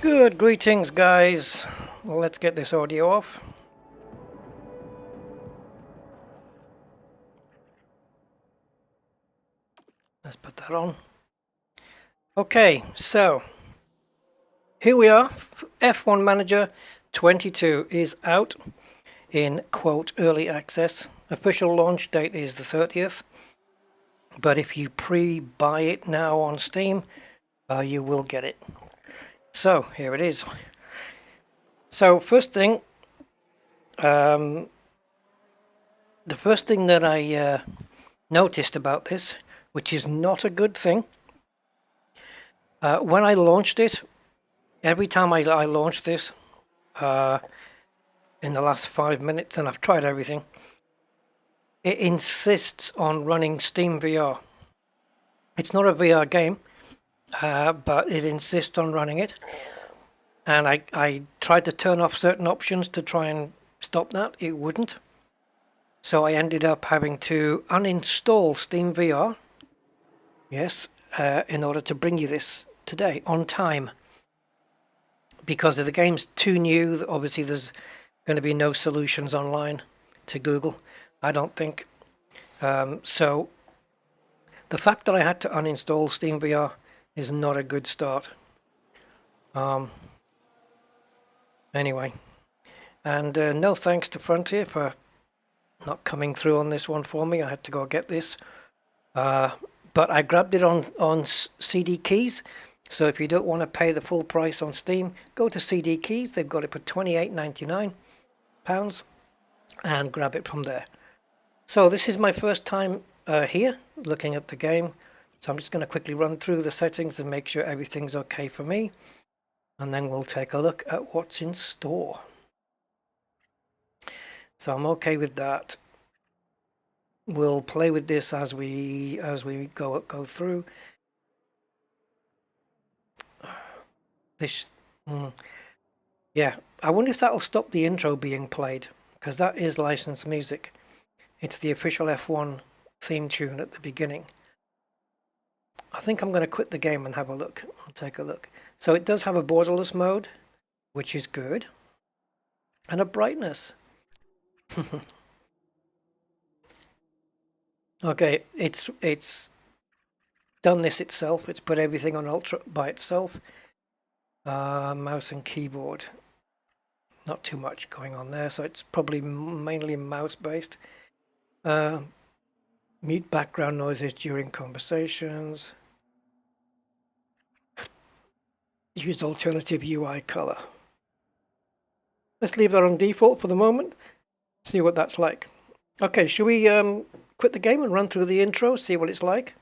Good greetings, guys. Well, let's get this audio off. Let's put that on. Okay, so here we are. F1 Manager 22 is out in quote early access. Official launch date is the 30th. But if you pre-buy it now on Steam, you will get it. So here it is. So first thing, the first thing that I noticed about this, which is not a good thing, when I launched it, every time I launched this in the last 5 minutes, and I've tried everything, it insists on running Steam VR. It's not a VR game, but it insists on running it. And I tried to turn off certain options to try and stop that. It wouldn't. So I ended up having to uninstall Steam VR. Yes, in order to bring you this today on time. Because the game's too new, obviously there's going to be no solutions online to Google, I don't think. So the fact that I had to uninstall Steam VR is not a good start. Anyway, and no thanks to Frontier for not coming through on this one for me. I had to go get this. But I grabbed it on CD Keys. So if you don't want to pay the full price on Steam, go to CD Keys. They've got it for £28.99 and grab it from there. So this is my first time here looking at the game. So I'm just going to quickly run through the settings and make sure everything's okay for me. And then we'll take a look at what's in store. So I'm okay with that. We'll play with this as we go through. This, yeah. I wonder if that'll stop the intro being played, because that is licensed music. It's the official F1 theme tune at the beginning. I think I'm going to quit the game and have a look. I'll take a look. So it does have a borderless mode, which is good, and a brightness. Okay, it's done this itself. It's put everything on ultra by itself. Mouse and keyboard, not too much going on there, so it's probably mainly mouse based. Mute background noises during conversations. Use alternative UI color. Let's leave that on default for the moment. See what that's like. Okay, should we quit the game and run through the intro, see what it's like?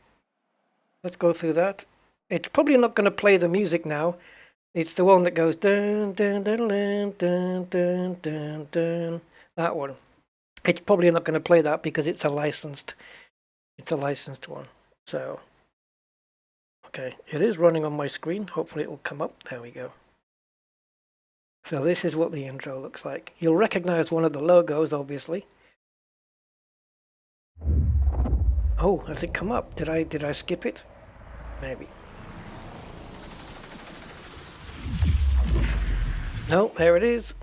Let's go through that. It's probably not going to play the music now. It's the one that goes dun dun dun dun dun dun dun dun. That one. It's probably not going to play that because it's a licensed one. So okay, it is running on my screen. Hopefully it will come up. There we go. So this is what the intro looks like. You'll recognize one of the logos, obviously. Oh, has it come up? Did I skip it? Maybe. No, there it is.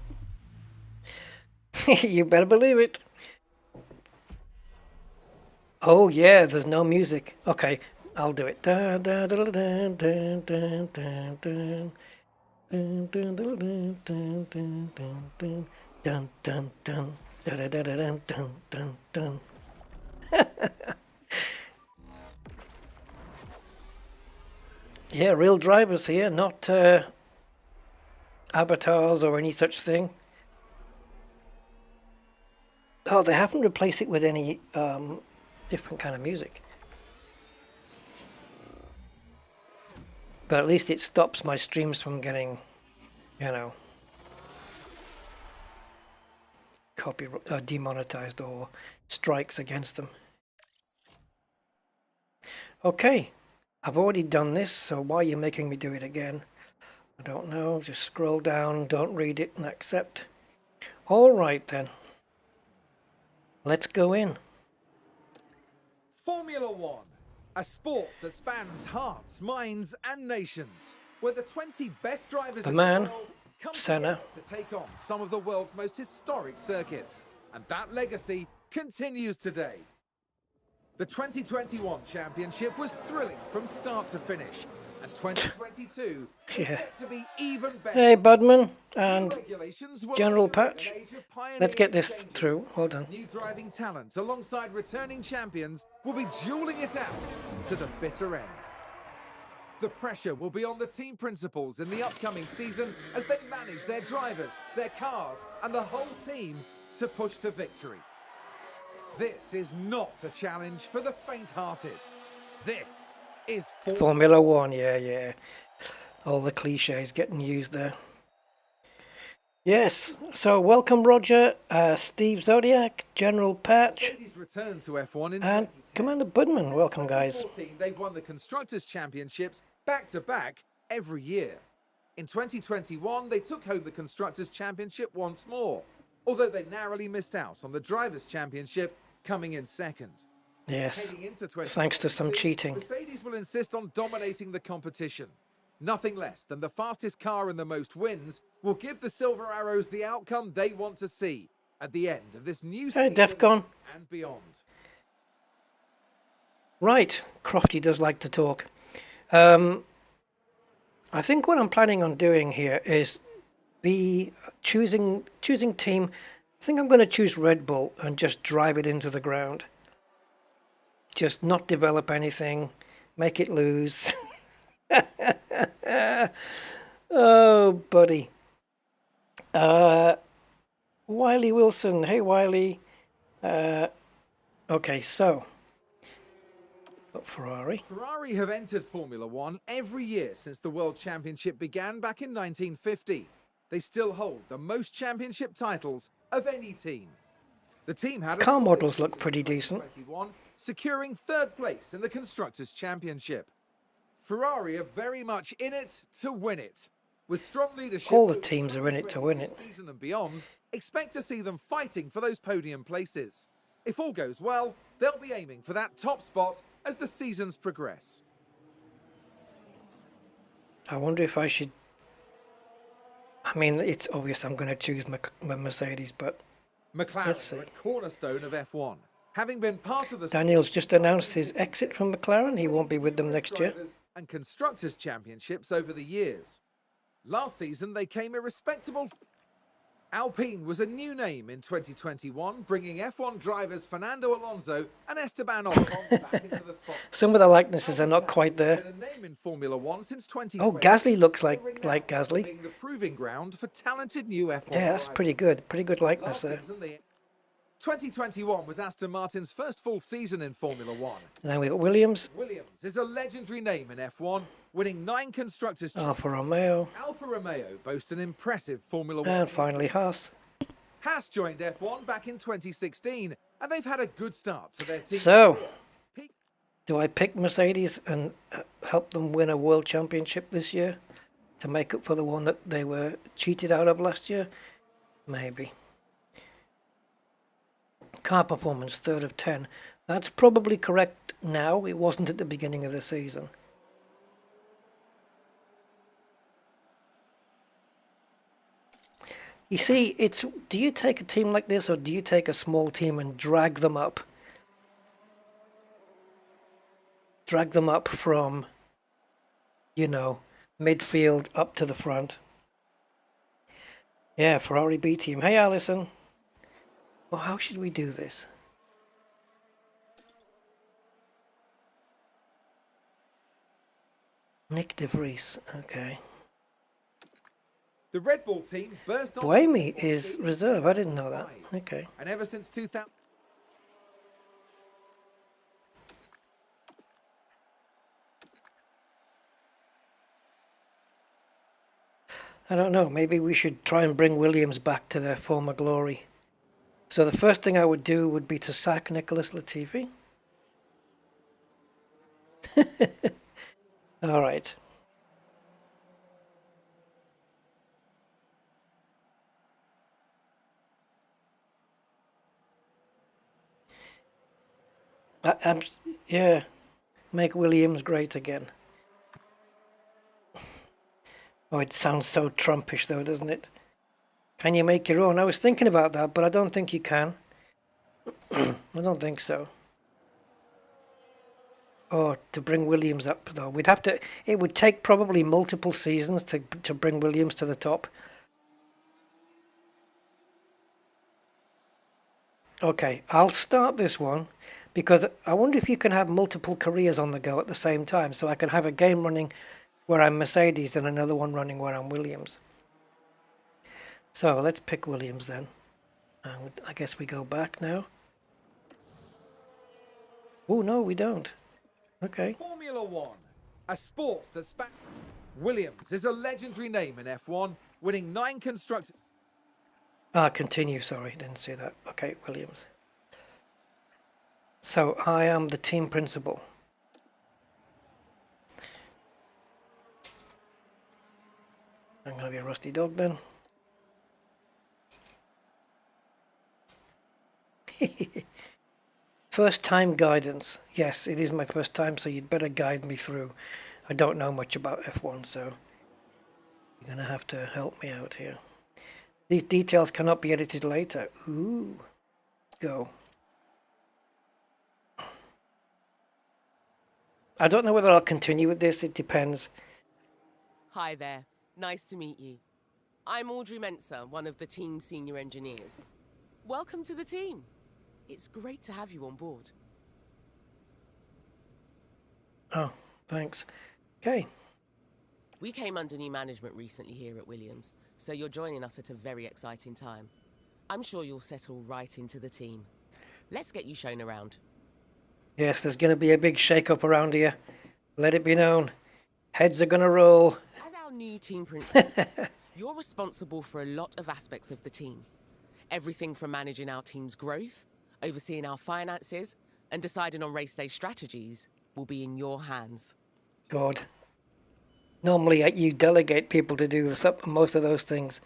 You better believe it. Oh yeah, there's no music. Okay, I'll do it. Dun, dun, dun, dun, dun, dun, dun, dun. Dun, dun, dun, dun, dun, dun, dun, dun, dun, dun, dun, dun, dun, dun, dun. Yeah, real drivers here, not avatars or any such thing. Oh, they haven't replaced it with any different kind of music. But at least it stops my streams from getting, demonetized or strikes against them. Okay, I've already done this, so why are you making me do it again? I don't know, just scroll down, don't read it, and accept. All right then. Let's go in. Formula One, a sport that spans hearts, minds and nations. where the 20 best drivers The in man, the world come Senna. together to take on some of the world's most historic circuits. And that legacy continues today. The 2021 championship was thrilling from start to finish, and 2022 is set to be even better. Hey, Budman and Regulations will General usher in an Patch. age of pioneering Let's get this changes. through. Hold on. New driving talent alongside returning champions will be dueling it out to the bitter end. The pressure will be on the team principals in the upcoming season as they manage their drivers, their cars, and the whole team to push to victory. This is not a challenge for the faint-hearted. This is Formula One, yeah. All the cliches getting used there. Yes, so welcome Roger, Steve Zodiac, General Patch, return to F1 in and Commander Budman. Welcome, guys. They've won the Constructors' Championships back-to-back every year. In 2021, they took home the Constructors' Championship once more, although they narrowly missed out on the Drivers' Championship, coming in second. Yes, thanks to some cheating. Mercedes will insist on dominating the competition. Nothing less than the fastest car and the most wins will give the Silver Arrows the outcome they want to see at the end of this new season Defcon. and beyond. Right, Crofty does like to talk. I think what I'm planning on doing here is choosing team. I think I'm going to choose Red Bull and just drive it into the ground. Just not develop anything, make it lose. Oh, buddy. Wiley Wilson. Hey, Wiley. Okay, so. Ferrari. Ferrari have entered Formula One every year since the World Championship began back in 1950. They still hold the most championship titles of any team. The team had car models look pretty decent, securing third place in the Constructors' Championship. Ferrari are very much in it to win it. With strong leadership, all the teams are in it to win it. Season and beyond, expect to see them fighting for those podium places. If all goes well, they'll be aiming for that top spot as the seasons progress. I wonder if I should. I mean, it's obvious I'm going to choose my Mercedes, but McLaren are a cornerstone of F1. Having been part of the Daniel's just announced his exit from McLaren. He won't be with them next year. And Constructors' Championships over the years. Last season, they came a respectable. Alpine was a new name in 2021, bringing F1 drivers Fernando Alonso and Esteban Ocon back into the spot. Some of the likenesses are not quite there. Been a name in Formula One since 2020. Oh, Gasly looks like Gasly. Being the proving ground for talented new F1 Yeah, that's pretty good. Pretty good likeness there. 2021 was Aston Martin's first full season in Formula One. Then we got Williams. Williams is a legendary name in F1, winning 9 Constructors' Alfa Romeo. Alfa Romeo boasts an impressive Formula One. And finally Haas. Haas joined F1 back in 2016, and they've had a good start to their team. So, do I pick Mercedes and help them win a world championship this year to make up for the one that they were cheated out of last year? Maybe. Car performance, 3rd of 10. That's probably correct now. It wasn't at the beginning of the season. You see, it's, do you take a team like this or do you take a small team and drag them up? Drag them up from, you know, midfield up to the front. Yeah, Ferrari B team. Hey, Alison. Well, how should we do this? Nick De Vries, okay. The Red Bull team burst on. Buemi is reserve. I didn't know that. Okay. And ever since 2000. I don't know. Maybe we should try and bring Williams back to their former glory. So the first thing I would do would be to sack Nicholas Latifi. All right. Yeah, make Williams great again. Oh, it sounds so Trumpish though, doesn't it? Can you make your own? I was thinking about that, but I don't think you can. I don't think so. Oh, to bring Williams up though, we'd have to. It would take probably multiple seasons to bring Williams to the top. Okay, I'll start this one because I wonder if you can have multiple careers on the go at the same time. So I can have a game running where I'm Mercedes and another one running where I'm Williams. So let's pick Williams then. And I guess we go back now. Oh, no, we don't. Okay. Formula One, a sport that's back. Williams is a legendary name in F1, winning 9 constructors. Continue, sorry, didn't see that. Okay, Williams. So I am the team principal. I'm going to be a rusty dog then. First time guidance. Yes, it is my first time, so you'd better guide me through. I don't know much about F1, so you're going to have to help me out here. These details cannot be edited later. Ooh. Go. I don't know whether I'll continue with this. It depends. Hi there. Nice to meet you. I'm Audrey Menser, one of the team's senior engineers. Welcome to the team. It's great to have you on board. Oh, thanks. Okay. We came under new management recently here at Williams, so you're joining us at a very exciting time. I'm sure you'll settle right into the team. Let's get you shown around. Yes, there's going to be a big shake-up around here. Let it be known. Heads are going to roll. As our new team principal, you're responsible for a lot of aspects of the team. Everything from managing our team's growth, overseeing our finances, and deciding on race day strategies will be in your hands. God. Normally you delegate people to do most of those things.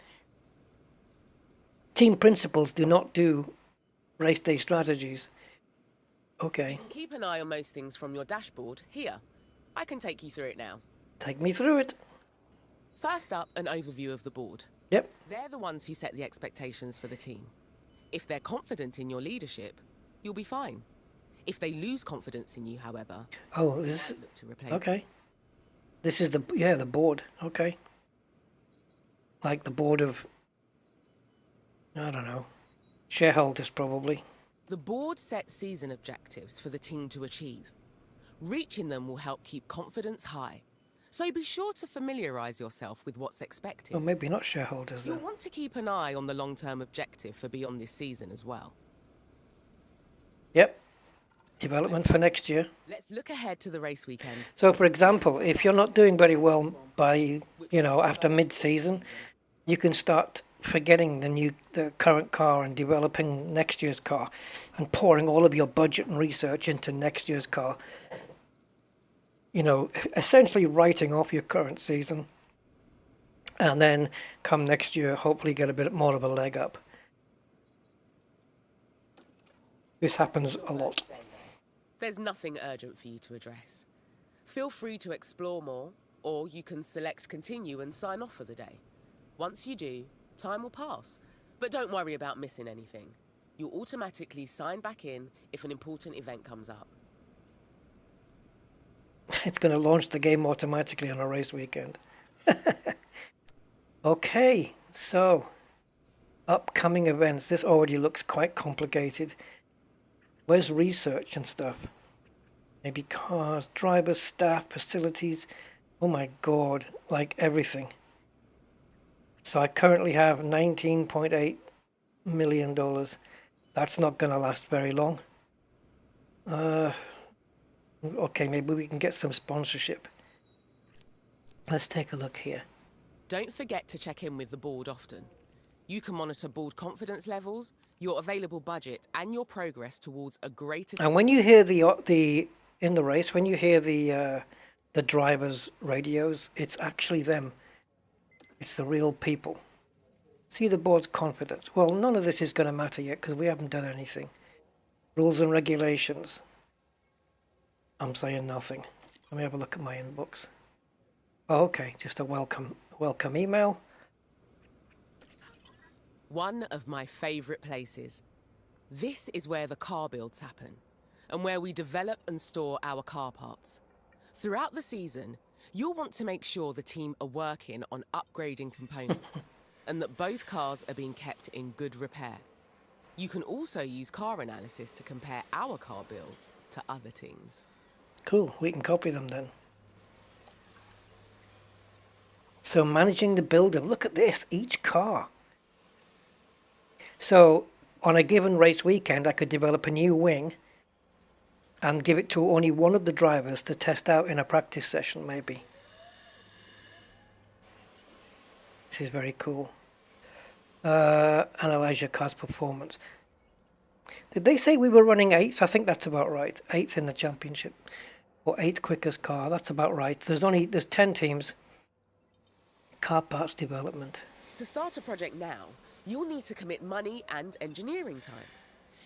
Team principals do not do race day strategies. Okay. Keep an eye on most things from your dashboard here. I can take you through it now. Take me through it. First up, an overview of the board. Yep. They're the ones who set the expectations for the team. If they're confident in your leadership, you'll be fine. If they lose confidence in you, however, oh, this is look to replace. Okay. This is the board. Okay. Like the board of, I don't know, shareholders probably. The board sets season objectives for the team to achieve. Reaching them will help keep confidence high. So be sure to familiarise yourself with what's expected. Well, maybe not shareholders then. You'll want to keep an eye on the long-term objective for beyond this season as well. Yep. Development for next year. Let's look ahead to the race weekend. So, for example, if you're not doing very well by, after mid-season, you can start forgetting the current car and developing next year's car and pouring all of your budget and research into next year's car. Essentially writing off your current season and then come next year, hopefully get a bit more of a leg up. This happens a lot. There's nothing urgent for you to address. Feel free to explore more, or you can select continue and sign off for the day. Once you do, time will pass, but don't worry about missing anything. You'll automatically sign back in if an important event comes up. It's going to launch the game automatically on a race weekend. Okay, so upcoming events. This already looks quite complicated. Where's research and stuff? Maybe cars, drivers, staff, facilities. Oh my God, like everything. So I currently have $19.8 million. That's not going to last very long. Okay, maybe we can get some sponsorship. Let's take a look here. Don't forget to check in with the board often. You can monitor board confidence levels, your available budget, and your progress towards a greater... And when you hear in the race, when you hear the drivers' radios, it's actually them. It's the real people. See the board's confidence. Well, none of this is going to matter yet because we haven't done anything. Rules and regulations. I'm saying nothing. Let me have a look at my inbox. Oh, okay, just a welcome welcome email. One of my favourite places. This is where the car builds happen, and where we develop and store our car parts. Throughout the season, you'll want to make sure the team are working on upgrading components, and that both cars are being kept in good repair. You can also use car analysis to compare our car builds to other teams. Cool, we can copy them then. So managing the build-up, look at this, each car. So on a given race weekend, I could develop a new wing and give it to only one of the drivers to test out in a practice session, maybe. This is very cool. Analyze your car's performance. Did they say we were running 8th? I think that's about right. 8th in the championship. Or 8th quickest car, that's about right. There's 10 teams. Car parts development. To start a project now, you'll need to commit money and engineering time.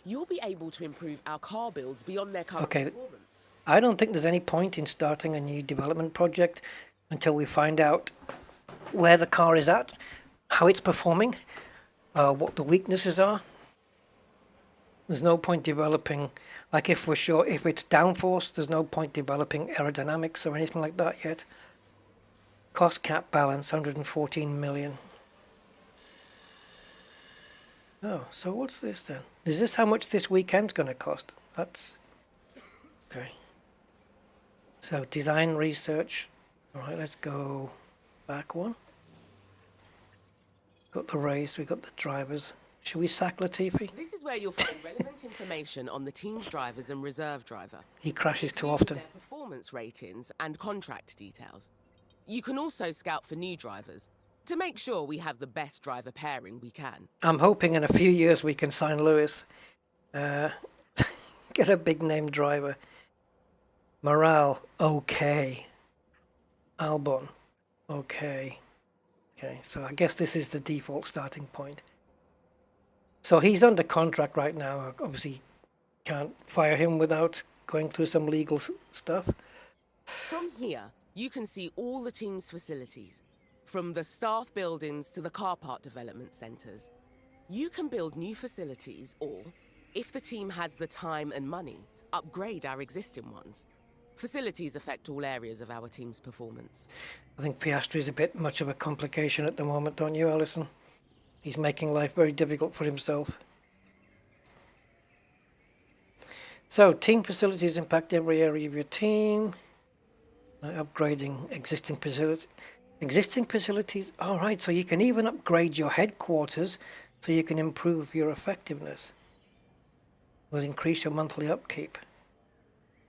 You'll be able to improve our car builds beyond their current performance. I don't think there's any point in starting a new development project until we find out where the car is at, how it's performing, what the weaknesses are. There's no point developing, like if we're sure, if it's downforce, there's no point developing aerodynamics or anything like that yet. Cost cap balance, 114 million. Oh, so what's this then? Is this how much this weekend's going to cost? That's... okay. So design research. All right, let's go back one. Got the race, we got the drivers. Should we sack Latifi? This is where you'll find relevant information on the team's drivers and reserve driver. He crashes too often. Their performance ratings and contract details. You can also scout for new drivers to make sure we have the best driver pairing we can. I'm hoping in a few years we can sign Lewis. Get a big name driver. Morale, okay. Albon, okay. Okay, so I guess this is the default starting point. So he's under contract right now. Obviously, can't fire him without going through some legal stuff. From here, you can see all the team's facilities, from the staff buildings to the car part development centres. You can build new facilities or, if the team has the time and money, upgrade our existing ones. Facilities affect all areas of our team's performance. I think Piastri's a bit much of a complication at the moment, don't you, Alison? He's making life very difficult for himself. So, team facilities impact every area of your team. Upgrading existing facilities. Existing facilities, all right, so you can even upgrade your headquarters so you can improve your effectiveness. Will increase your monthly upkeep.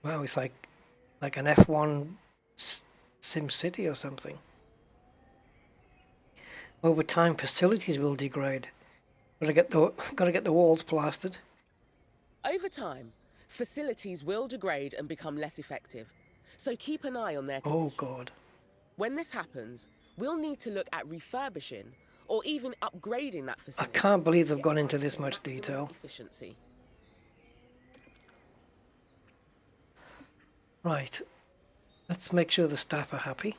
Wow, it's like an F1 Sim City or something. Over time, facilities will degrade. Gotta get the walls plastered. Over time, facilities will degrade and become less effective. So keep an eye on their condition. Oh God. When this happens, we'll need to look at refurbishing or even upgrading that facility. I can't believe they've gone into this much detail. Efficiency. Right. Let's make sure the staff are happy.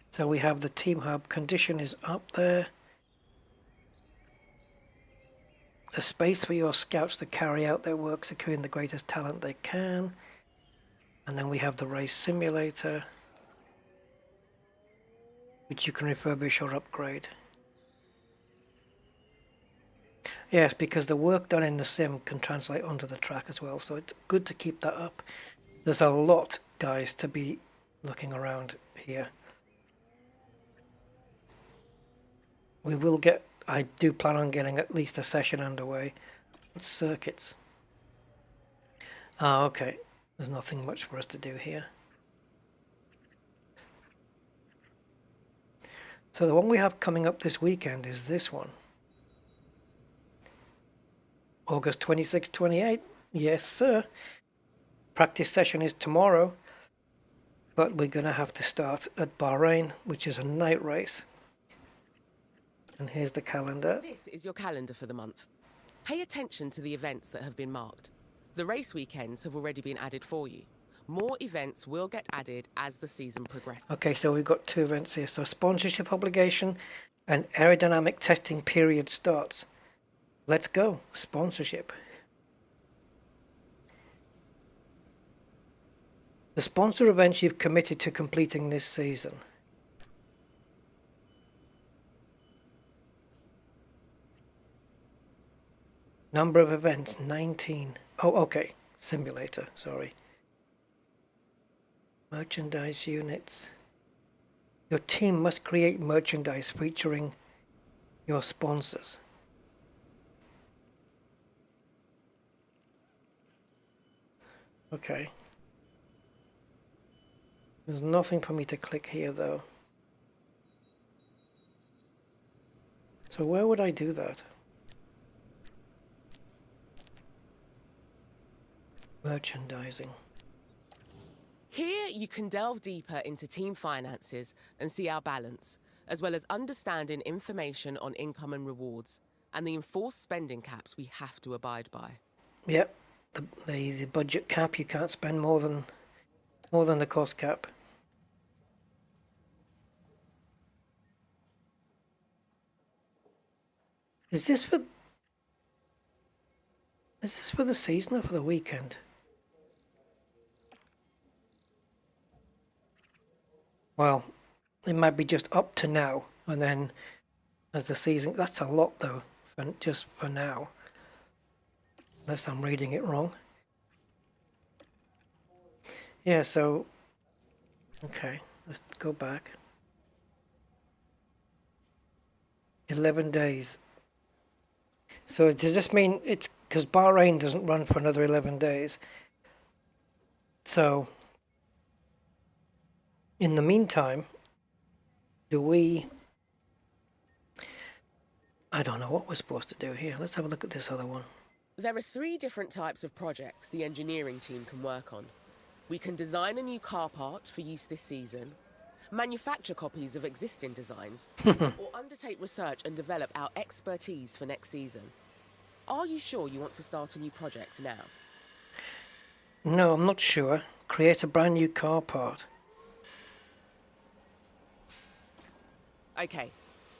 So we have the team hub. Condition is up there. A space for your scouts to carry out their work, securing the greatest talent they can. And then we have the race simulator, which you can refurbish or upgrade. Yes, because the work done in the sim can translate onto the track as well, so it's good to keep that up. There's a lot, guys, to be looking around here. We will get, I do plan on getting at least a session underway. What's circuits? Ah, okay. There's nothing much for us to do here. So the one we have coming up this weekend is this one. August 26, 28. Yes, sir. Practice session is tomorrow. But we're going to have to start at Bahrain, which is a night race. And here's the calendar. This is your calendar for the month. Pay attention to the events that have been marked. The race weekends have already been added for you, More events will get added as the season progresses. Okay, so we've got 2 events here. So sponsorship obligation and aerodynamic testing period starts. Let's go. Sponsorship. The sponsor events you've committed to completing this season. Number of events, 19. Oh, okay. Simulator, sorry. Merchandise units. Your team must create merchandise featuring your sponsors. Okay. There's nothing for me to click here though. So where would I do that? Merchandising. Here you can delve deeper into team finances and see our balance, as well as understanding information on income and rewards, and the enforced spending caps we have to abide by. Yep, the budget cap, you can't spend more than the cost cap. Is this for the season or for the weekend? Well, it might be just up to now, and then as the season... That's a lot, though, just for now. Unless I'm reading it wrong. Yeah, so... Okay, let's go back. 11 days. So does this mean it's... Because Bahrain doesn't run for another 11 days. So... In the meantime, do we... I don't know what we're supposed to do here. Let's have a look at this other one. There are 3 different types of projects the engineering team can work on. We can design a new car part for use this season, manufacture copies of existing designs, or undertake research and develop our expertise for next season. Are you sure you want to start a new project now? No, I'm not sure. Create a brand new car part. Okay,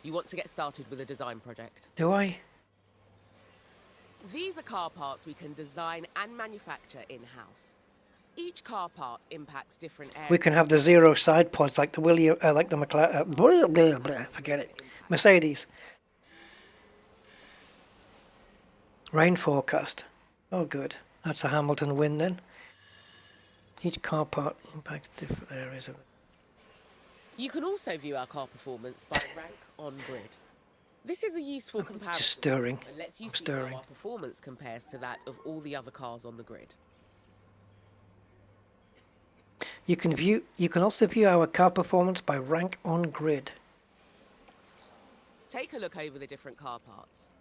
you want to get started with a design project. Do I? These are car parts we can design and manufacture in-house. Each car part impacts different areas. We can have the 0 side pods like the McLaren, forget it. Mercedes. Rain forecast. Oh, good. That's a Hamilton win then. Each car part impacts different areas of it. You can also view our car performance by rank on grid. This is a useful comparison. Just stirring. And lets you I'm see stirring. how our performance compares to that of all the other cars on the grid. You can also view our car performance by rank on grid. Take a look over the different car parts.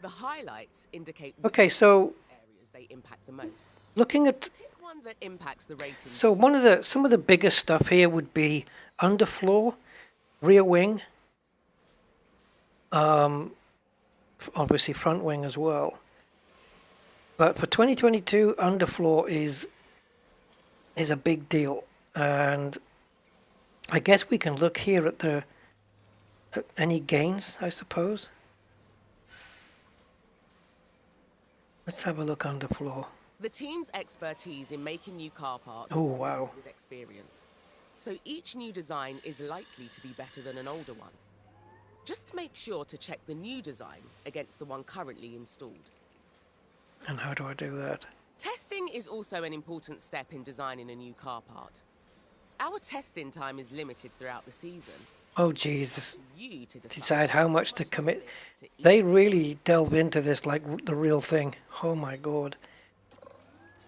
The highlights indicate Okay, so areas they impact the most. looking at Pick one that impacts the rating. so some of the biggest stuff here would be underfloor, rear wing, obviously front wing as well. But for 2022, underfloor is a big deal, and I guess we can look here at any gains, I suppose. Let's have a look underfloor. The team's expertise in making new car parts Oh, wow. with experience. So each new design is likely to be better than an older one. Just make sure to check the new design against the one currently installed. And how do I do that? Testing is also an important step in designing a new car part. Our testing time is limited throughout the season. Oh, Jesus. You to Decide how much to commit. They really delve into this like the real thing. Oh, my God.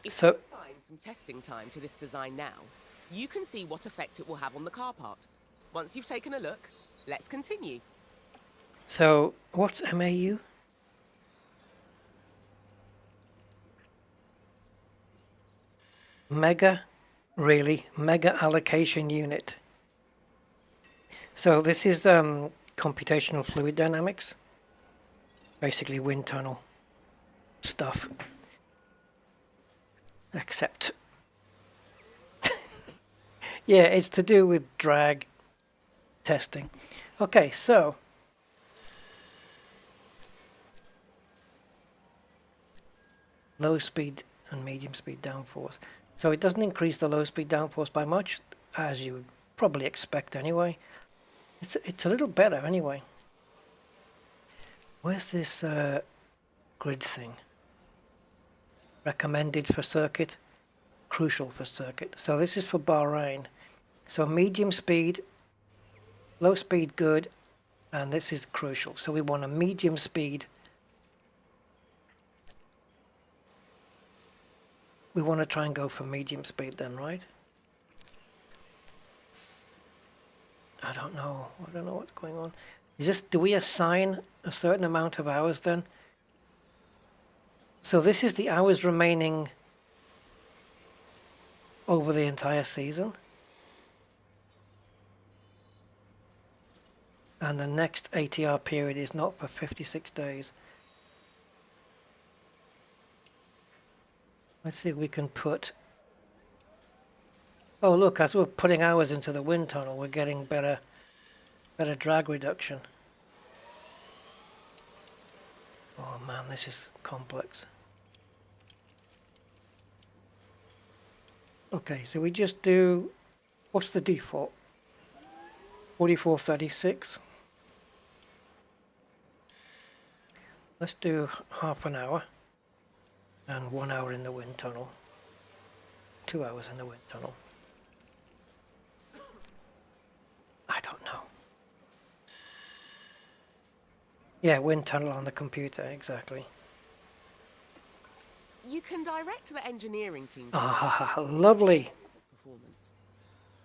If So- you assign some testing time to this design now, you can see what effect it will have on the car part. Once you've taken a look, let's continue. So, what's MAU? Mega, really? Mega allocation unit. So this is computational fluid dynamics. Basically wind tunnel stuff. Except Yeah, it's to do with drag testing. Okay, so low speed and medium speed downforce. So it doesn't increase the low speed downforce by much, as you would probably expect anyway. It's a little better anyway. Where's this grid thing? Recommended for circuit, crucial for circuit. So this is for Bahrain. So medium speed, low speed good, and this is crucial. So we want a medium speed. We want to try and go for medium speed then, right? I don't know what's going on. Is this, do we assign a certain amount of hours then? So this is the hours remaining over the entire season. And the next ATR period is not for 56 days. Let's see if we can put... Oh look, as we're putting hours into the wind tunnel, we're getting better drag reduction. Oh man, this is complex. Okay, so we just do... What's the default? 4436. Let's do half an hour and 1 hour in the wind tunnel. 2 hours in the wind tunnel. I don't know. Yeah, wind tunnel on the computer, exactly. You can direct the engineering team. Ah, lovely. Performance.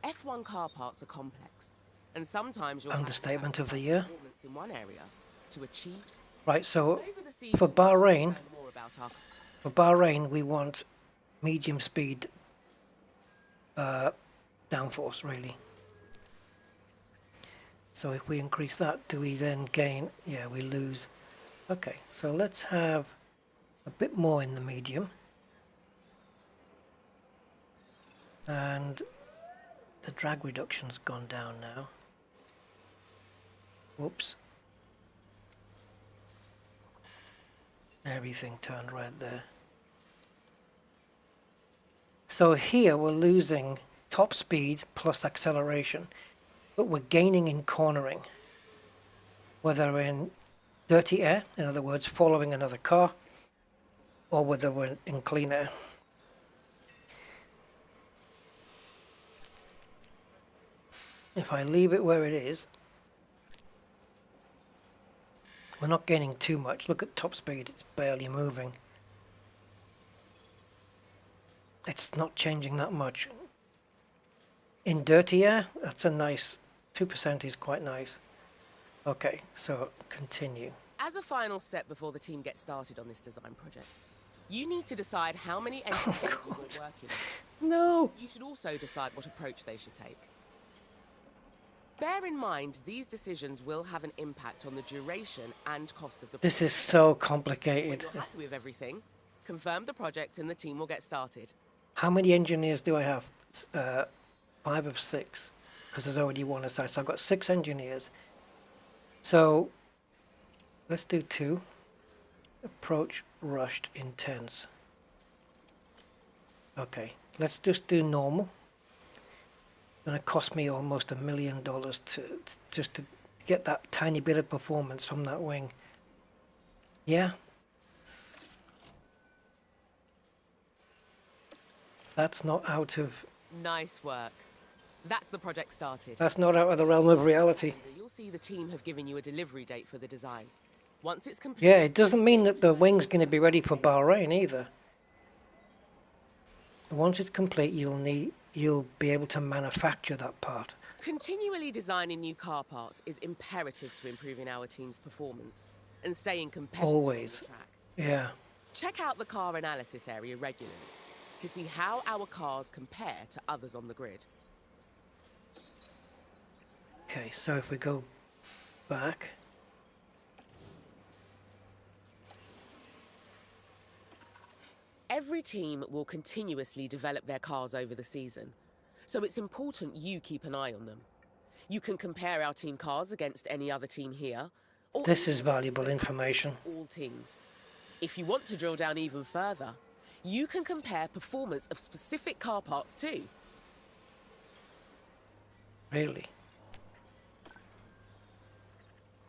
F1 car parts are complex, and sometimes you'll Understatement of the year. performance in one area to achieve. Right, so Over the season, for Bahrain, learn more about our we want medium speed downforce, really. So if we increase that, do we then gain? Yeah, we lose. Okay, so let's have a bit more in the medium. And the drag reduction's gone down now. Whoops. Everything turned red there. So here we're losing top speed plus acceleration, but we're gaining in cornering. Whether in dirty air, in other words, following another car, or whether we're in clean air. If I leave it where it is, we're not gaining too much. Look at top speed, it's barely moving. It's not changing that much. In dirty air, that's a nice, 2% is quite nice. Okay, so continue. As a final step before the team gets started on this design project, you need to decide how many engineers you will work in. No! You should also decide what approach they should take. Bear in mind, these decisions will have an impact on the duration and cost of the project. This is so When complicated. you're happy with everything, confirm the project and the team will get started. How many engineers do I have? 5 of 6, because there's already one aside. So I've got 6 engineers. So let's do 2. Approach, rushed, intense. Okay, let's just do normal. It's going to cost me almost $1 million just to get that tiny bit of performance from that wing. Yeah. That's not out of... Nice work. That's the project started. That's not out of the realm of reality. You'll see the team have given you a delivery date for the design. Once it's complete... Yeah, it doesn't mean that the wing's going to be ready for Bahrain either. Once it's complete, you'll be able to manufacture that part. Continually designing new car parts is imperative to improving our team's performance and staying competitive Always. on the track. Yeah. Check out the car analysis area regularly to see how our cars compare to others on the grid. Okay, so if we go back... Every team will continuously develop their cars over the season, so it's important you keep an eye on them. You can compare our team cars against any other team here, or This is valuable information. all teams. If you want to drill down even further, you can compare performance of specific car parts too. Really?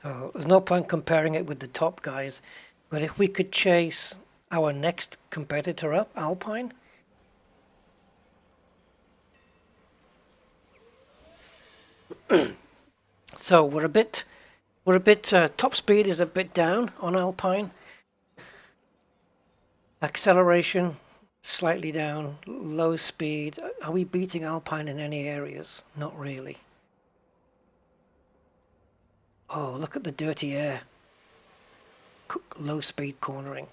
Oh, there's no point comparing it with the top guys, but if we could chase our next competitor up, Alpine. So we're a bit top speed is a bit down on Alpine. Acceleration slightly down, low speed. Are we beating Alpine in any areas? Not really. Oh, look at the dirty air. Low speed cornering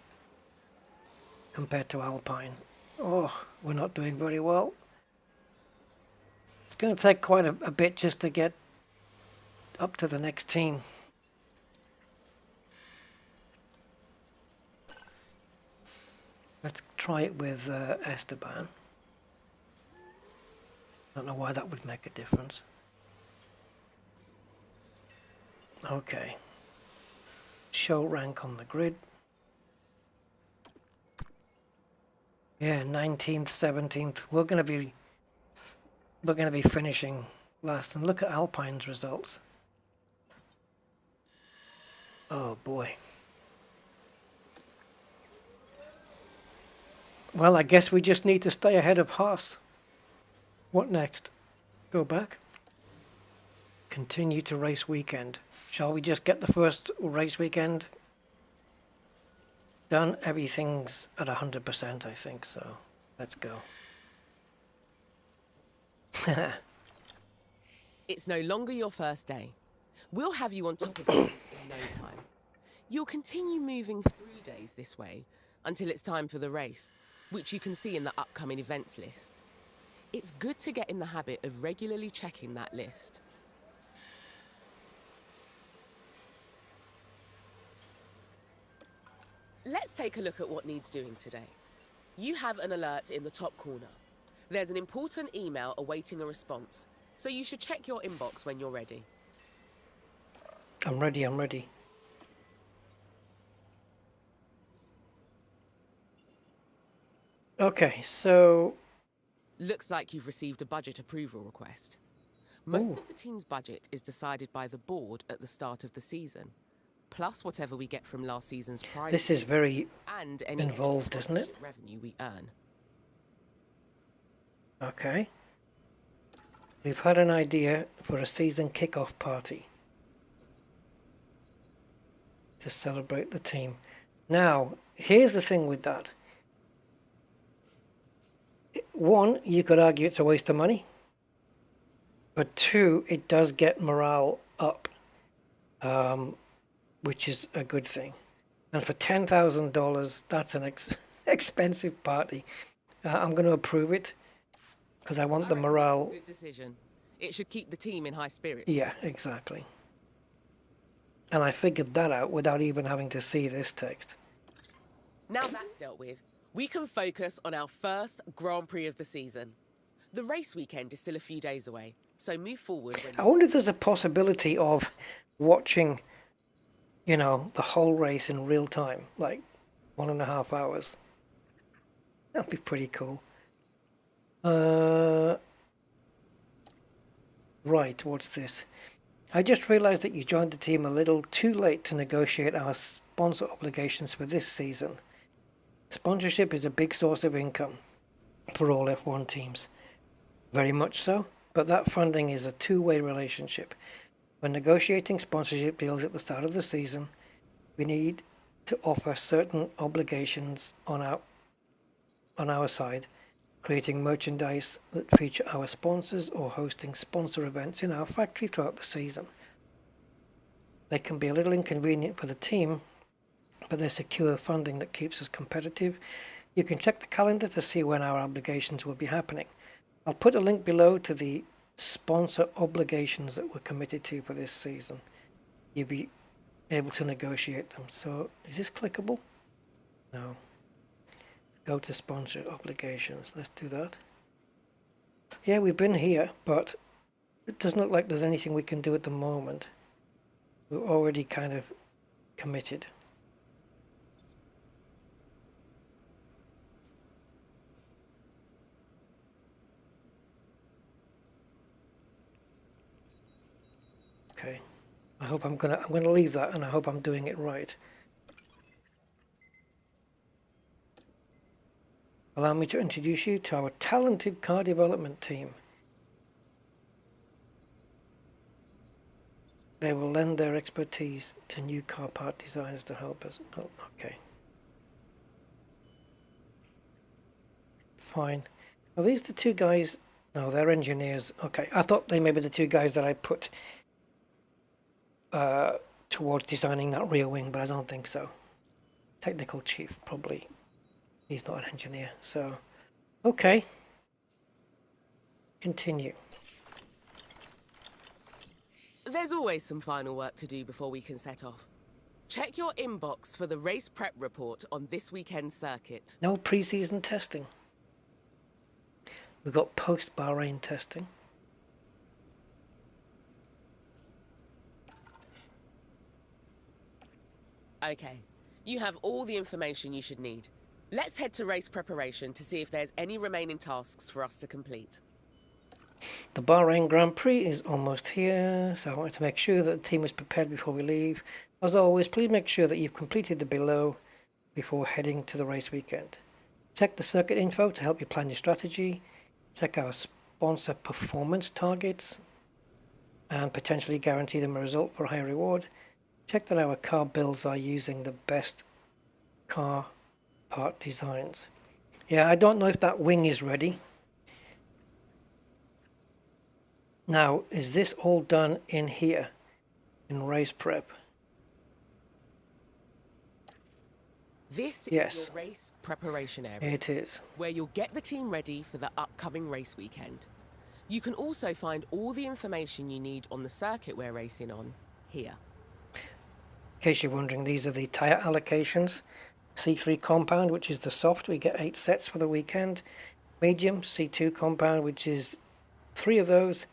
compared to Alpine. Oh, we're not doing very well. It's going to take quite a bit just to get up to the next team. Let's try it with Esteban. Don't know why that would make a difference. Okay. Show rank on the grid. Yeah, 19th, 17th. We're going to be finishing last. And look at Alpine's results. Oh boy. Well, I guess we just need to stay ahead of Haas. What next? Go back? Continue to race weekend. Shall we just get the first race weekend done? Everything's at 100%, I think, so let's go. It's no longer your first day. We'll have you on top of it in no time. You'll continue moving through days this way until it's time for the race, which you can see in the upcoming events list. It's good to get in the habit of regularly checking that list. Let's take a look at what needs doing today. You have an alert in the top corner. There's an important email awaiting a response, so you should check your inbox when you're ready. I'm ready. Okay, so... Looks like you've received a budget approval request. Most of the team's budget is decided by the board at the start of the season, plus whatever we get from last season's prize. This is very and any involved, isn't it? Revenue we earn. Okay. We've had an idea for a season kickoff party to celebrate the team. Now, here's the thing with that. One, you could argue it's a waste of money. But two, it does get morale up, which is a good thing. And for $10,000, that's an expensive party. I'm going to approve it because I want the morale. Good decision. It should keep the team in high spirits. Yeah, exactly. And I figured that out without even having to see this text. Now that's dealt with, we can focus on our first Grand Prix of the season. The race weekend is still a few days away, so move forward. I wonder if there's a possibility of watching, you know, the whole race in real time, like 1.5 hours. That'd be pretty cool. Right, what's this? I just realized that you joined the team a little too late to negotiate our sponsor obligations for this season. Sponsorship is a big source of income for all F1 teams. Very much so, but that funding is a two-way relationship. When negotiating sponsorship deals at the start of the season, we need to offer certain obligations on our side, creating merchandise that feature our sponsors or hosting sponsor events in our factory throughout the season. They can be a little inconvenient for the team, but they're secure funding that keeps us competitive. You can check the calendar to see when our obligations will be happening. I'll put a link below to the sponsor obligations that we're committed to for this season. You'll be able to negotiate them. So, is this clickable? No. Go to sponsor obligations. Let's do that. Yeah, we've been here, but it doesn't look like there's anything we can do at the moment. We're already kind of committed. Okay. I'm gonna leave that, and I hope I'm doing it right. Allow me to introduce you to our talented car development team. They will lend their expertise to new car part designers to help us. Oh, okay. Fine. Are these the two guys? No, they're engineers. Okay, I thought they may be the two guys that I put towards designing that rear wing, but I don't think so. Technical chief, probably. He's not an engineer, so... Okay. Continue. There's always some final work to do before we can set off. Check your inbox for the race prep report on this weekend's circuit. No pre-season testing. We've got post-Bahrain testing. Okay, you have all the information you should need. Let's head to race preparation to see if there's any remaining tasks for us to complete. The Bahrain Grand Prix is almost here, so I wanted to make sure that the team is prepared before we leave. As always, please make sure that you've completed the below before heading to the race weekend. Check the circuit info to help you plan your strategy. Check our sponsor performance targets and potentially guarantee them a result for a high reward. Check that our car builds are using the best car part designs. Yeah, I don't know if that wing is ready. Now, is this all done in here, in race prep? This Yes. is your race preparation area. It is. Where you'll get the team ready for the upcoming race weekend. You can also find all the information you need on the circuit we're racing on here. In case you're wondering, these are the tyre allocations. C3 compound, which is the soft, we get 8 sets for the weekend. Medium, C2 compound, which is 3 of those.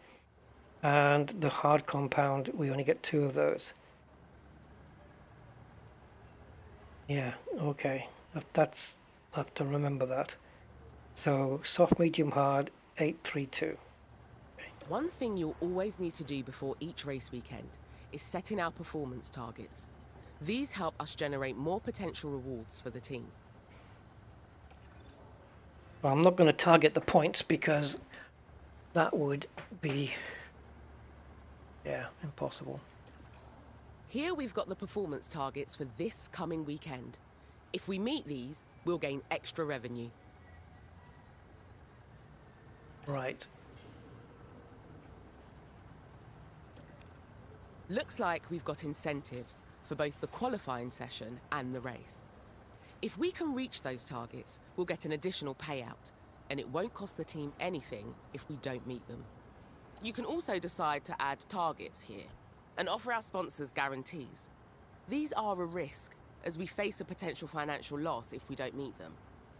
And the hard compound, we only get 2 of those. Yeah, okay. That's, I have to remember that. So, soft, medium, hard, 832. One thing you'll always need to do before each race weekend is setting our performance targets. These help us generate more potential rewards for the team. Well, I'm not going to target the points because that would be, impossible. Here we've got the performance targets for this coming weekend. If we meet these, we'll gain extra revenue. Right. Looks like we've got incentives for both the qualifying session and the race. If we can reach those targets, we'll get an additional payout, and it won't cost the team anything if we don't meet them. You can also decide to add targets here and offer our sponsors guarantees. These are a risk, as we face a potential financial loss if we don't meet them.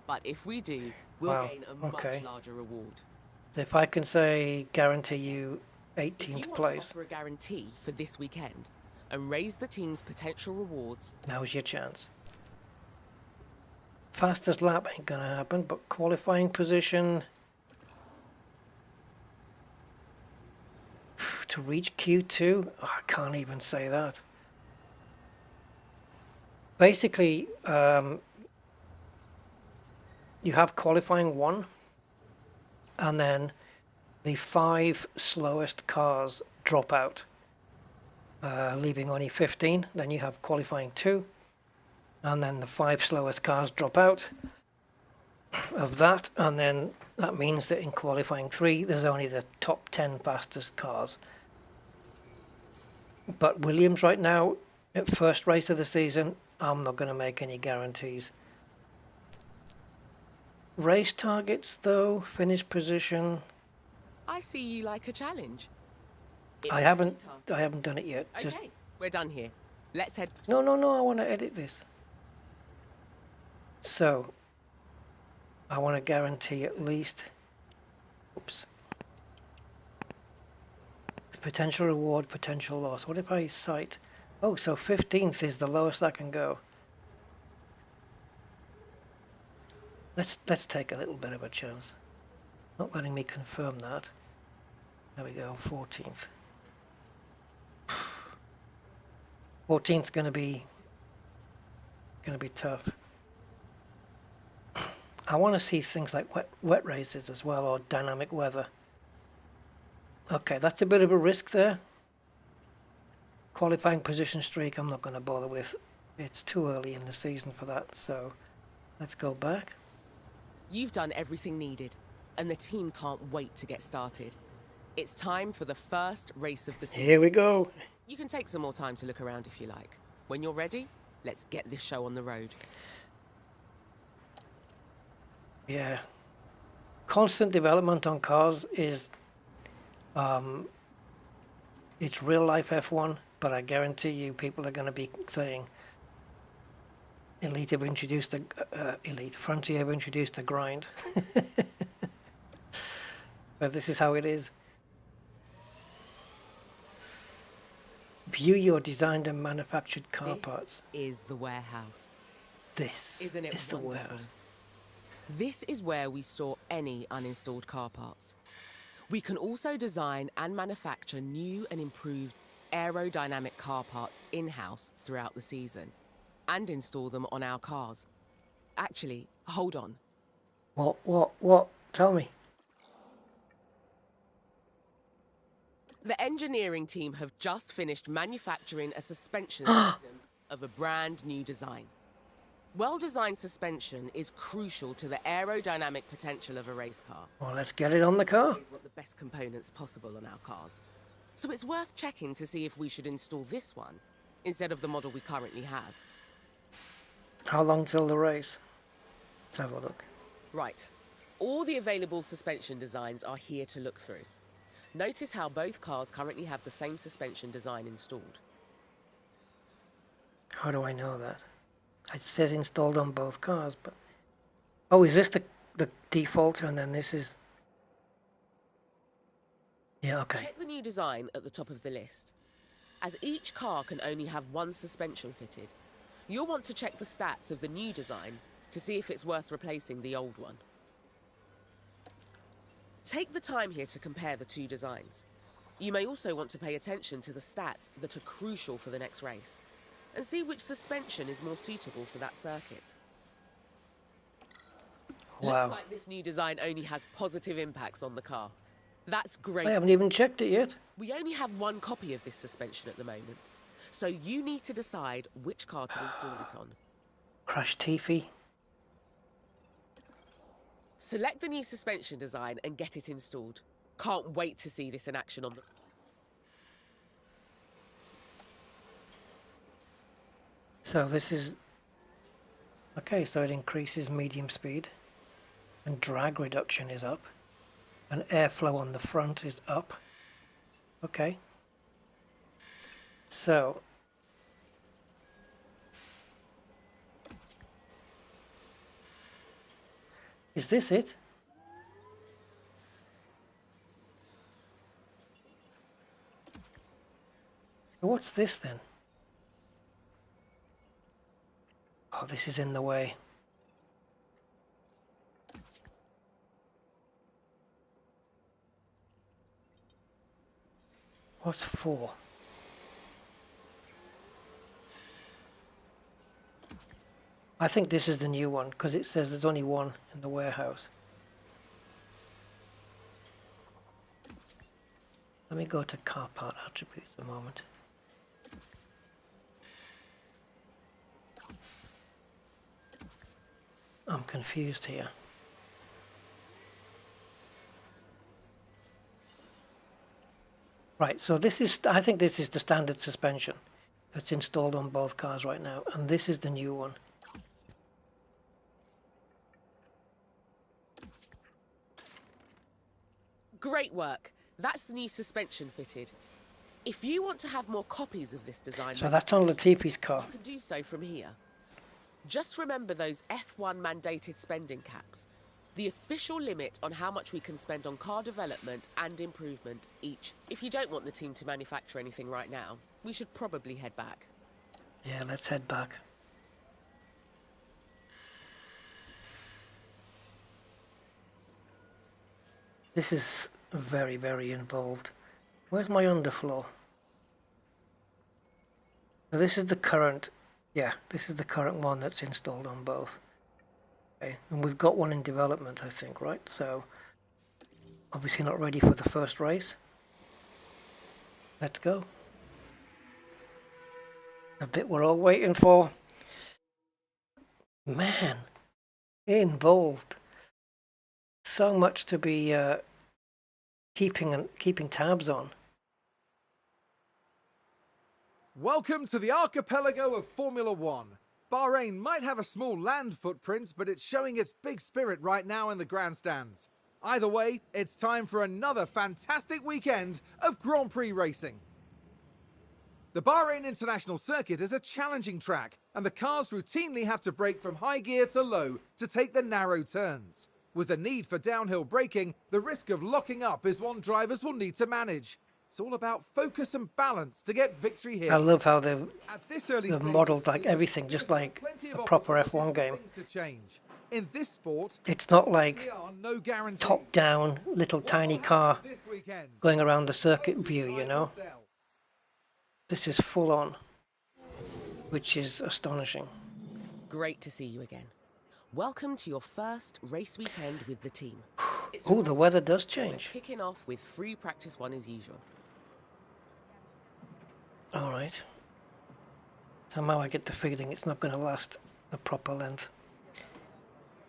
But if we do, we'll gain a much larger reward. So if I can say guarantee you If you 18th want place, to offer a guarantee for this weekend and raise the team's potential rewards, now's your chance. Fastest lap ain't gonna happen, but qualifying position to reach Q2, I can't even say that. Basically, you have qualifying 1, and then the 5 slowest cars drop out, leaving only 15. Then you have qualifying 2, and then the 5 slowest cars drop out of that, and then that means that in qualifying 3 there's only the top 10 fastest cars. But Williams right now, at first race of the season, I'm not going to make any guarantees. Race targets though, finish position, I see you like a challenge. I haven't done it yet. Just Okay, we're done here. Let's head. no, I want to edit this. So I want to guarantee at least, oops, Potential reward, potential loss. What if I cite? Oh, so 15th is the lowest I can go. Let's take a little bit of a chance. Not letting me confirm that. There we go, 14th. 14th's gonna be tough. I want to see things like wet races as well, or dynamic weather. Okay, that's a bit of a risk there. Qualifying position streak, I'm not going to bother with. It's too early in the season for that, so let's go back. You've done everything needed, and the team can't wait to get started. It's time for the first race of the season. Here we go. You can take some more time to look around if you like. When you're ready, let's get this show on the road. Yeah. Constant development on cars is it's real life F1, but I guarantee you people are going to be saying Frontier have introduced a grind. But this is how it is. View your designed and manufactured car parts. This is the warehouse. This Isn't it is the wonderful? warehouse. This is where we store any uninstalled car parts. We can also design and manufacture new and improved aerodynamic car parts in-house throughout the season and install them on our cars. Actually, hold on. What? Tell me. The engineering team have just finished manufacturing a suspension system of a brand new design. Well-designed suspension is crucial to the aerodynamic potential of a race car. Well, let's get it on the car. We want the best components possible on our cars. So it's worth checking to see if we should install this one instead of the model we currently have. How long till the race? Let's have a look. Right. All the available suspension designs are here to look through. Notice how both cars currently have the same suspension design installed. How do I know that? It says installed on both cars, but... Oh, is this the default, and then this is... Yeah, okay. Check the new design at the top of the list. As each car can only have one suspension fitted, you'll want to check the stats of the new design to see if it's worth replacing the old one. Take the time here to compare the two designs. You may also want to pay attention to the stats that are crucial for the next race, and see which suspension is more suitable for that circuit. Wow. Looks like this new design only has positive impacts on the car. That's great. I haven't even checked it yet. We only have one copy of this suspension at the moment, so you need to decide which car to install it on. Crash Tiffy. Select the new suspension design and get it installed. Can't wait to see this in action on the... So this is... Okay, so it increases medium speed. And drag reduction is up. And airflow on the front is up. Okay. So... Is this it? What's this then? Oh, this is in the way. What's 4? I think this is the new one, because it says there's only one in the warehouse. Let me go to car part attributes a moment. I'm confused here. Right, so this is, I think this is the standard suspension that's installed on both cars right now, and this is the new one. Great work. That's the new suspension fitted. If you want to have more copies of this design... So that's on Latifi's car. You can do so from here. Just remember those F1 mandated spending caps. The official limit on how much we can spend on car development and improvement each. If you don't want the team to manufacture anything right now, we should probably head back. Yeah, let's head back. This is very, very involved. Where's my underfloor? Now this is the current, yeah, this is the current one that's installed on both. Okay, and we've got one in development, I think, right? So, obviously not ready for the first race. Let's go. The bit we're all waiting for. Man, involved. So much to be keeping tabs on. Welcome to the archipelago of Formula One. Bahrain might have a small land footprint, but it's showing its big spirit right now in the grandstands. Either way, it's time for another fantastic weekend of Grand Prix racing. The Bahrain International Circuit is a challenging track, and the cars routinely have to brake from high gear to low to take the narrow turns. With the need for downhill braking, the risk of locking up is one drivers will need to manage. It's all about focus and balance to get victory here. I love how they've They've modeled like everything, just like a proper F1 game. In this sport, it's not like no top-down, little tiny car going around the circuit view, you know? This is full-on, which is astonishing. Great to see you again. Welcome to your first race weekend with the team. Oh, the weather does change. We're kicking off with free practice 1 as usual. All right. Somehow I get the feeling it's not going to last the proper length.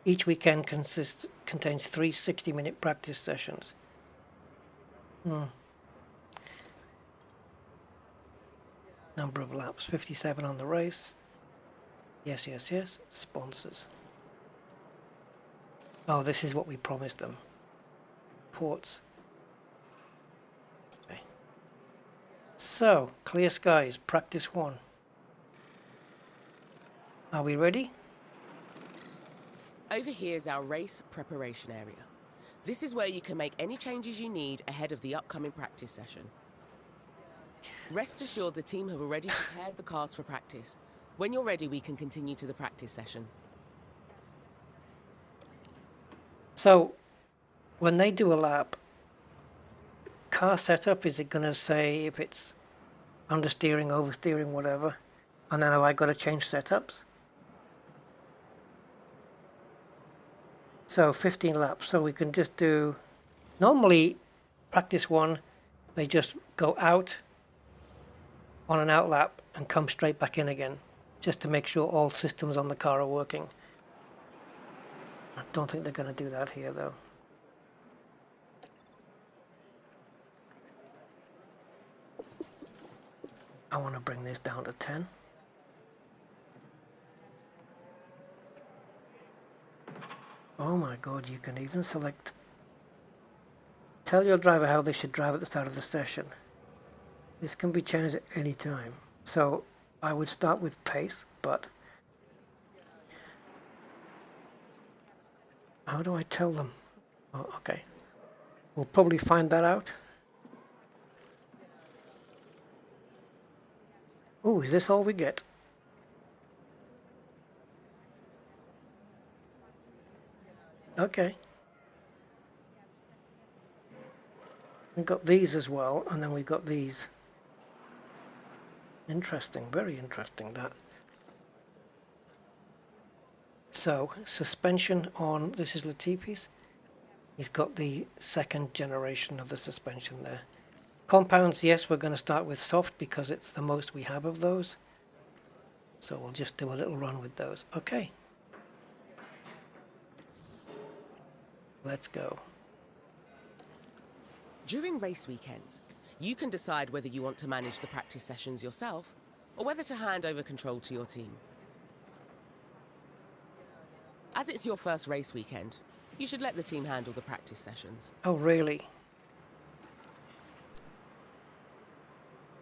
Each weekend contains 3 60-minute practice sessions. Number of laps, 57 on the race. Yes, yes, yes. Sponsors. Oh, this is what we promised them. Ports. Okay. So, clear skies, practice 1. Are we ready? Over here is our race preparation area. This is where you can make any changes you need ahead of the upcoming practice session. Rest assured the team have already prepared the cars for practice. When you're ready, we can continue to the practice session. So, when they do a lap, car setup, is it going to say if it's understeering, oversteering, whatever? And then have I got to change setups? So 15 laps, so we can just do, normally practice 1, they just go out on an out lap and come straight back in again, just to make sure all systems on the car are working. I don't think they're going to do that here though. I want to bring this down to 10. Oh my god, you can even select. Tell your driver how they should drive at the start of the session. This can be changed at any time. So I would start with pace, but how do I tell them? Oh, okay. We'll probably find that out. Oh, is this all we get? Okay. We've got these as well, and then we've got these. Interesting, very interesting that. So, suspension on, this is Latifi's. He's got the 2nd generation of the suspension there. Compounds, yes, we're going to start with soft because it's the most we have of those. So we'll just do a little run with those. Okay. Let's go. During race weekends, you can decide whether you want to manage the practice sessions yourself or whether to hand over control to your team. As it's your first race weekend, you should let the team handle the practice sessions. Oh, really?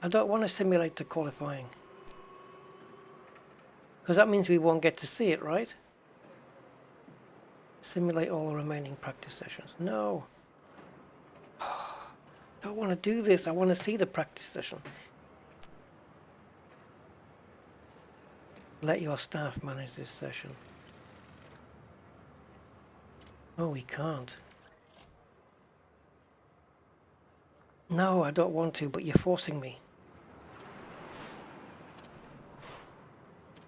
I don't want to simulate the qualifying. Because that means we won't get to see it, right? Simulate all remaining practice sessions. No. I don't want to do this. I want to see the practice session. Let your staff manage this session. Oh, we can't. No, I don't want to, but you're forcing me.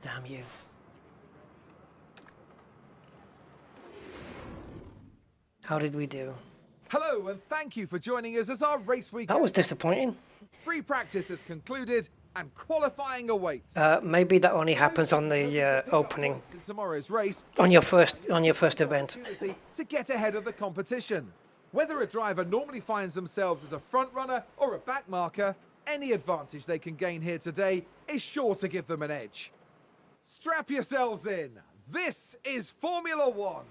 Damn you. How did we do? Hello, and thank you for joining us as our race week. That was disappointing. Free practice has concluded and qualifying awaits. Maybe that only happens on the opening, In tomorrow's race, on your first event. to get ahead of the competition. Whether a driver normally finds themselves as a front runner or a back marker, any advantage they can gain here today is sure to give them an edge. Strap yourselves in. This is Formula One.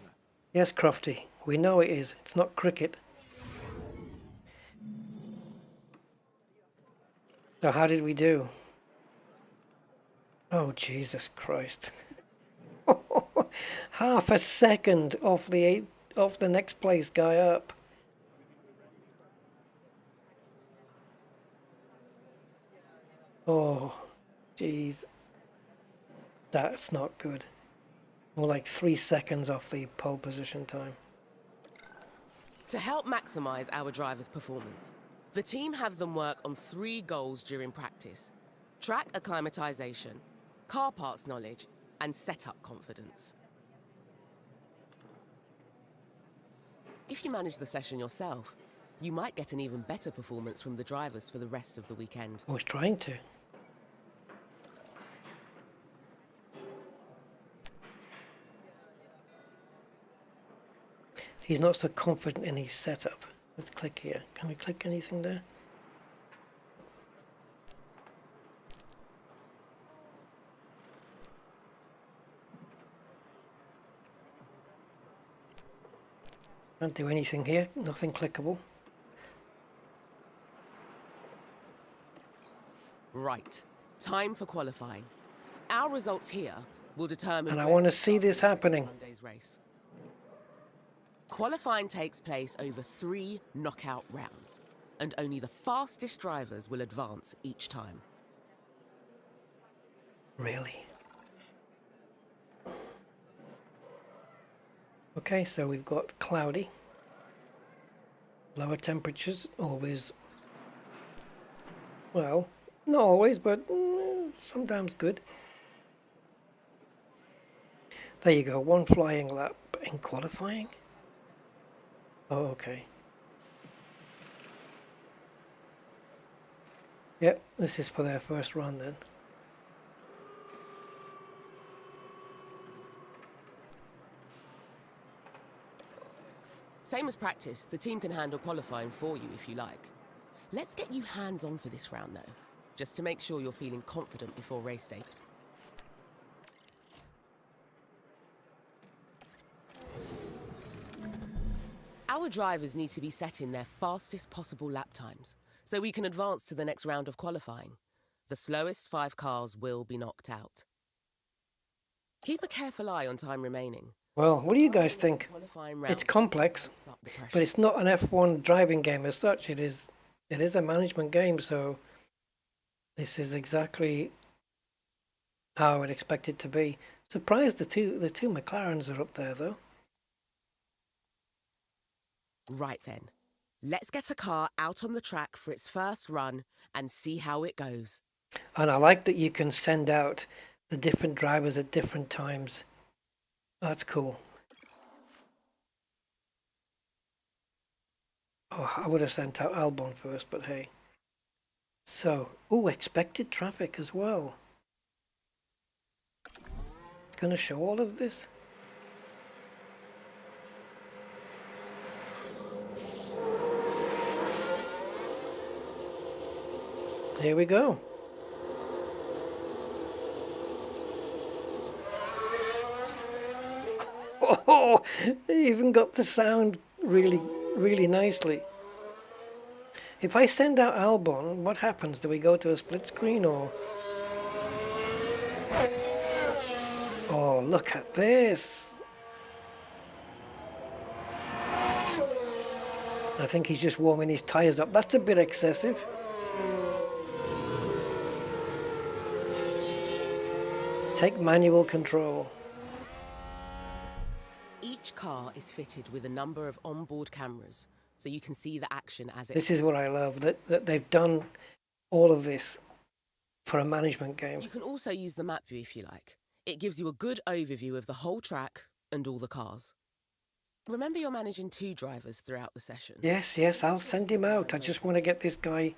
Yes, Crofty, we know it is. It's not cricket. So how did we do? Oh, Jesus Christ. Half a second off the next place guy up. Oh, jeez. That's not good. More like 3 seconds off the pole position time. To help maximise our drivers' performance, the team have them work on 3 goals during practice: track acclimatisation, car parts knowledge, and setup confidence. If you manage the session yourself, you might get an even better performance from the drivers for the rest of the weekend. I was trying to. He's not so confident in his setup. Let's click here. Can we click anything there? Can't do anything here. Nothing clickable. Right. Time for qualifying. Our results here will determine... And I want to see this happening. Monday's race. Qualifying takes place over 3 knockout rounds, and only the fastest drivers will advance each time. Really? Okay, so we've got cloudy. Lower temperatures, always, well, not always, but sometimes good. There you go, 1 flying lap in qualifying. Oh, okay. Yep, this is for their first run then. Same as practice, the team can handle qualifying for you if you like. Let's get you hands-on for this round though, just to make sure you're feeling confident before race day. Our drivers need to be setting their fastest possible lap times, so we can advance to the next round of qualifying. The slowest 5 cars will be knocked out. Keep a careful eye on time remaining. Well, what do you guys think? It's complex, but it's not an F1 driving game as such. It is a management game, so this is exactly how I would expect it to be. Surprised the two McLarens are up there though. Right then, let's get a car out on the track for its first run and see how it goes. And I like that you can send out the different drivers at different times. That's cool. Oh, I would have sent out Albon first, but hey. So, expected traffic as well. It's going to show all of this. Here we go. Oh, they even got the sound really, really nicely. If I send out Albon, what happens? Do we go to a split screen or? Oh, look at this. I think he's just warming his tyres up. That's a bit excessive. Take manual control. Each car is fitted with a number of onboard cameras, so you can see the action as it... This is what I love, that they've done all of this for a management game. You can also use the map view if you like. It gives you a good overview of the whole track and all the cars. Remember, you're managing 2 drivers throughout the session. Yes, yes, I'll send him out. I just want to get this guy...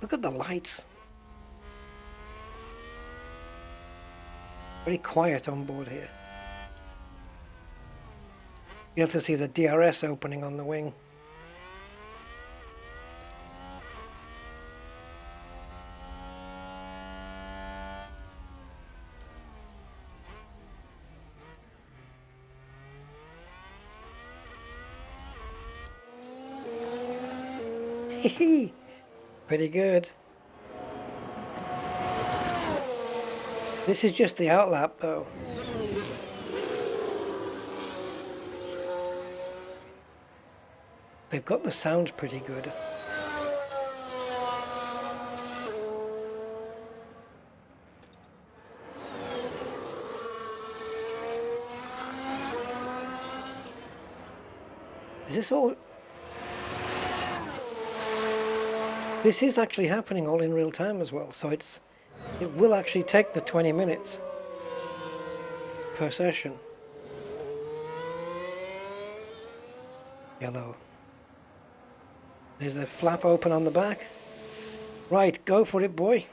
Look at the lights. Very quiet on board here. You have to see the DRS opening on the wing. Pretty good. This is just the outlap though. They've got the sounds pretty good. Is this all? This is actually happening all in real time as well, so it will actually take the 20 minutes per session. Yellow. There's a flap open on the back. Right, go for it, boy.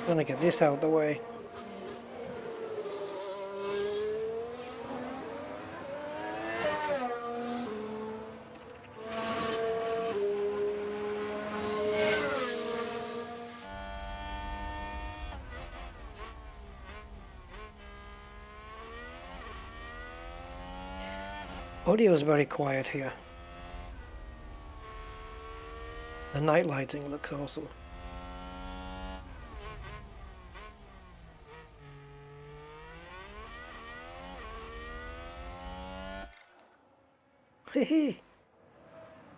Gonna get this out of the way. Audio is very quiet here. The night lighting looks awesome. Hehe.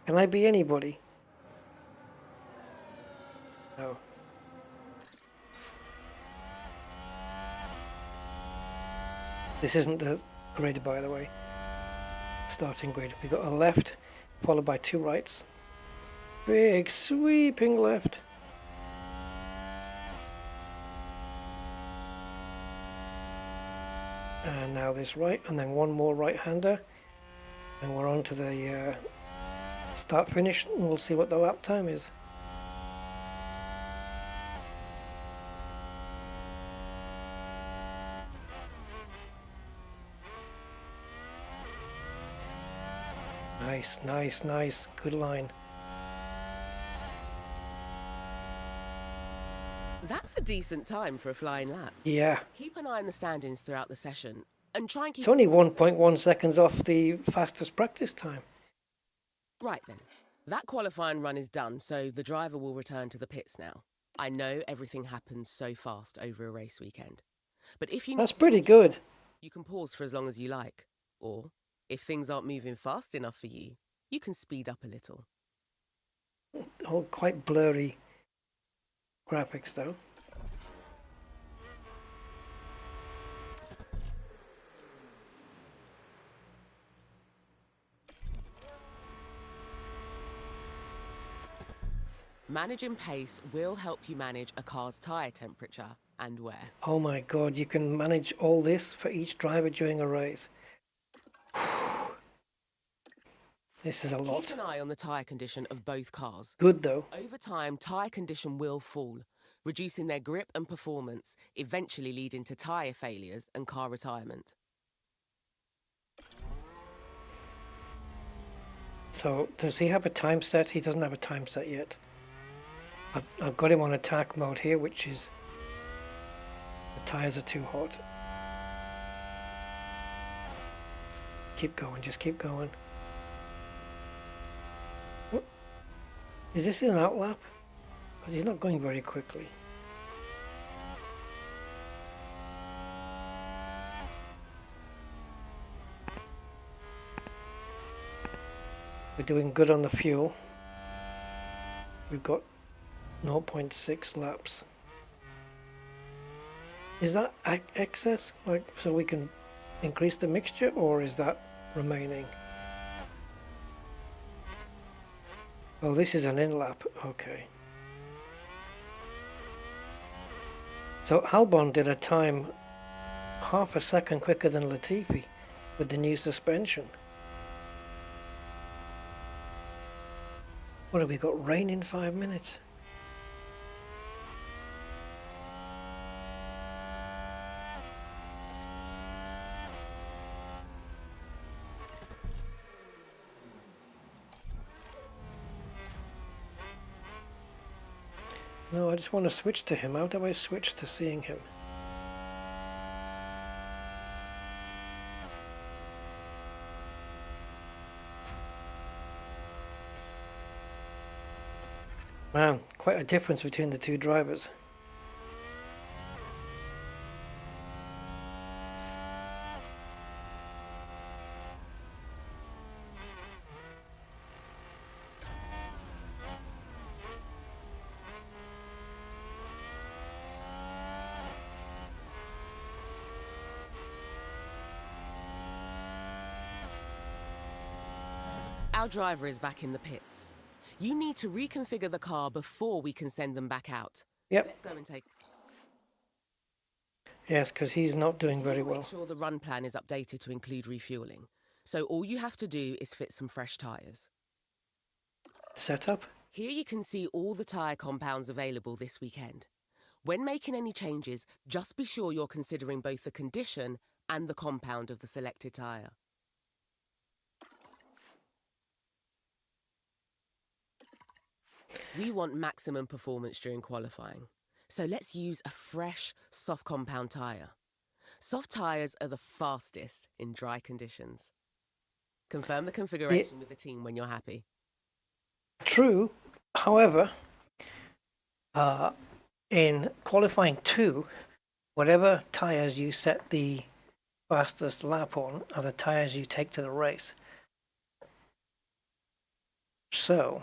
Can I be anybody? No. This isn't the grid, by the way. Starting grid. We've got a left, followed by 2 rights. Big sweeping left. And now this right, and then 1 more right-hander. And we're on to the start-finish, and we'll see what the lap time is. Nice, nice, nice. Good line. That's a decent time for a flying lap. Yeah. Keep an eye on the standings throughout the session and try and keep... It's only 1.1 seconds off the fastest practice time. Right then. That qualifying run is done, so the driver will return to the pits now. I know everything happens so fast over a race weekend. But if you... That's pretty good. You can pause for as long as you like. Or, if things aren't moving fast enough for you, you can speed up a little. Oh, quite blurry graphics though. Managing pace will help you manage a car's tyre temperature and wear. Oh my god, you can manage all this for each driver during a race. This is a lot. Keep an eye on the tyre condition of both cars. Good though. Over time, tyre condition will fall, reducing their grip and performance, eventually leading to tyre failures and car retirement. So, does he have a time set? He doesn't have a time set yet. I've got him on attack mode here, which is... The tyres are too hot. Keep going, just keep going. What? Is this an outlap? Because he's not going very quickly. We're doing good on the fuel. We've got 0.6 laps. Is that excess? Like, so we can increase the mixture, or is that remaining? Oh, this is an in-lap. Okay. So Albon did a time half a second quicker than Latifi with the new suspension. What have we got? Rain in 5 minutes. No, I just want to switch to him. How do I switch to seeing him? Man, quite a difference between the two drivers. Our driver is back in the pits. You need to reconfigure the car before we can send them back out. Yep. Let's go and take... Yes, because he's not doing very Make well. sure the run plan is updated to include refueling. So all you have to do is fit some fresh tyres. Setup? Here you can see all the tyre compounds available this weekend. When making any changes, just be sure you're considering both the condition and the compound of the selected tyre. We want maximum performance during qualifying, so let's use a fresh, soft compound tyre. Soft tyres are the fastest in dry conditions. Confirm the configuration with the team when you're happy. True. However, in qualifying 2, whatever tyres you set the fastest lap on are the tyres you take to the race. So,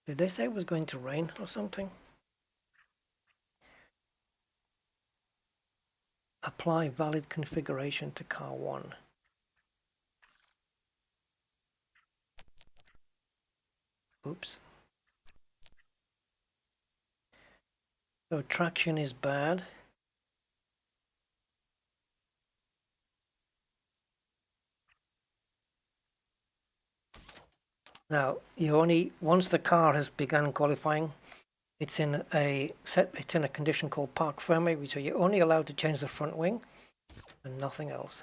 did they say it was going to rain or something? Apply valid configuration to car 1. Oops. So traction is bad. Now, you only, once the car has begun qualifying, it's in a condition called park firmly, so you're only allowed to change the front wing and nothing else.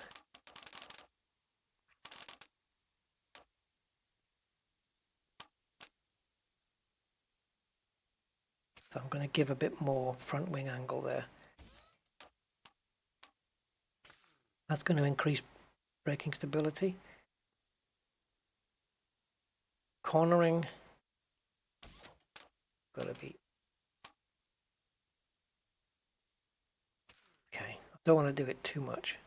So I'm going to give a bit more front wing angle there. That's going to increase braking stability. Cornering, gotta be okay. I don't want to do it too much.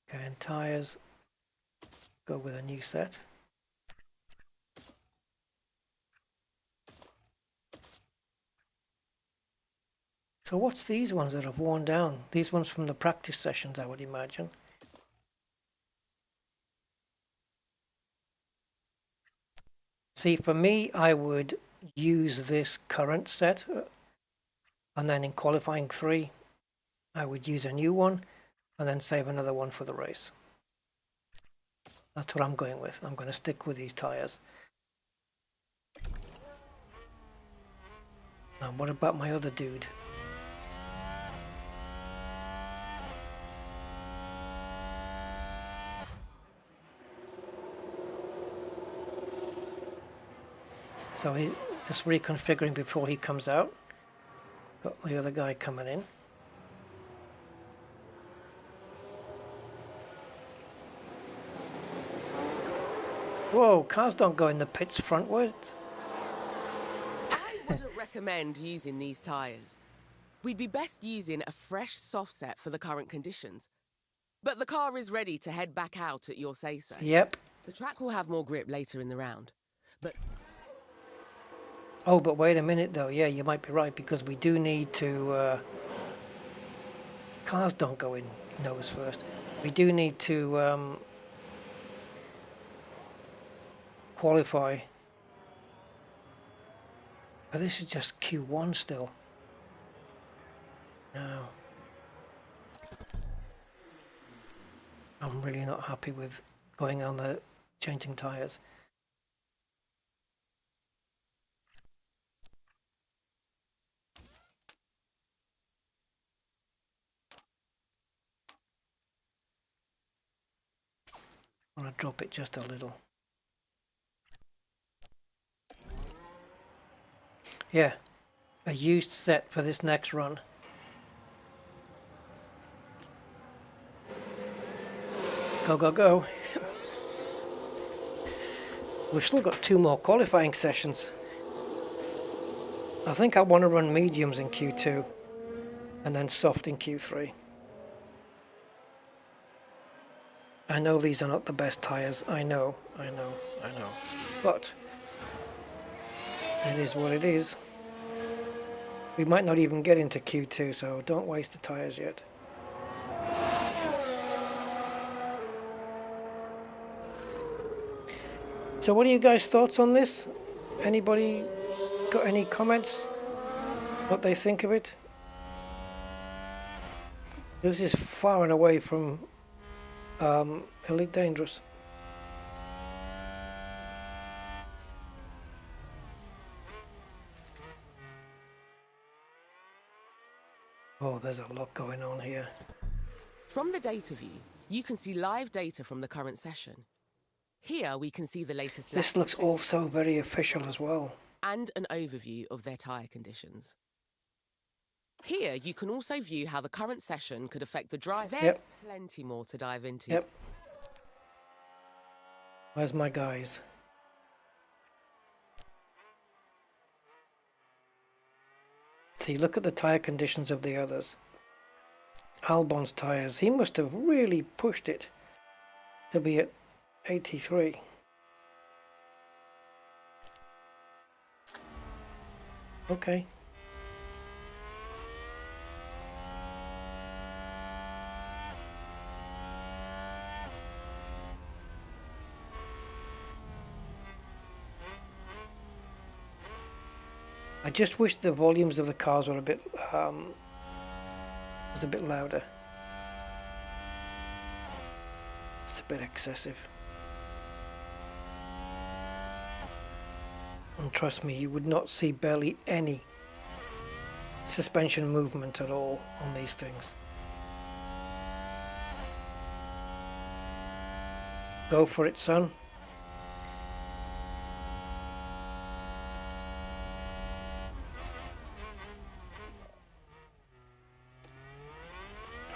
Okay, and tires, go with a new set. So what's these ones that have worn down? These ones from the practice sessions, I would imagine. See, for me, I would use this current set, and then in qualifying 3, I would use a new one, and then save another one for the race. That's what I'm going with. I'm going to stick with these tires. Now, what about my other dude? So he just reconfiguring before he comes out. Got the other guy coming in. Whoa, cars don't go in the pits frontwards. I wouldn't recommend using these tyres. We'd be best using a fresh soft set for the current conditions. But the car is ready to head back out at your say-so. Yep. The track will have more grip later in the round. But oh, but wait a minute though. Yeah, you might be right, because we do need to... cars don't go in nose first. We do need to qualify. But this is just Q1 still. No. I'm really not happy with going on the changing tyres. I want to drop it just a little. Yeah, a used set for this next run. Go, go, go. We've still got 2 more qualifying sessions. I think I want to run mediums in Q2 and then soft in Q3. I know these are not the best tyres. I know. But it is what it is. We might not even get into Q2, so don't waste the tyres yet. So what are you guys' thoughts on this? Anybody got any comments? What they think of it? This is far and away from Elite Dangerous. Oh, there's a lot going on here. from the data view, you can see live data from the current session. Here we can see the latest... This looks also very official as well. And an overview of their tyre conditions. Here you can also view how the current session could affect the drive. There's plenty more to dive into. Yep. Where's my guys? See, look at the tyre conditions of the others. Albon's tyres, he must have really pushed it to be at 83. Okay. I just wish the volumes of the cars were a bit louder. It's a bit excessive. And trust me, you would not see barely any suspension movement at all on these things. Go for it, son.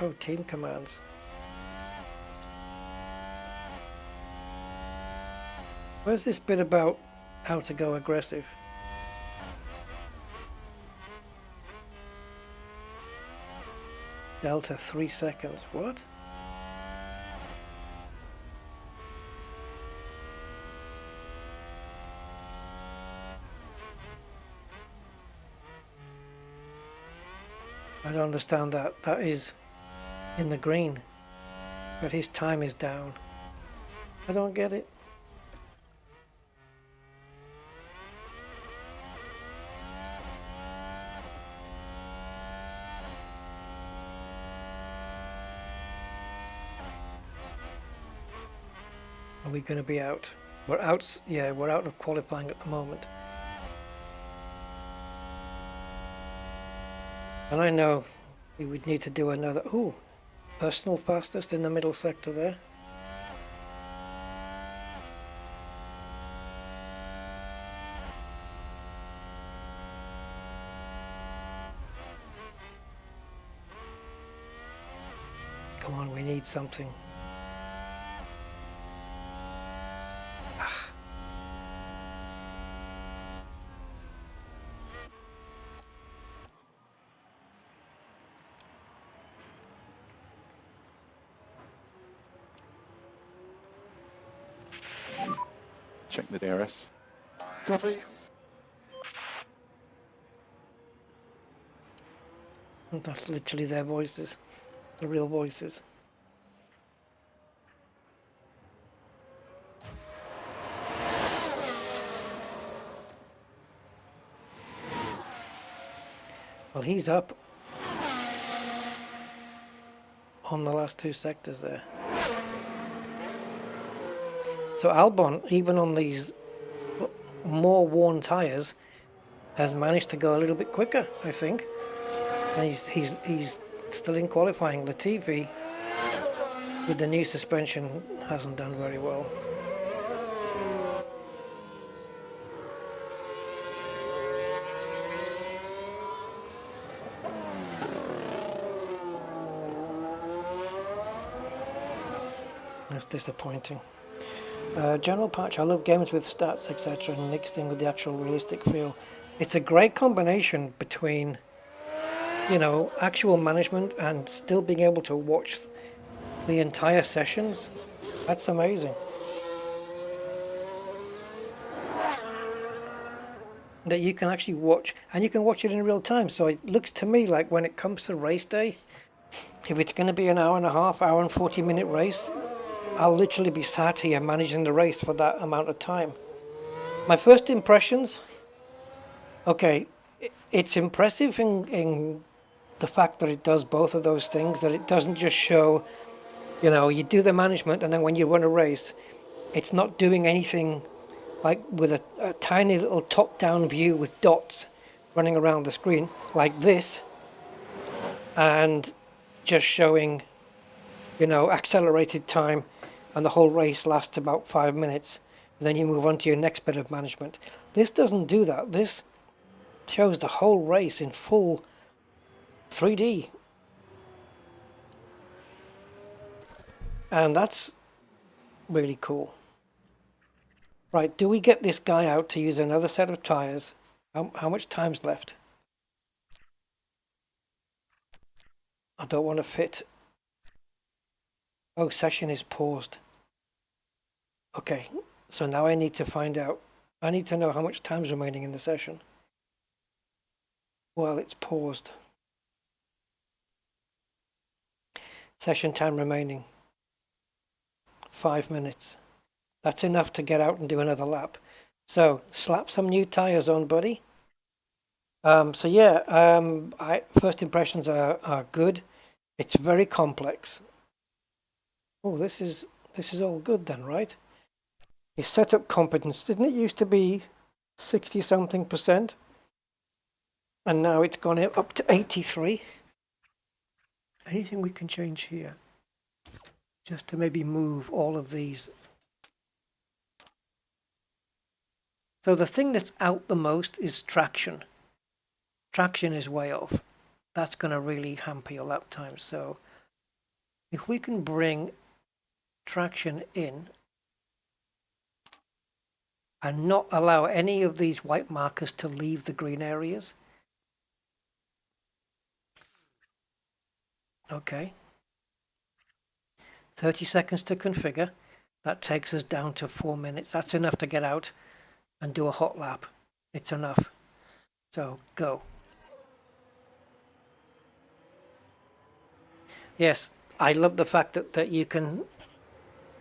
Oh, team commands. Where's this bit about how to go aggressive? Delta 3 seconds. What? I don't understand that. That is in the green, but his time is down. I don't get it. Are we going to be out? We're out. Yeah, we're out of qualifying at the moment. And I know we would need to do another... Ooh, personal fastest in the middle sector there. Come on, we need something. Check the DRS. Copy. And that's literally their voices, the real voices. Well, he's up on the last two sectors there. So Albon, even on these more worn tyres, has managed to go a little bit quicker, I think. And he's still in qualifying. Latifi, with the new suspension, hasn't done very well. That's disappointing. General patch, I love games with stats, etc. and mixing with the actual realistic feel. It's a great combination between, you know, actual management and still being able to watch the entire sessions. That's amazing. That you can actually watch, and you can watch it in real time. So it looks to me like when it comes to race day, if it's going to be an hour and a half, hour and 40-minute race, I'll literally be sat here managing the race for that amount of time. My first impressions, okay, it's impressive in the fact that it does both of those things, that it doesn't just show, you know, you do the management and then when you run a race, it's not doing anything like with a tiny little top-down view with dots running around the screen like this, and just showing, you know, accelerated time, and the whole race lasts about 5 minutes, and then you move on to your next bit of management. This doesn't do that. This shows the whole race in full 3D. And that's really cool. Right, do we get this guy out to use another set of tyres? How much time's left? I don't want to fit. Oh, session is paused. Okay, so now I need to find out. I need to know how much time's remaining in the session. Well, it's paused. Session time remaining. 5 minutes. That's enough to get out and do another lap. So, slap some new tyres on, buddy. First impressions are good. It's very complex. Oh, this is all good then, right? Your setup competence, didn't it used to be 60-something%? And now it's gone up to 83. Anything we can change here? Just to maybe move all of these. So the thing that's out the most is traction. Traction is way off. That's going to really hamper your lap time. So if we can bring traction in and not allow any of these white markers to leave the green areas. Okay. 30 seconds to configure. That takes us down to 4 minutes. That's enough to get out and do a hot lap. It's enough. So, go. Yes, I love the fact that you can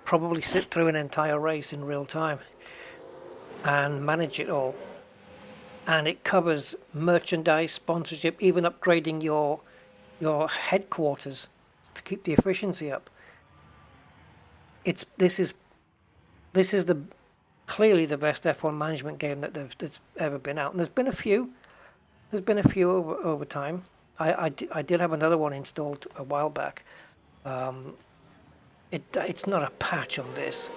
probably sit through an entire race in real time and manage it all. And it covers merchandise, sponsorship, even upgrading your headquarters to keep the efficiency up. This is clearly the best F1 management game that's ever been out. And there's been a few. There's been a few over time. I did have another one installed a while back. It's not a patch on this.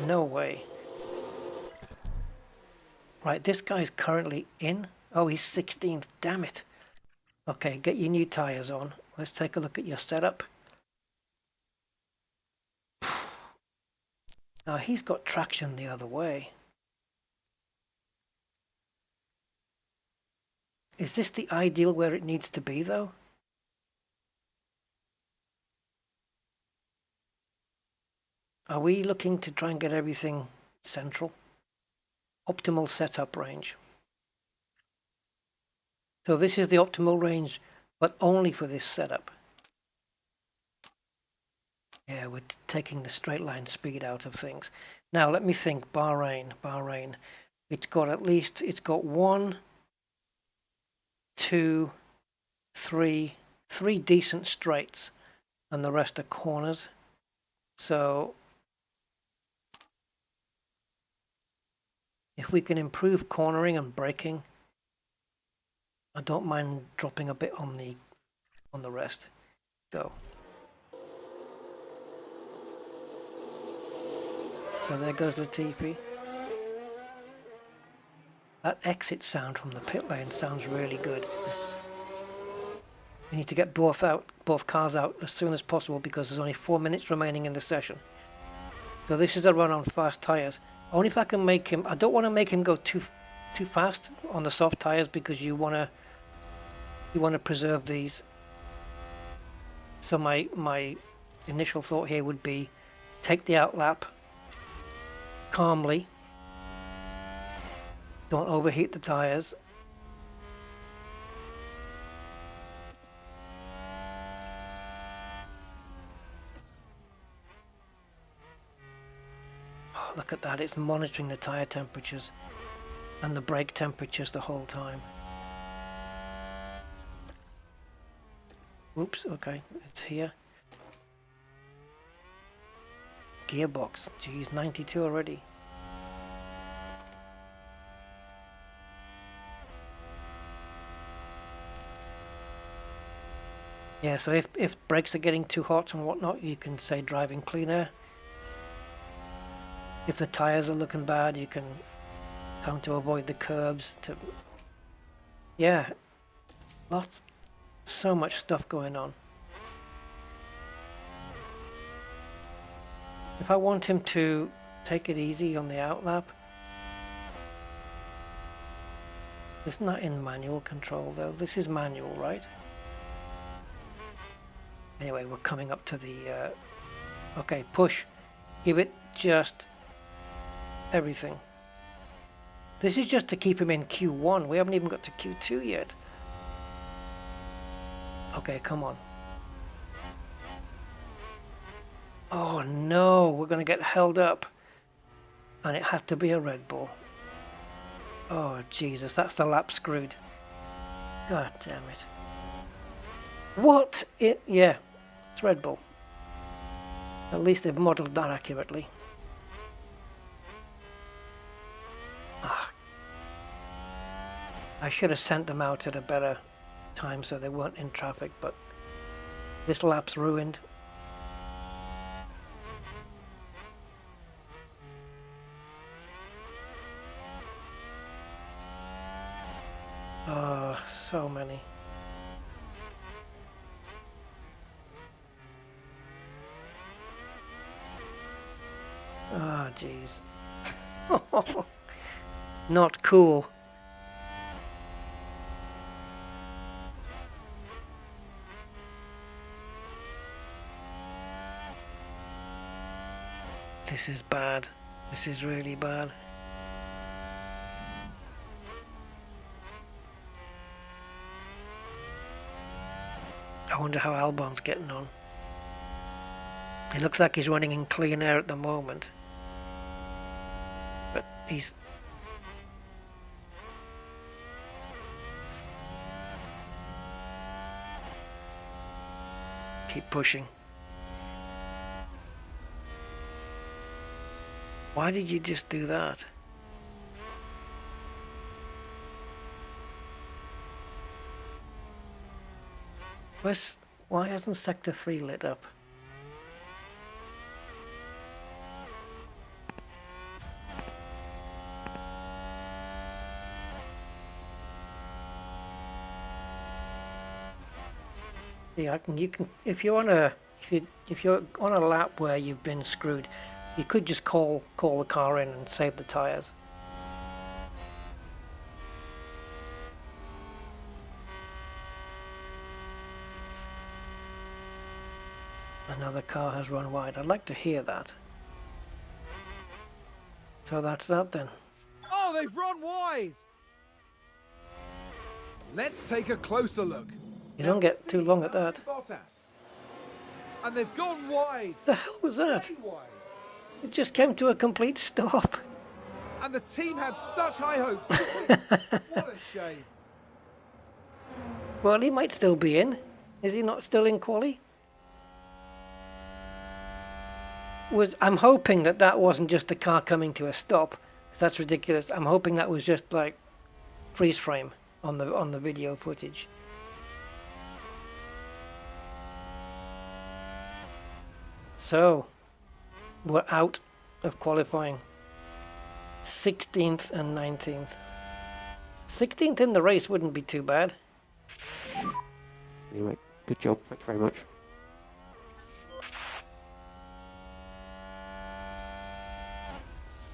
No way. Right, this guy's currently in. Oh, he's 16th. Damn it. Okay, get your new tyres on. let's take a look at your setup. Now he's got traction the other way. Is this the ideal where it needs to be though? Are we looking to try and get everything central? Optimal setup range. So this is the optimal range, but only for this setup. Yeah, we're taking the straight line speed out of things. Now let me think. Bahrain. It's got 1, 2, 3 decent straights, and the rest are corners. So if we can improve cornering and braking, I don't mind dropping a bit on the rest. Go. So there goes Latifi. That exit sound from the pit lane sounds really good. We need to get both cars out as soon as possible because there's only 4 minutes remaining in the session. So this is a run on fast tyres. Only if I can make him. I don't want to make him go too fast on the soft tyres because you want to preserve these. So my initial thought here would be take the outlap calmly. Don't overheat the tyres. Oh, look at that, it's monitoring the tyre temperatures and the brake temperatures the whole time. Oops, okay, it's here. Gearbox, geez, 92 already. Yeah, so if brakes are getting too hot and whatnot, you can say driving clean air. If the tyres are looking bad, you can tell them to avoid the curbs. Yeah, so much stuff going on. If I want him to take it easy on the outlap, it's not in manual control though. This is manual, right? Anyway, we're coming up to the okay, push. Give it just everything. This is just to keep him in Q1. We haven't even got to Q2 yet. Okay, come on. Oh no, we're going to get held up. And it had to be a Red Bull. Oh Jesus, that's the lap screwed. God damn it. What? Yeah, it's Red Bull. At least they've modelled that accurately. I should have sent them out at a better time so they weren't in traffic, but this lap's ruined. Oh, so many. Ah, jeez. Not cool. This is bad. This is really bad. I wonder how Albon's getting on. It looks like he's running in clean air at the moment. But he's... Keep pushing. Why did you just do that? Why hasn't Sector 3 lit up? Yeah, you can if you're on a if you're on a lap where you've been screwed, you could just call the car in and save the tires. Another car has run wide. I'd like to hear that. So that's that then. Oh, they've run wide! Let's take a closer look. You don't get too long at that. Bottas. And they've gone wide. The hell was that? Very wide. It just came to a complete stop. And the team had such high hopes. What a shame. Well, he might still be in. Is he not still in quali? I'm hoping that wasn't just the car coming to a stop, 'cause that's ridiculous. I'm hoping that was just like freeze frame on the video footage. So we're out of qualifying. 16th and 19th. 16th in the race wouldn't be too bad. Anyway, good job. Thank you very much.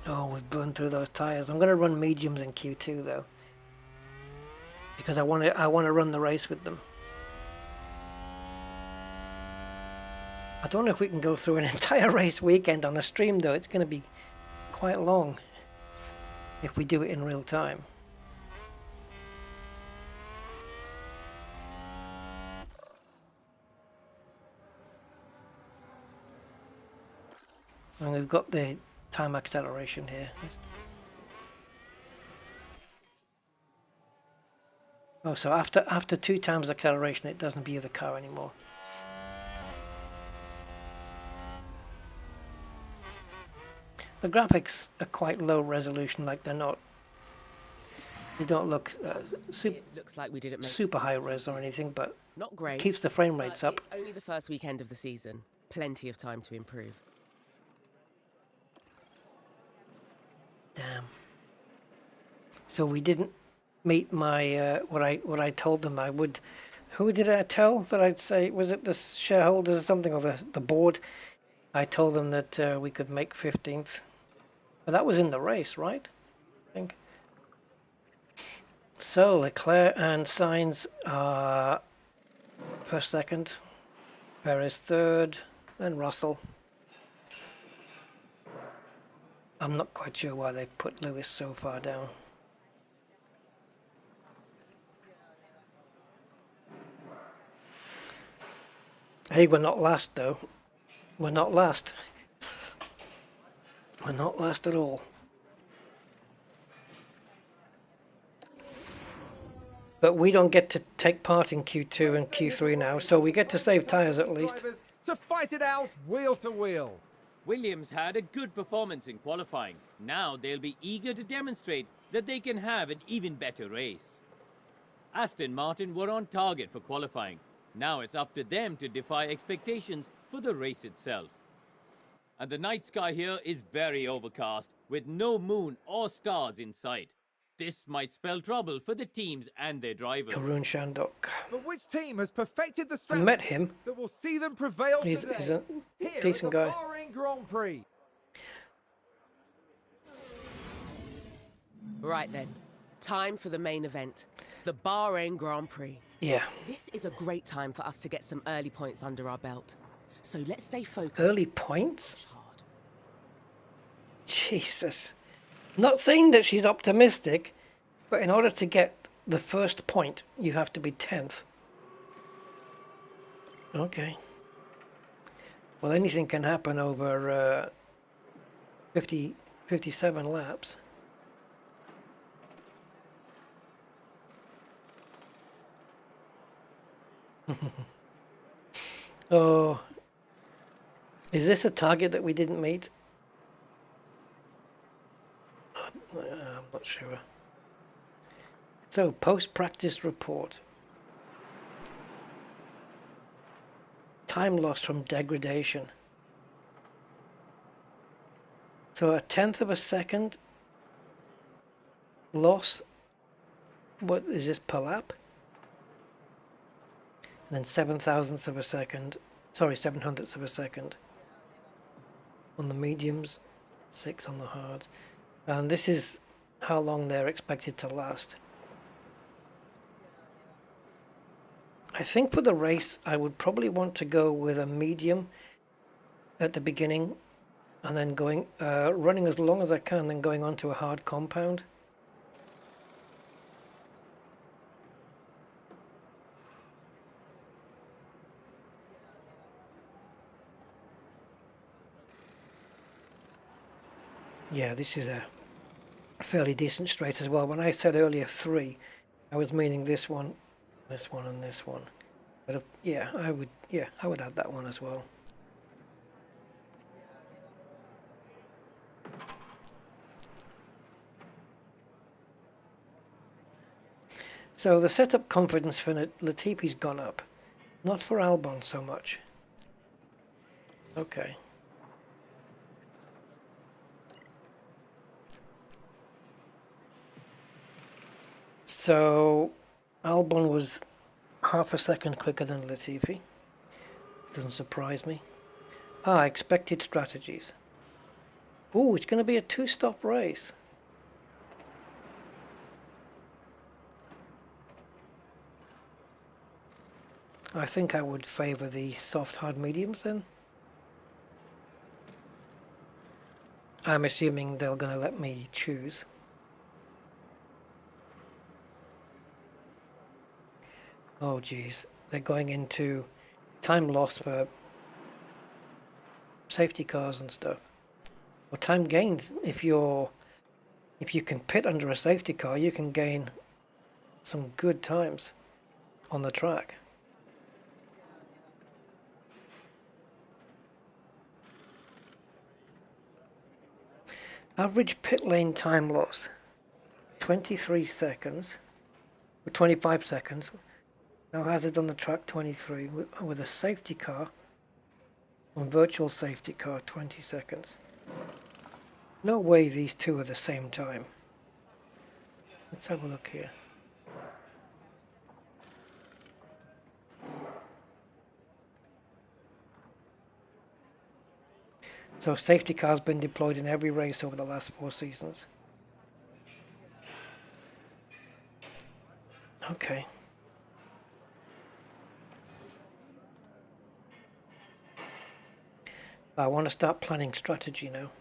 Oh, we've burned through those tires. I'm going to run mediums in Q2 though, because I want to run the race with them. I don't know if we can go through an entire race weekend on a stream though. It's going to be quite long if we do it in real time. And we've got the time acceleration here. Oh, so after 2 times acceleration, it doesn't view the car anymore. The graphics are quite low resolution, like they don't look It looks like we didn't make super high res or anything, but not great. keeps the frame rates but up. It's only the first weekend of the season. Plenty of time to improve. Damn. So we didn't meet my what I told them I would. Who did I tell that I'd say? Was it the shareholders or something, or the board? I told them that we could make 15th. But that was in the race, right? I think. So Leclerc and Sainz are first, second. Perez third, then Russell. I'm not quite sure why they put Lewis so far down. Hey, we're not last though. We're not last. We're not last at all. But we don't get to take part in Q2 and Q3 now, so we get to save tyres at least. To fight it out wheel to wheel. Williams had a good performance in qualifying. Now they'll be eager to demonstrate that they can have an even better race. Aston Martin were on target for qualifying. Now it's up to them to defy expectations for the race itself. And the night sky here is very overcast, with no moon or stars in sight. This might spell trouble for the teams and their drivers. Karun Shandok. But which team has perfected the I strategy met him. that will see them prevail He's today? a Here decent at the guy. Bahrain Grand Prix. Right then, time for the main event, the Bahrain Grand Prix. Yeah. This is a great time for us to get some early points under our belt. So let's stay focused. Early points? Hard. Jesus. Not saying that she's optimistic, but in order to get the first point, you have to be 10th. Okay. Well, anything can happen over 57 laps. Oh. Is this a target that we didn't meet? I'm not sure. So, post-practice report. Time lost from degradation. So a 1/10 of a second loss. What is this per lap? and then 7,000ths of a second, sorry, 700ths of a second on the mediums, 6 on the hards. And this is how long they're expected to last. I think for the race, I would probably want to go with a medium at the beginning, and then going running as long as I can, then going on to a hard compound. Yeah, this is a fairly decent straight as well. When I said earlier 3, I was meaning this one, and this one. But yeah, I would add that one as well. So the setup confidence for Latifi's gone up, not for Albon so much. Okay. So Albon was half a second quicker than Latifi. Doesn't surprise me. Expected strategies. Ooh, it's going to be a 2-stop race. I think I would favour the soft hard mediums then. I'm assuming they're going to let me choose. Oh geez, they're going into time loss for safety cars and stuff. Or time gained. If you can pit under a safety car, you can gain some good times on the track. Average pit lane time loss, 23 seconds, or 25 seconds. No hazards on the track, 23. With a safety car, on virtual safety car, 20 seconds. No way these two are the same time. Let's have a look here. So safety car's been deployed in every race over the last 4 seasons. Okay. I want to start planning strategy now.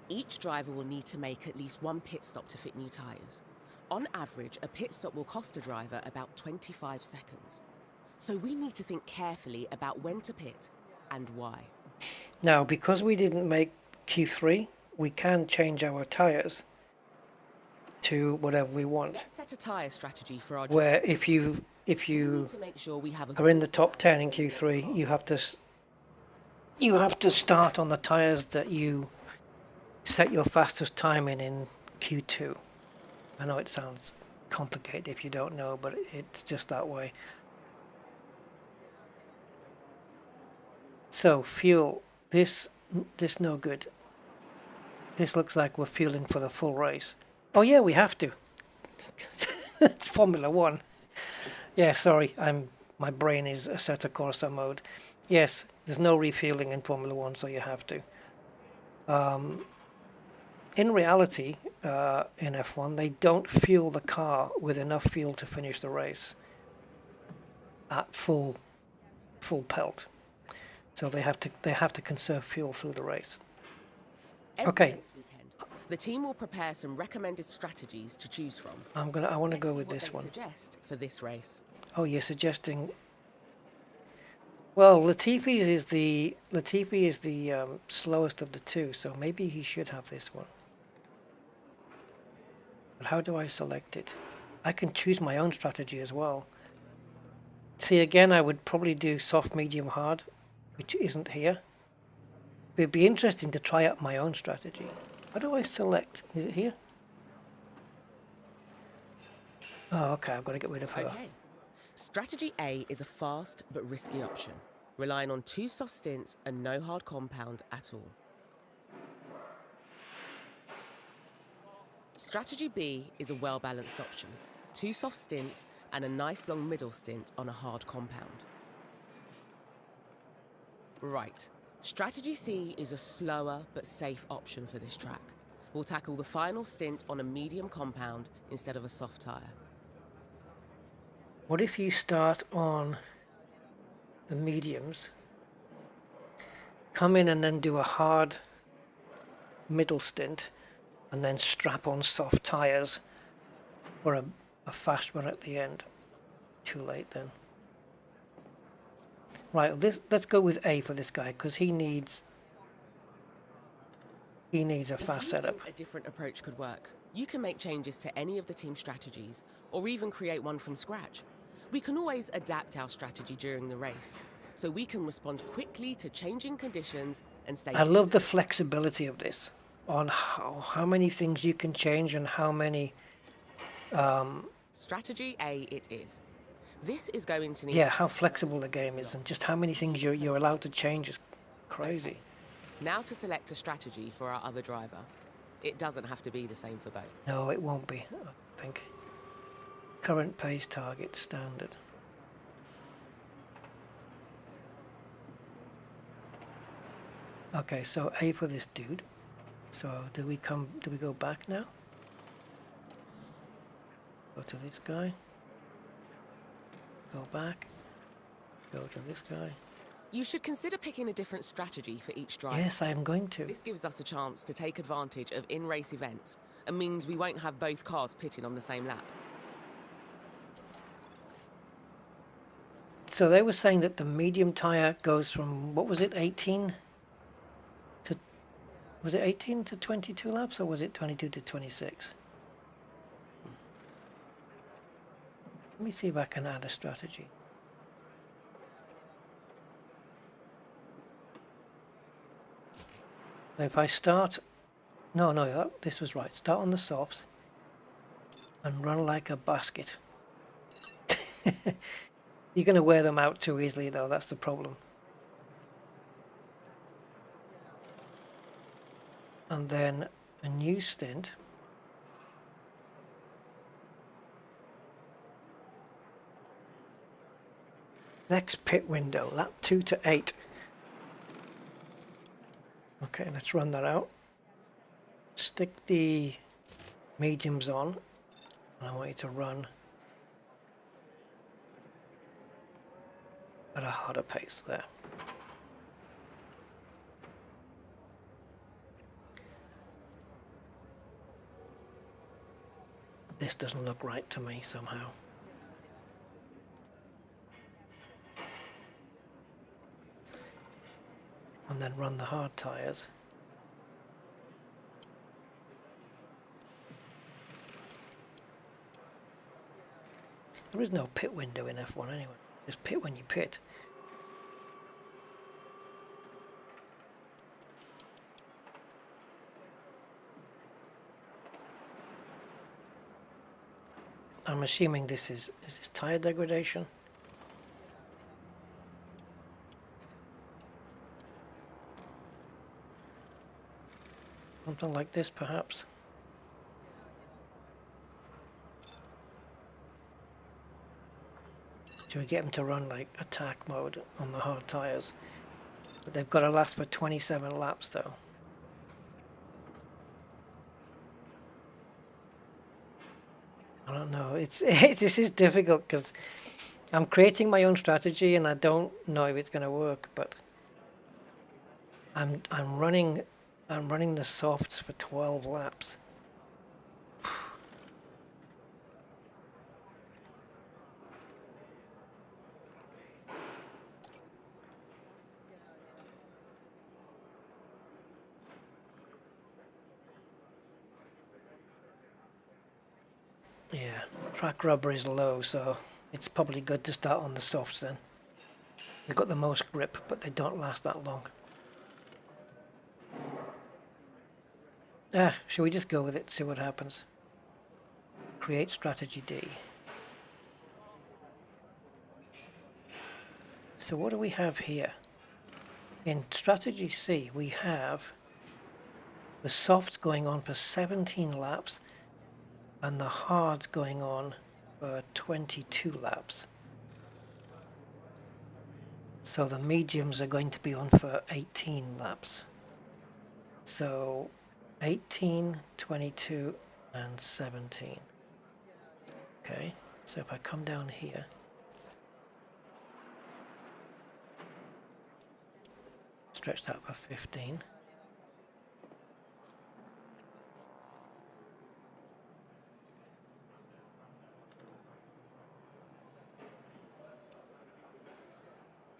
Each driver will need to make at least one pit stop to fit new tyres. On average, a pit stop will cost a driver about 25 seconds. So we need to think carefully about when to pit and why. Now, because we didn't make Q3, we can change our tyres to whatever we want. Let's set a tyre strategy for our Where if you need to make sure we have a are in the top 10 in Q3, you have to start on the tyres that you set your fastest time in Q2. I know it sounds complicated if you don't know, but it's just that way. So fuel, this no good. This looks like we're fueling for the full race. Oh yeah, we have to. It's Formula 1. Yeah, sorry, my brain is Assetto Corsa mode. Yes, there's no refueling in Formula 1, so you have to. In reality, in F1, they don't fuel the car with enough fuel to finish the race at full pelt. So they have to conserve fuel through the race. Okay. Race weekend, the team will prepare some recommended strategies to choose from. I want to go with this one. Suggest for this race. Oh, you're suggesting. Well, Latifi is the slowest of the two, so maybe he should have this one. But how do I select it? I can choose my own strategy as well. See, again, I would probably do soft, medium, hard, which isn't here. It'd be interesting to try out my own strategy. How do I select? Is it here? Oh, okay, I've got to get rid of her. Okay. Strategy A is a fast but risky option, relying on 2 soft stints and no hard compound at all. Strategy B is a well-balanced option, 2 soft stints and a nice long middle stint on a hard compound. Right. Strategy C is a slower but safe option for this track. We'll tackle the final stint on a medium compound instead of a soft tyre. What if you start on the mediums, come in and then do a hard middle stint, and then strap on soft tyres for a fast one at the end? Too late then. Right, let's go with A for this guy, because he needs a fast setup. A different approach could work. You can make changes to any of the team strategies, or even create one from scratch. We can always adapt our strategy during the race, so we can respond quickly to changing conditions and stay... I love the flexibility of this, on how many things you can change and how many... Strategy A it is. This is going to need... Yeah, how flexible the game is, and just how many things you're allowed to change is crazy. Now to select a strategy for our other driver. It doesn't have to be the same for both. No, it won't be, I think. Current pace target standard. Okay, so A for this dude. So do we go back now? Go to this guy. Go back. Go to this guy. You should consider picking a different strategy for each driver. Yes, I am going to. This gives us a chance to take advantage of in-race events and means we won't have both cars pitting on the same lap. So they were saying that the medium tyre goes from, what was it, 18 to... Was it 18 to 22 laps, or was it 22 to 26? Let me see if I can add a strategy. So if I start... No, this was right. Start on the softs and run like a basket. You're going to wear them out too easily, though. That's the problem. And then a new stint. Next pit window, lap 2 to 8. Okay, let's run that out. Stick the mediums on, and I want you to run at a harder pace there. This doesn't look right to me somehow. And then run the hard tyres. There is no pit window in F1 anyway. Just pit when you pit. I'm assuming this is this tyre degradation? Something like this, perhaps. Should we get them to run like attack mode on the hard tyres? But they've got to last for 27 laps, though. I don't know. This is difficult because I'm creating my own strategy and I don't know if it's going to work. But I'm running the softs for 12 laps. Yeah, track rubber is low, so it's probably good to start on the softs then. They've got the most grip, but they don't last that long. Shall we just go with it, see what happens? Create strategy D. So what do we have here? In strategy C, we have the softs going on for 17 laps and the hards going on for 22 laps. So the mediums are going to be on for 18 laps. So 18, 22 and 17. Okay, so if I come down here, stretch that for 15.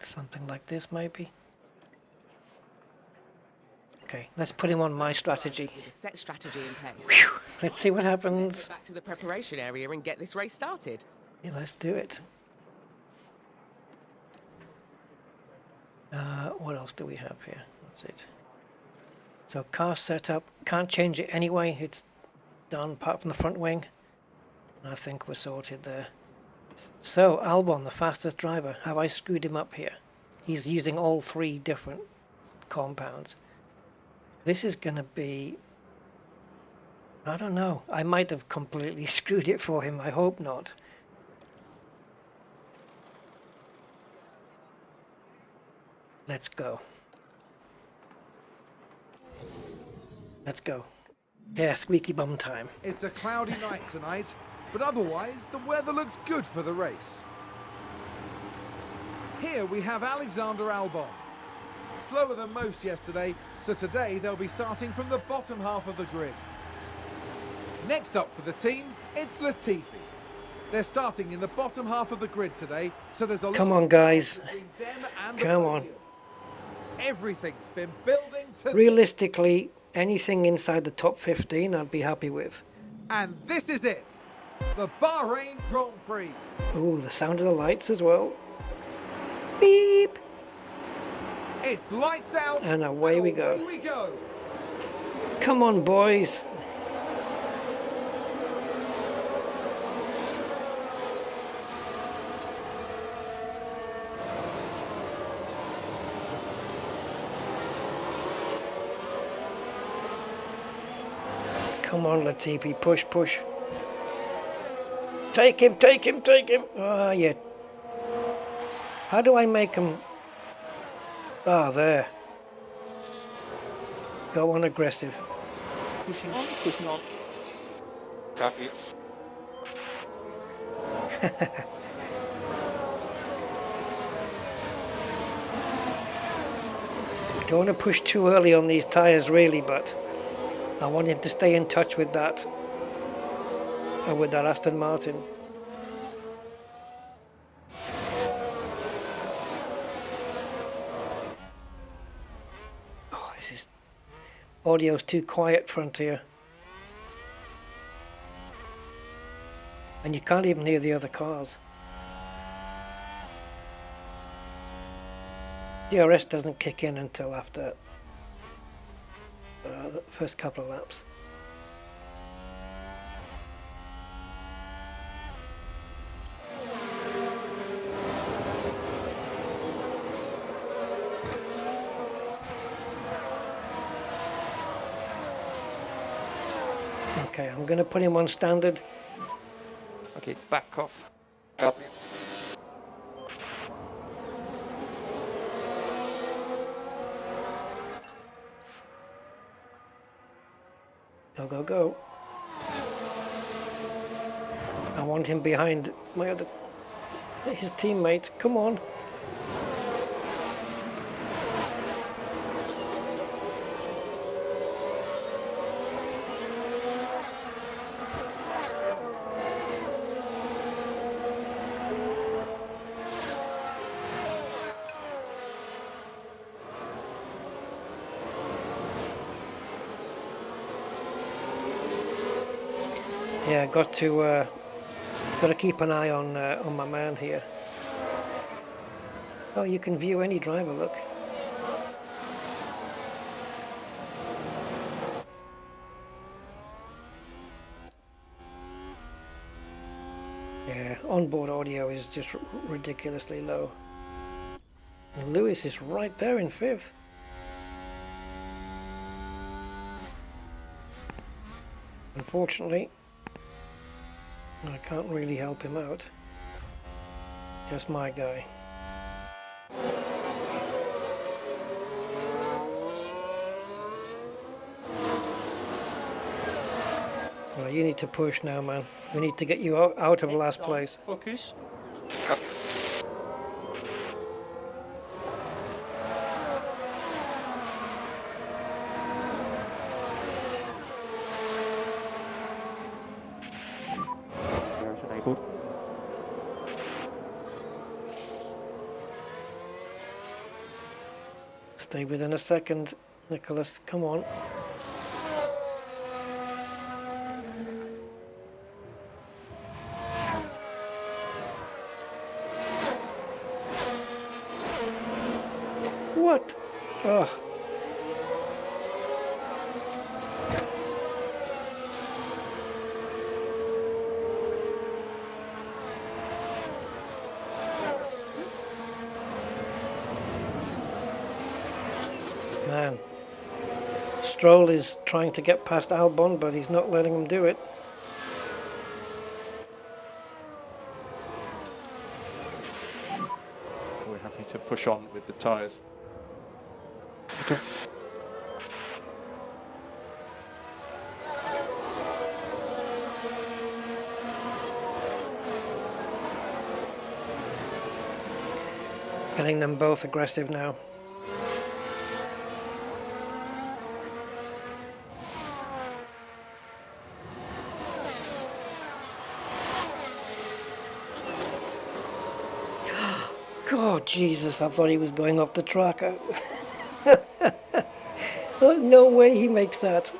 Something like this maybe. Okay, let's put him on my strategy. With a set strategy in place. Whew, let's see what Let's happens. get back to the preparation area and get this race started. Yeah, let's do it. What else do we have here? That's it. So car setup, can't change it anyway. It's done apart from the front wing. I think we're sorted there. So Albon, the fastest driver, have I screwed him up here? He's using all three different compounds. This is going to be, I don't know. I might have completely screwed it for him. I hope not. Let's go. Let's go. Yeah, squeaky bum time. It's a cloudy night tonight, but otherwise the weather looks good for the race. Here we have Alexander Albon. Slower than most yesterday, so today they'll be starting from the bottom half of the grid. Next up for the team, it's Latifi. They're starting in the bottom half of the grid today, so there's a lot Come on, guys. between them and the Come on. podium. Everything's been building to Realistically, anything inside the top 15 I'd be happy with. and this is it. The Bahrain Grand Prix. Ooh, the sound of the lights as well. Beep! It's lights out And away we go. Away we go. Come on, boys. Come on, Latifi, push, push. Take him, take him, take him. Ah, yeah. How do I make him? Ah, there. Go on aggressive. Pushing on, pushing on. Copy. Don't want to push too early on these tyres really, but I want him to stay in touch with that Aston Martin. Oh, this is audio's too quiet front here, and you can't even hear the other cars. DRS doesn't kick in until after the first couple of laps. Okay, I'm going to put him on standard. Okay, back off. Copy. Go, go, go. I want him behind his teammate. Come on. Yeah, got to keep an eye on my man here. Oh, you can view any driver. Look. Yeah, onboard audio is just ridiculously low. And Lewis is right there in fifth. Unfortunately, I can't really help him out. Just my guy. Well, you need to push now, man. We need to get you out of last place. Focus. Copy. There's enabled. Stay within a second, Nicholas. Come on. What? Oh. Man. Stroll is trying to get past Albon, but he's not letting him do it. We're happy to push on with the tyres. Okay. Getting them both aggressive now. God, Jesus, I thought he was going off the track. Oh, no way he makes that.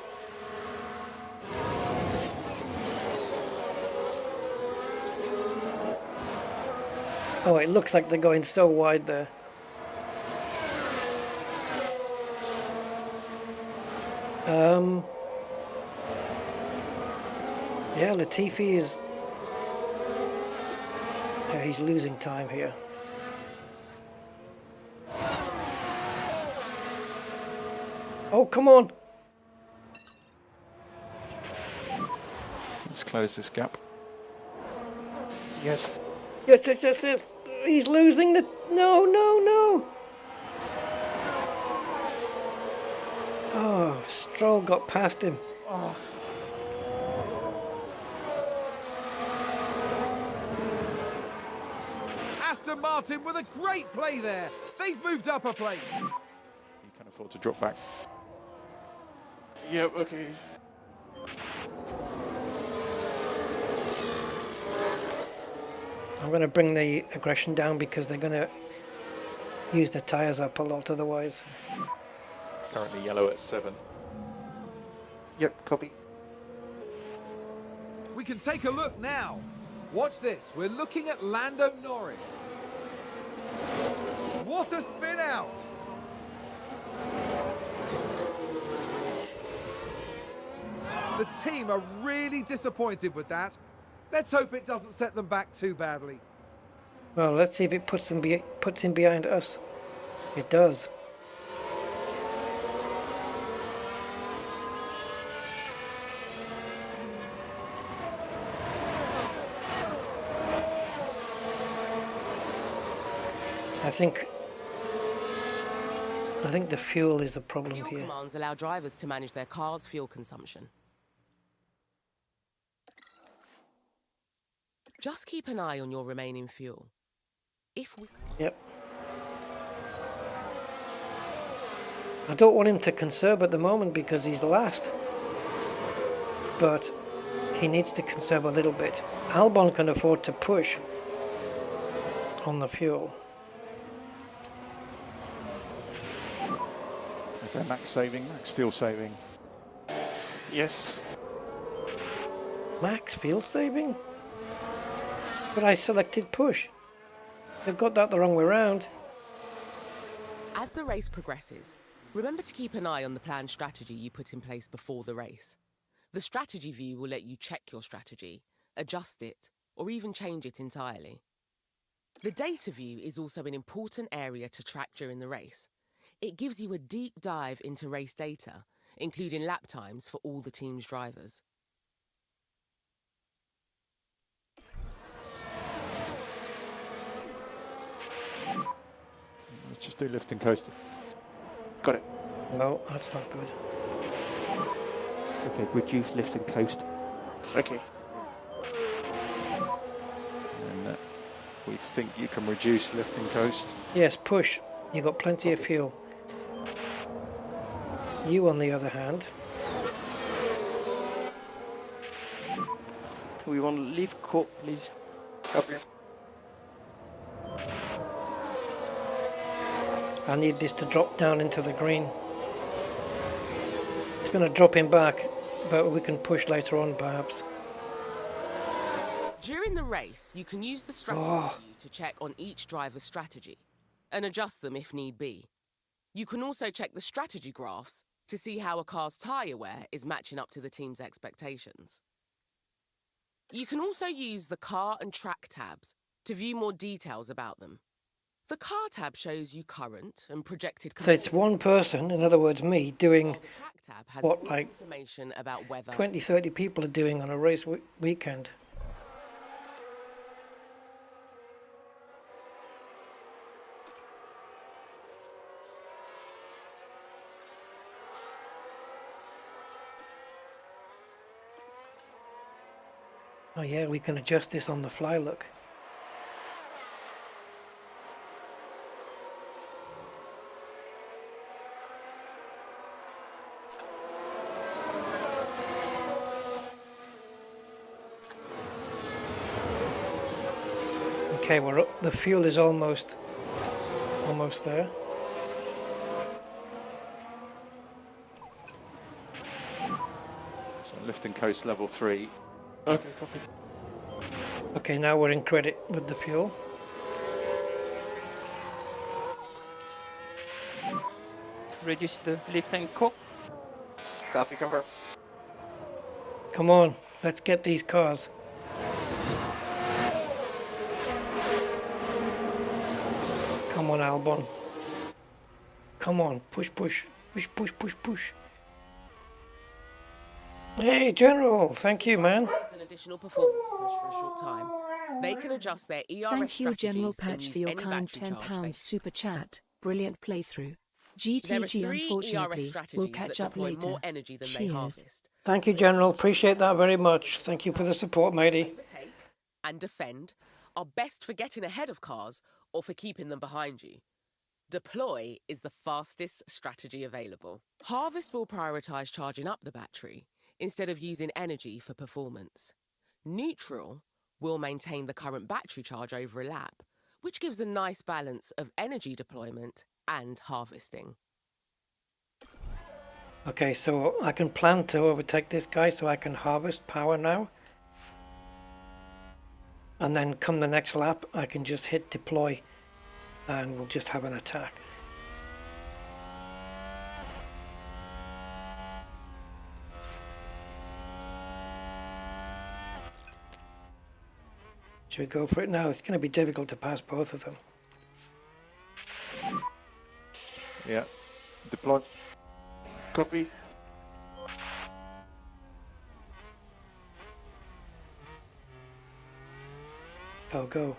Oh, it looks like they're going so wide there. Yeah, Latifi is... Yeah, he's losing time here. Oh, come on! Let's close this gap. Yes. Yes, yes, yes, yes! He's losing the... No, no, no! Oh, Stroll got past him. Oh. Aston Martin with a great play there. They've moved up a place. You can afford to drop back. Yep, okay. I'm going to bring the aggression down because they're going to use the tyres up a lot otherwise. Currently yellow at 7. Yep, copy. We can take a look now. Watch this. We're looking at Lando Norris. What a spin out. The team are really disappointed with that. Let's hope it doesn't set them back too badly. Well, let's see if it puts him behind us. It does. I think the fuel is the problem Fuel here. commands allow drivers to manage their car's fuel consumption. Just keep an eye on your remaining fuel. If we... Yep. I don't want him to conserve at the moment because he's last. But he needs to conserve a little bit. Albon can afford to push on the fuel. Okay, max saving, max fuel saving. Yes. Max fuel saving? But I selected push. They've got that the wrong way round. As the race progresses, remember to keep an eye on the planned strategy you put in place before the race. The strategy view will let you check your strategy, adjust it, or even change it entirely. The data view is also an important area to track during the race. It gives you a deep dive into race data, including lap times for all the team's drivers. Let's just do lift and coast. Got it. No, that's not good. Okay, reduce lift and coast. Okay. And we think you can reduce lift and coast. Yes, push. You got plenty of fuel. You, on the other hand, We want to leave core, please. Copy. I need this to drop down into the green. It's going to drop him back, but we can push later on perhaps. During the race, you can use the strategy view to check on each driver's strategy and adjust them if need be. You can also check the strategy graphs to see how a car's tyre wear is matching up to the team's expectations. You can also use the car and track tabs to view more details about them. The car tab shows you current and projected. So it's one person, in other words me, doing The track tab has what, more like information about weather. 20, 30 people are doing on a race weekend. Oh yeah, we can adjust this on the fly, look. Okay, we're up. The fuel is almost there. So lift and coast level 3. Okay, copy. Okay, now we're in credit with the fuel. Reduce the lift and core. Copy, confirm. Come on, let's get these cars. Come on, Albon. Come on, push, push, push, push, push, push. Hey, General, thank you, man. It's an additional performance push for a short time. They can adjust their ERS Thank you, General strategies and Patch, use for your any kind battery charge £10 they- super chat. Brilliant playthrough. There are GTG, 3 ERS unfortunately, strategies we'll that catch up deploy later. more energy than they Cheers. harvest. Thank you, General. Appreciate that very much. Thank you for the support, matey. Overtake and defend are best for getting ahead of cars or for keeping them behind you. Deploy is the fastest strategy available. Harvest will prioritise charging up the battery instead of using energy for performance. Neutral will maintain the current battery charge over a lap, which gives a nice balance of energy deployment and harvesting. Okay, so I can plan to overtake this guy so I can harvest power now. And then come the next lap, I can just hit deploy and we'll just have an attack. Should we go for it now? It's going to be difficult to pass both of them. Yeah. Deploy. Copy. Go, go.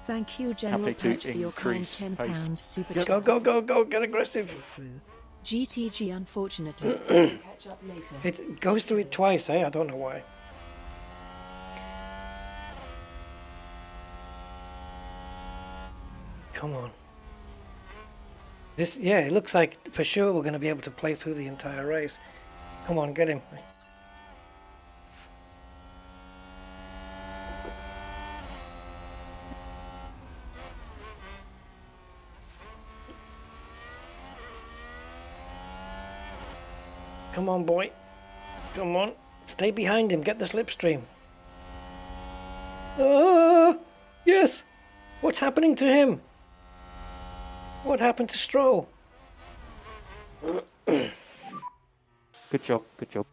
Thank you, General Happy to Patch, for your kind increase £10 pace. super Go, chat. go, go, go, get aggressive. Through. GTG, unfortunately, we'll catch up later. It goes through it twice, eh? I don't know why. Come on. This, yeah, it looks like for sure we're going to be able to play through the entire race. Come on, get him. Come on, boy. Come on. Stay behind him. Get the slipstream. Ah! Yes! What's happening to him? What happened to Stroll? Good job, good job.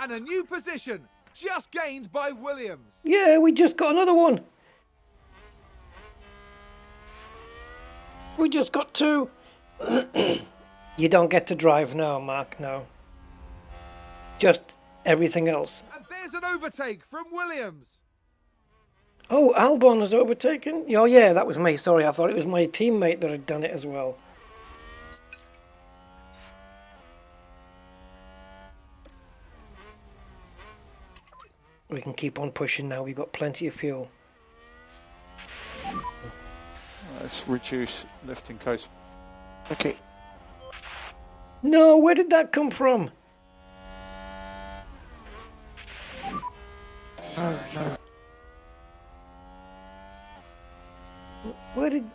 And a new position, just gained by Williams. Yeah, we just got another one. We just got two. You don't get to drive now, Mark, no. Just everything else. And there's an overtake from Williams. Oh, Albon has overtaken. Oh yeah, that was me. Sorry, I thought it was my teammate that had done it as well. We can keep on pushing now. We've got plenty of fuel. Let's reduce lifting coast. Okay. No, where did that come from? No, no. Where did...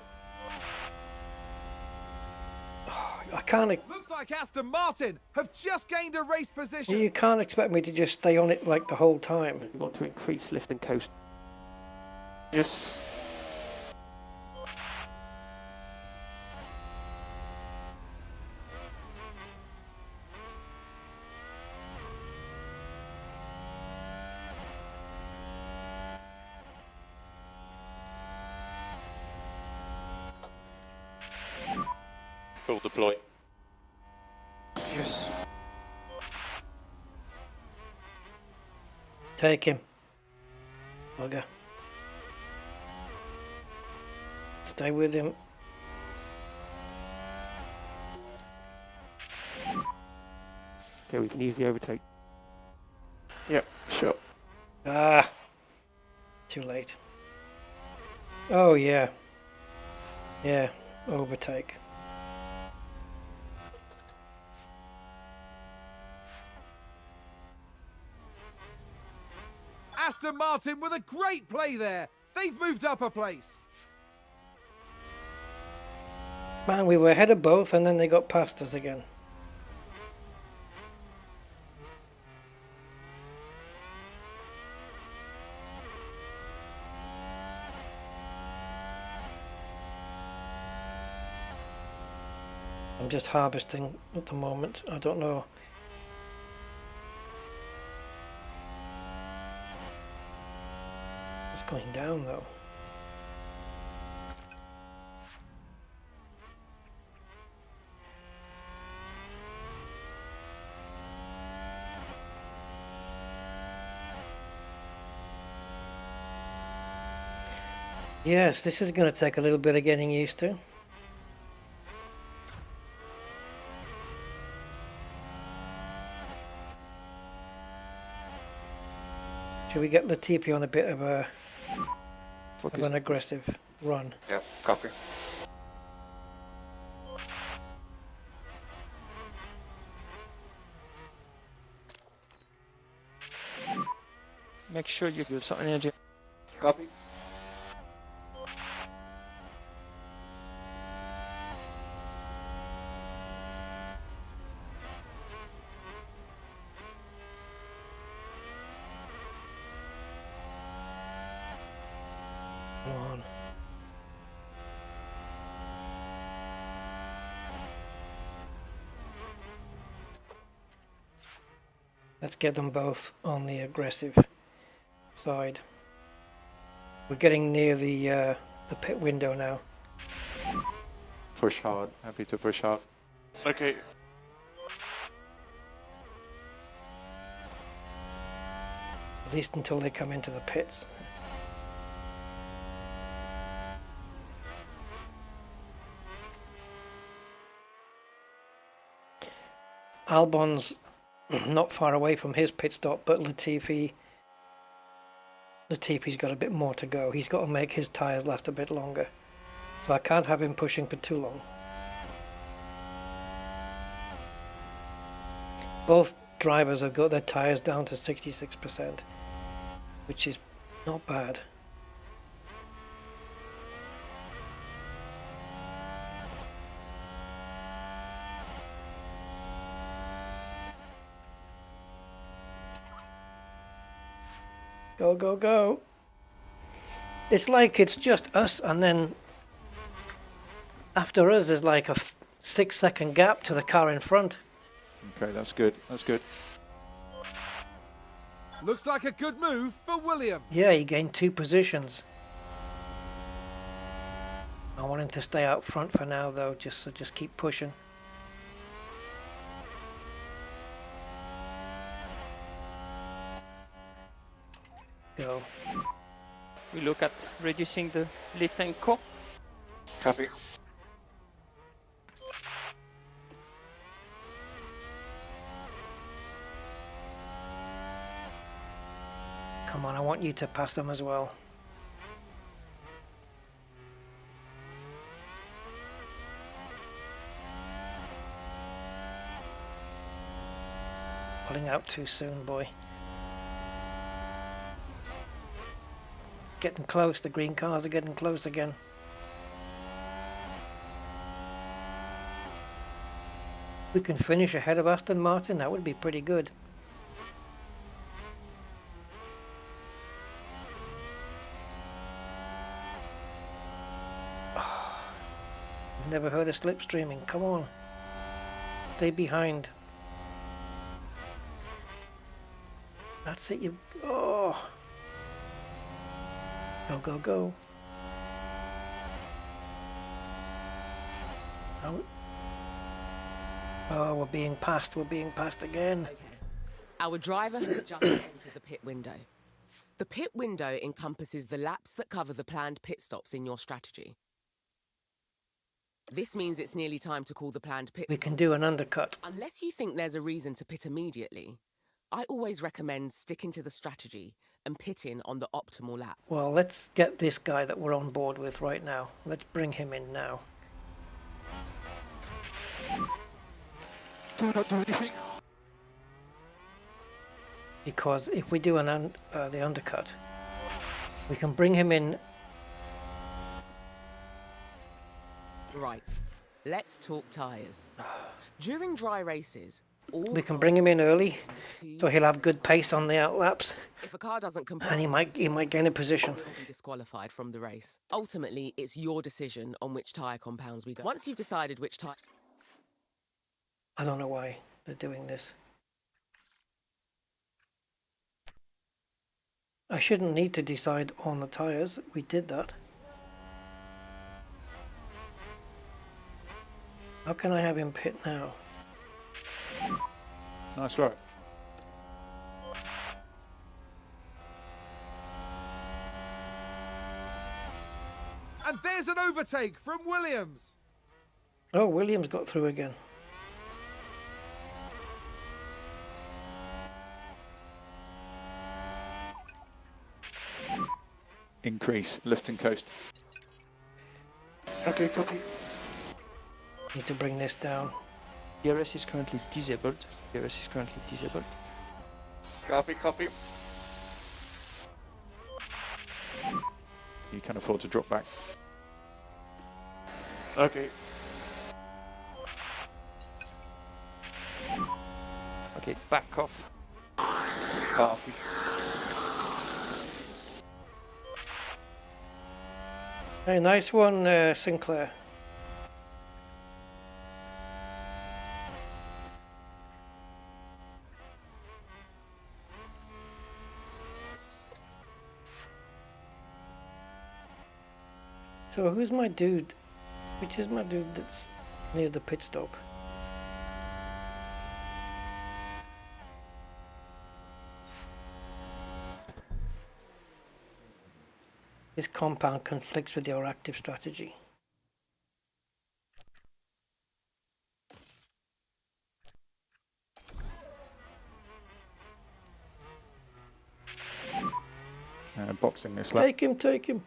Oh, I can't... Looks like Aston Martin have just gained a race position. You can't expect me to just stay on it like the whole time. We want to increase lifting coast. Yes. Full deploy. Yes. Take him. Bugger. Stay with him. Okay, we can easily overtake. Yep, sure. Ah. Too late. Oh yeah. Yeah, overtake. Aston Martin with a great play there. They've moved up a place. Man, we were ahead of both and then they got past us again. I'm just harvesting at the moment. I don't know. It's going down though. Yes, this is going to take a little bit of getting used to. Should we get Latifi on a bit of an aggressive run? Yep, copy. Make sure you give some energy. Copy. Come on. Let's get them both on the aggressive side. We're getting near the pit window now. Push hard. Happy to push hard. Okay. At least until they come into the pits. Albon's not far away from his pit stop, but Latifi's got a bit more to go. He's got to make his tyres last a bit longer. So I can't have him pushing for too long. Both drivers have got their tyres down to 66%, which is not bad. Go, go, go. It's like it's just us, and then after us is like a 6-second gap to the car in front. Okay, that's good. That's good. Looks like a good move for William. Yeah, he gained 2 positions. I want him to stay out front for now, though, just keep pushing. Go. we look at reducing the lift and core. Copy. Come on, I want you to pass them as well. Pulling out too soon, boy. It's getting close, the green cars are getting close again. We can finish ahead of Aston Martin, that would be pretty good. Never heard of slipstreaming, come on. Stay behind. That's it, you... Oh! Go, go, go. Oh, oh, we're being passed again. Okay. Our driver has just entered the pit window. The pit window encompasses the laps that cover the planned pit stops in your strategy. This means it's nearly time to call the planned pit We stop. can do an undercut. Unless you think there's a reason to pit immediately, I always recommend sticking to the strategy and pitting on the optimal lap. Well, let's get this guy that we're on board with right now. Let's bring him in now. Do not do anything. Because if we do the undercut, we can bring him in. Right, let's talk tyres. During dry races, We can bring him in early, so he'll have good pace on the outlaps, if a car doesn't complete, and he might gain a position. will be disqualified from the race. Ultimately, it's your decision on which tyre compounds we go. Once you've decided which tyre... I don't know why they're doing this. I shouldn't need to decide on the tyres. We did that. How can I have him pit now? Nice work. And there's an overtake from Williams. Oh, Williams got through again. Increase lift and coast. Okay, copy. Need to bring this down. DRS is currently disabled. DRS is currently disabled. Copy, copy. You can afford to drop back. Okay. Okay, back off. Copy. Hey, nice one, Sinclair. So who's my dude? Which is my dude that's near the pit stop? This compound conflicts with your active strategy. Boxing this lap. Take him, take him.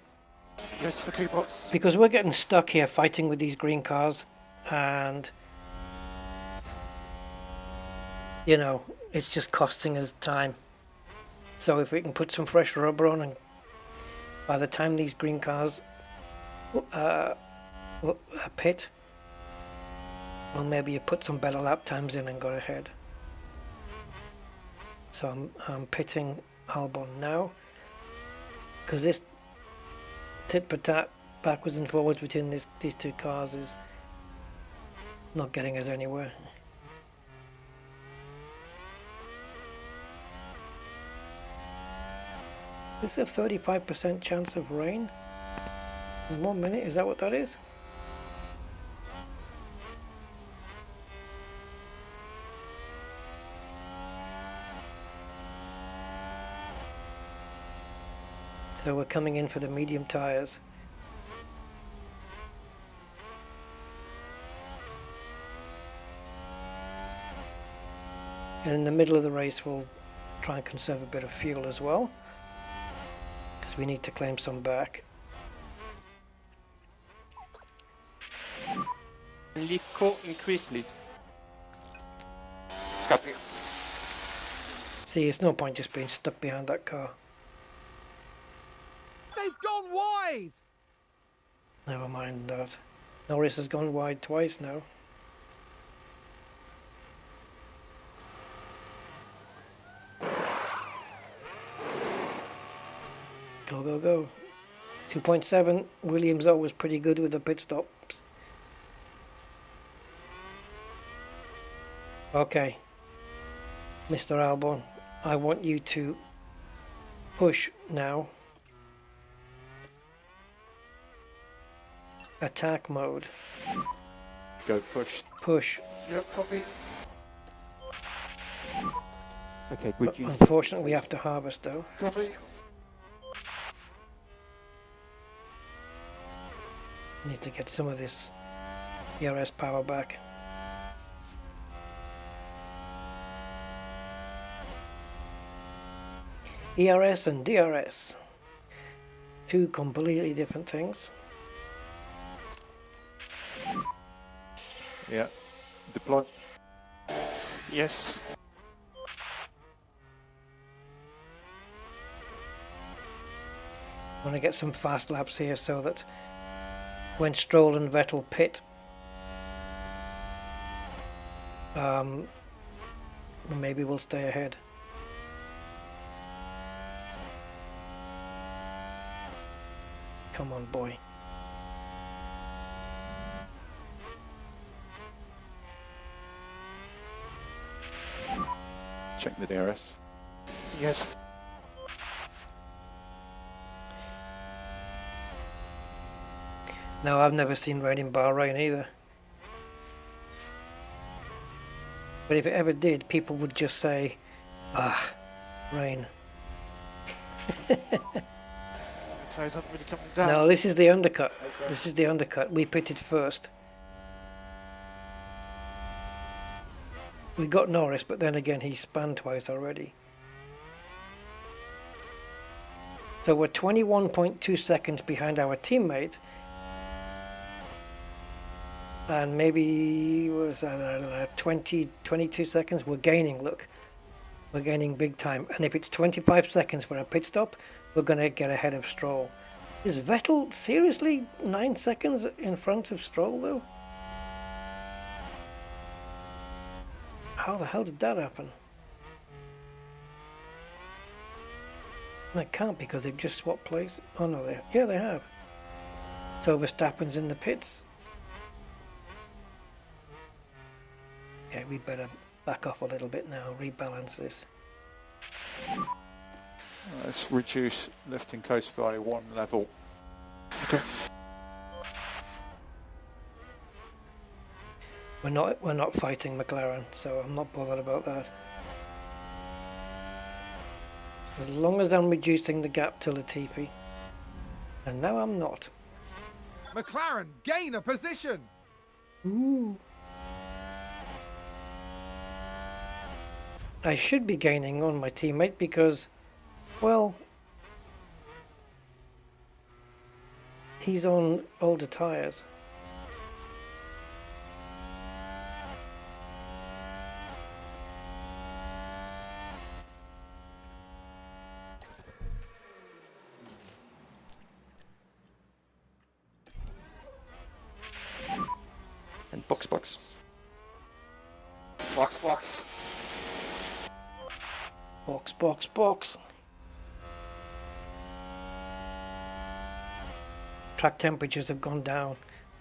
Yes, okay, boss. Because we're getting stuck here fighting with these green cars, and you know, it's just costing us time. So if we can put some fresh rubber on, and by the time these green cars pit, well, maybe you put some better lap times in and go ahead. So I'm pitting Albon now, because this tit-for-tat backwards and forwards between these two cars is not getting us anywhere. There's a 35% chance of rain in 1 minute, is that what that is? So we're coming in for the medium tyres. And in the middle of the race we'll try and conserve a bit of fuel as well, because we need to claim some back. Lead core increase, please. Copy. See, it's no point just being stuck behind that car. They've gone wide! Never mind that. Norris has gone wide twice now. Go, go, go. 2.7. Williams always pretty good with the pit stops. Okay. Mr. Albon, I want you to push now. Attack mode. Go push. Push. Yep, copy. Okay, But unfortunately, we have to harvest though. Copy. Need to get some of this ERS power back. ERS and DRS. Two completely different things. Yeah. Deploy. Yes. I want to get some fast laps here so that when Stroll and Vettel pit, maybe we'll stay ahead. Come on, boy. Check the DRS. Yes. No, I've never seen rain in Bahrain either. But if it ever did, people would just say, ah, rain. The tyres aren't really coming down. No, this is the undercut. This is the undercut. We pitted first. We got Norris, but then again he spun twice already. So we're 21.2 seconds behind our teammate. And maybe was 22 seconds. We're gaining, look. We're gaining big time. And if it's 25 seconds for a pit stop, we're going to get ahead of Stroll. Is Vettel seriously 9 seconds in front of Stroll though? How the hell did that happen? That can't, because they've just swapped places. Oh no, they have. So Verstappen's in the pits. Okay, we better back off a little bit now, rebalance this. Let's reduce lifting coast by 1 level. Okay. We're not fighting McLaren, so I'm not bothered about that. As long as I'm reducing the gap to Latifi. And now I'm not. McLaren gain a position! Ooh. I should be gaining on my teammate because, well, he's on older tyres. And box. Box. Box. Track temperatures have gone down.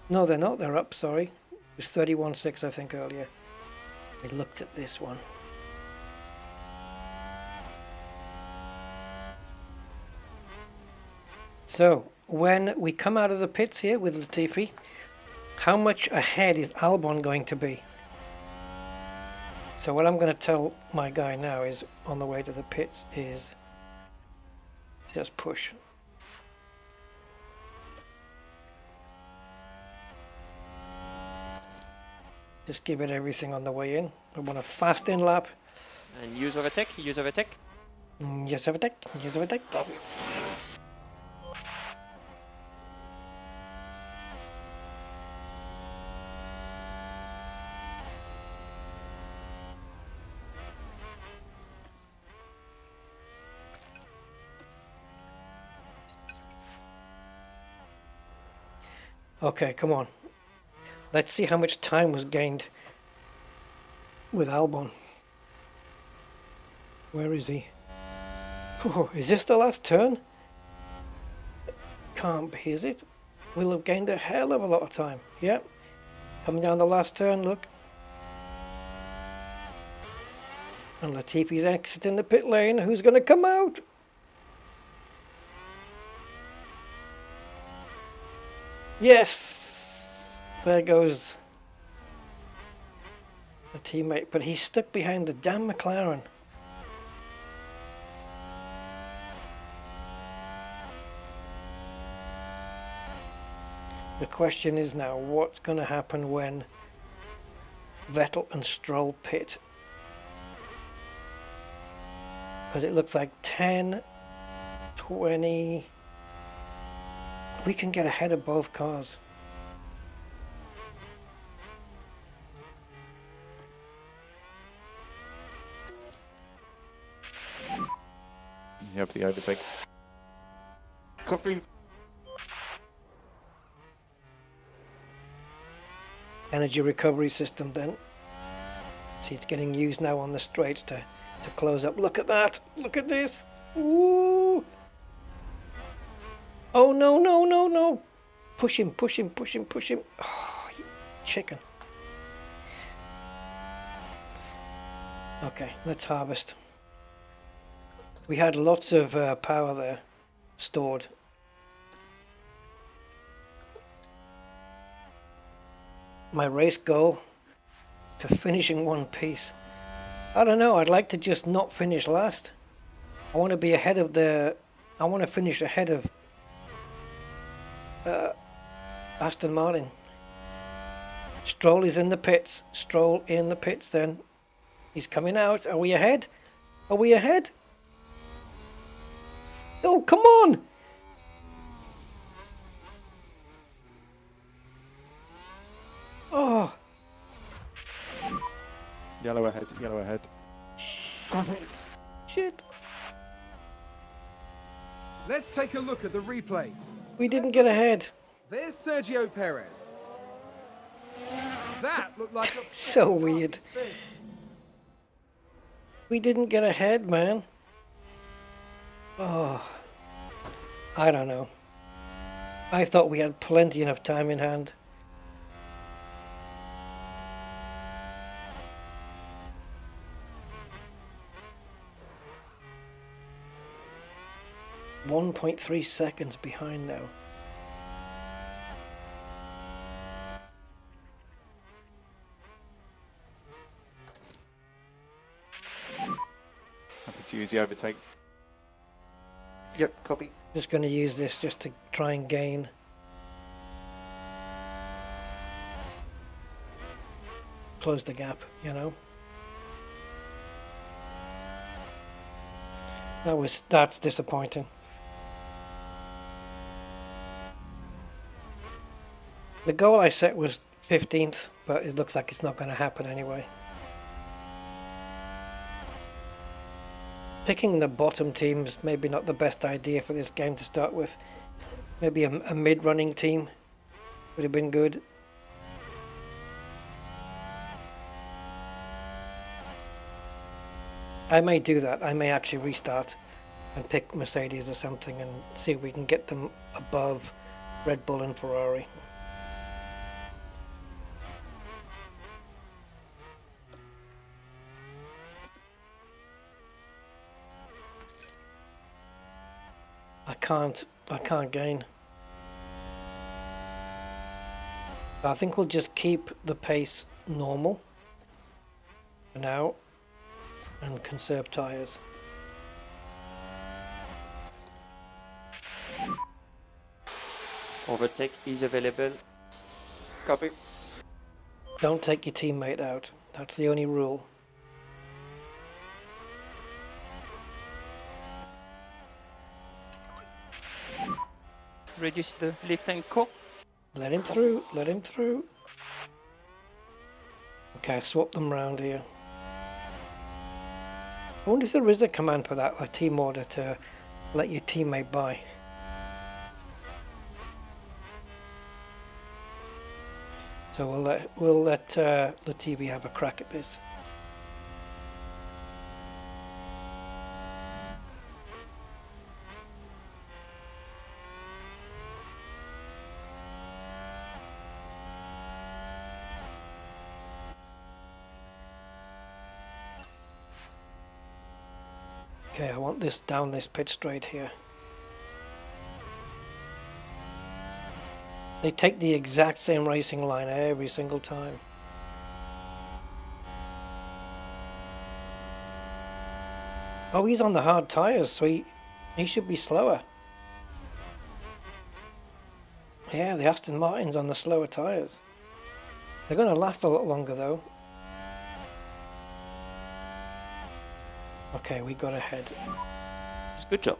No, they're not. They're up, sorry. It was 31.6, I think, earlier. We looked at this one. So, when we come out of the pits here with Latifi, how much ahead is Albon going to be? So what I'm going to tell my guy now is, on the way to the pits, is just push. Just give it everything on the way in. We want a fast in lap. And use overtake, use overtake. Yes, overtake. Yes, overtake. Okay, come on. Let's see how much time was gained with Albon. Where is he? Oh, is this the last turn? Can't be, is it? We'll have gained a hell of a lot of time. Yep. Coming down the last turn, look. And Latifi's exiting the pit lane. Who's going to come out? Yes! There goes a teammate, but he's stuck behind the damn McLaren. The question is now, what's going to happen when Vettel and Stroll pit? Because it looks like 10, 20... We can get ahead of both cars. You have the overtake. Copy. Energy recovery system then. See, it's getting used now on the straights to close up. Look at that! Look at this! Woo! Oh no, no, no, no! Push him, push him, push him, push him. Oh, you chicken. Okay, let's harvest. We had lots of power there stored. My race goal to finish in one piece. I don't know, I'd like to just not finish last. I want to be ahead of the... I want to finish ahead of Aston Martin. Stroll is in the pits. Stroll in the pits then. He's coming out. Are we ahead? Are we ahead? Oh, come on! Oh! Yellow ahead, yellow ahead. Shit! Let's take a look at the replay. We didn't get ahead. There's Sergio Perez. That looked like a So weird. spin. We didn't get ahead, man. Oh. I don't know. I thought we had plenty enough time in hand. .3 seconds behind now. Happy to use the overtake. Yep, copy. Just going to use this just to try and gain. Close the gap, you know. That's disappointing. The goal I set was 15th, but it looks like it's not going to happen anyway. Picking the bottom teams maybe not the best idea for this game to start with. Maybe a mid-running team would have been good. I may do that. I may actually restart and pick Mercedes or something and see if we can get them above Red Bull and Ferrari. I can't gain. I think we'll just keep the pace normal for now and conserve tyres. Overtake is available. Copy. Don't take your teammate out. That's the only rule. Reduce the lift and core. Let him through, let him through. Okay, swap them round here. I wonder if there is a command for that, like team order, to let your teammate by. So we'll let Lativi have a crack at this. Okay, I want this down this pit straight here. They take the exact same racing line every single time. Oh, he's on the hard tyres, so he should be slower. Yeah, the Aston Martin's on the slower tyres. They're going to last a lot longer though. Okay, we got ahead. It's a good job.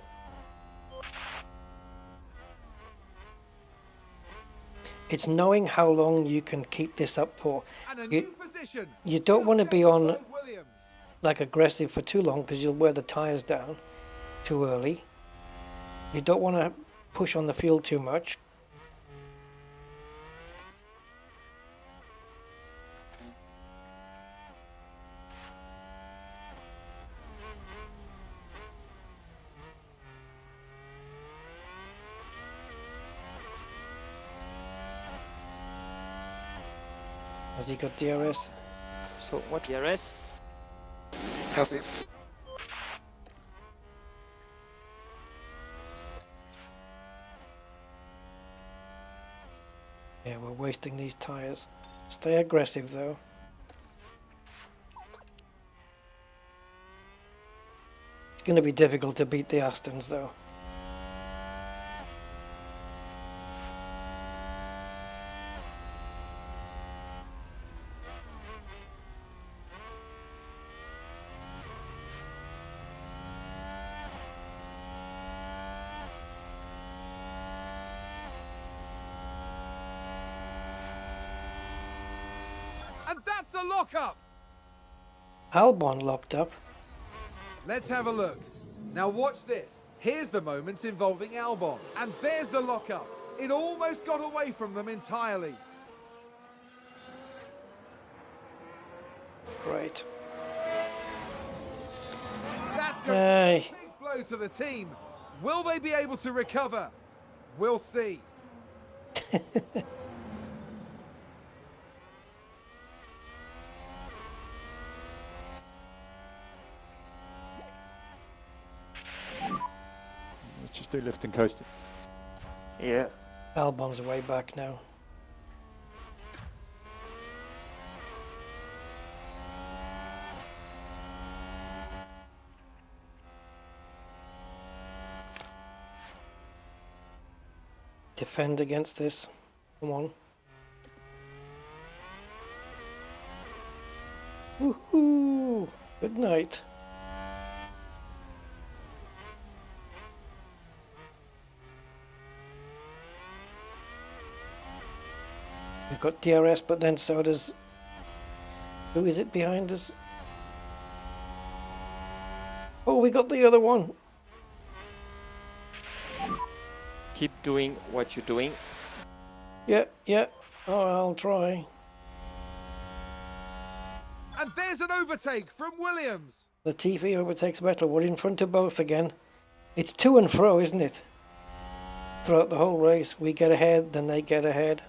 It's knowing how long you can keep this up for. And a new position. You don't want to be on Williams. like aggressive for too long because you'll wear the tyres down too early. You don't want to push on the fuel too much. Has he got DRS? So what DRS? Copy. Yeah, we're wasting these tyres. Stay aggressive though. It's going to be difficult to beat the Astons though. And that's the lockup. Albon locked up. Let's have a look. Now watch this. Here's the moment involving Albon. And there's the lockup. It almost got away from them entirely. Great. That's going to be a big blow to the team. Will they be able to recover? We'll see. Let's just do lift and coasting. Yeah. Albon's way back now. Defend against this. Come on. Woohoo! Good night. We've got DRS, but then so does... Who is it behind us? Oh, we got the other one. Keep doing what you're doing. Yeah, yeah. Oh, I'll try. And there's an overtake from Williams. The TV overtakes Vettel. We're in front of both again. It's to and fro, isn't it? Throughout the whole race. We get ahead, then they get ahead.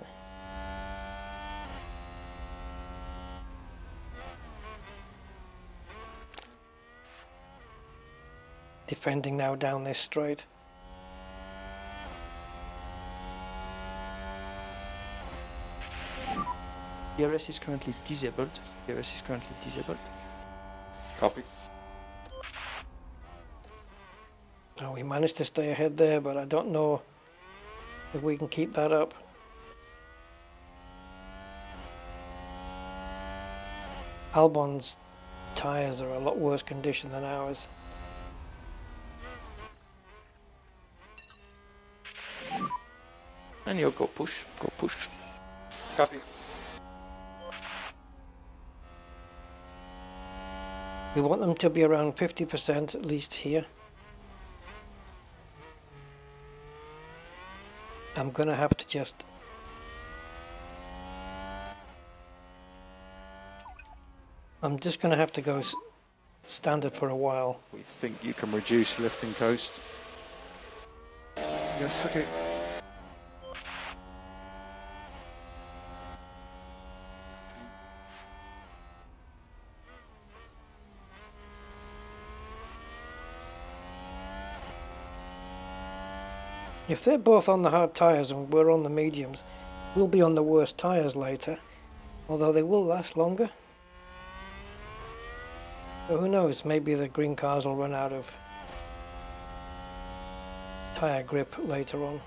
Defending now down this straight. DRS is currently disabled. DRS is currently disabled. Copy. Oh, we managed to stay ahead there, but I don't know if we can keep that up. Albon's tyres are a lot worse condition than ours. And you'll go push, go push. Copy. We want them to be around 50% at least here. I'm gonna have to just go standard for a while. We think you can reduce lift and coast. Yes, okay. If they're both on the hard tyres and we're on the mediums, we'll be on the worst tyres later, although they will last longer. So who knows, maybe the green cars will run out of tyre grip later on.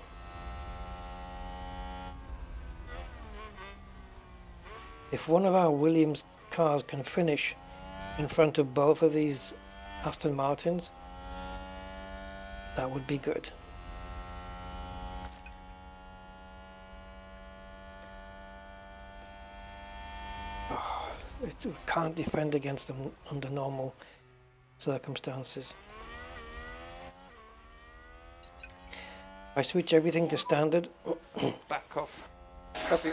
If one of our Williams cars can finish in front of both of these Aston Martins, that would be good. We can't defend against them under normal circumstances. I switch everything to standard. Back off. Copy.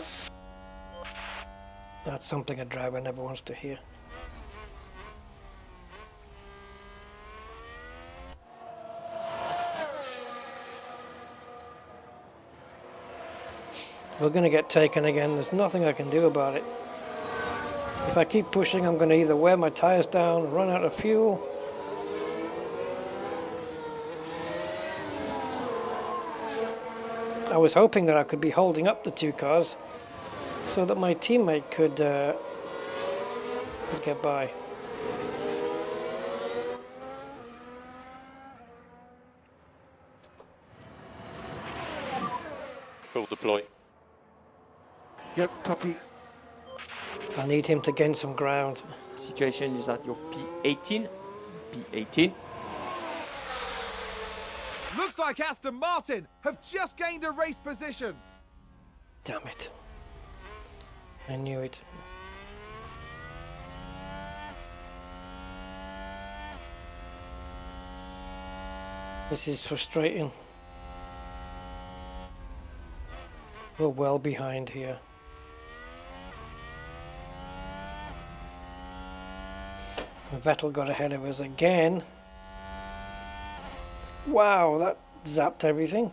That's something a driver never wants to hear. We're going to get taken again. There's nothing I can do about it. If I keep pushing, I'm going to either wear my tires down, run out of fuel. I was hoping that I could be holding up the two cars so that my teammate could get by. Full deploy. Yep, copy. I need him to gain some ground. Situation is at your P18. P18. Looks like Aston Martin have just gained a race position. Damn it. I knew it. This is frustrating. We're well behind here. Vettel got ahead of us again. Wow, that zapped everything.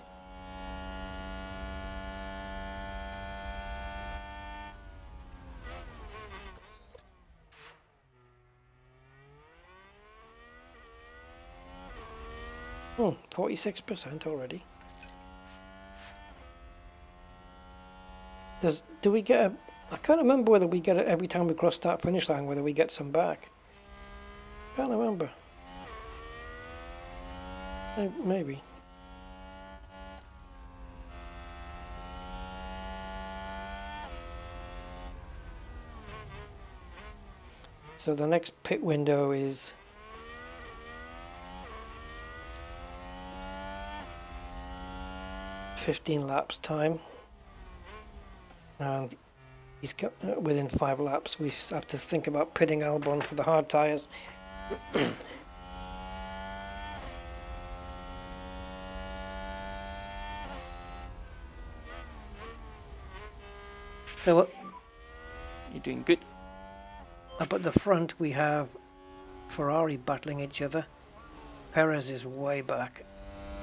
Hmm, 46% already. Do we get a... I can't remember whether we get it every time we cross that finish line, whether we get some back. Can't remember. Maybe. So the next pit window is 15 laps time, and he's got, within 5 laps we have to think about pitting Albon for the hard tyres. So You're doing good. up at the front we have Ferrari battling each other. Perez is way back,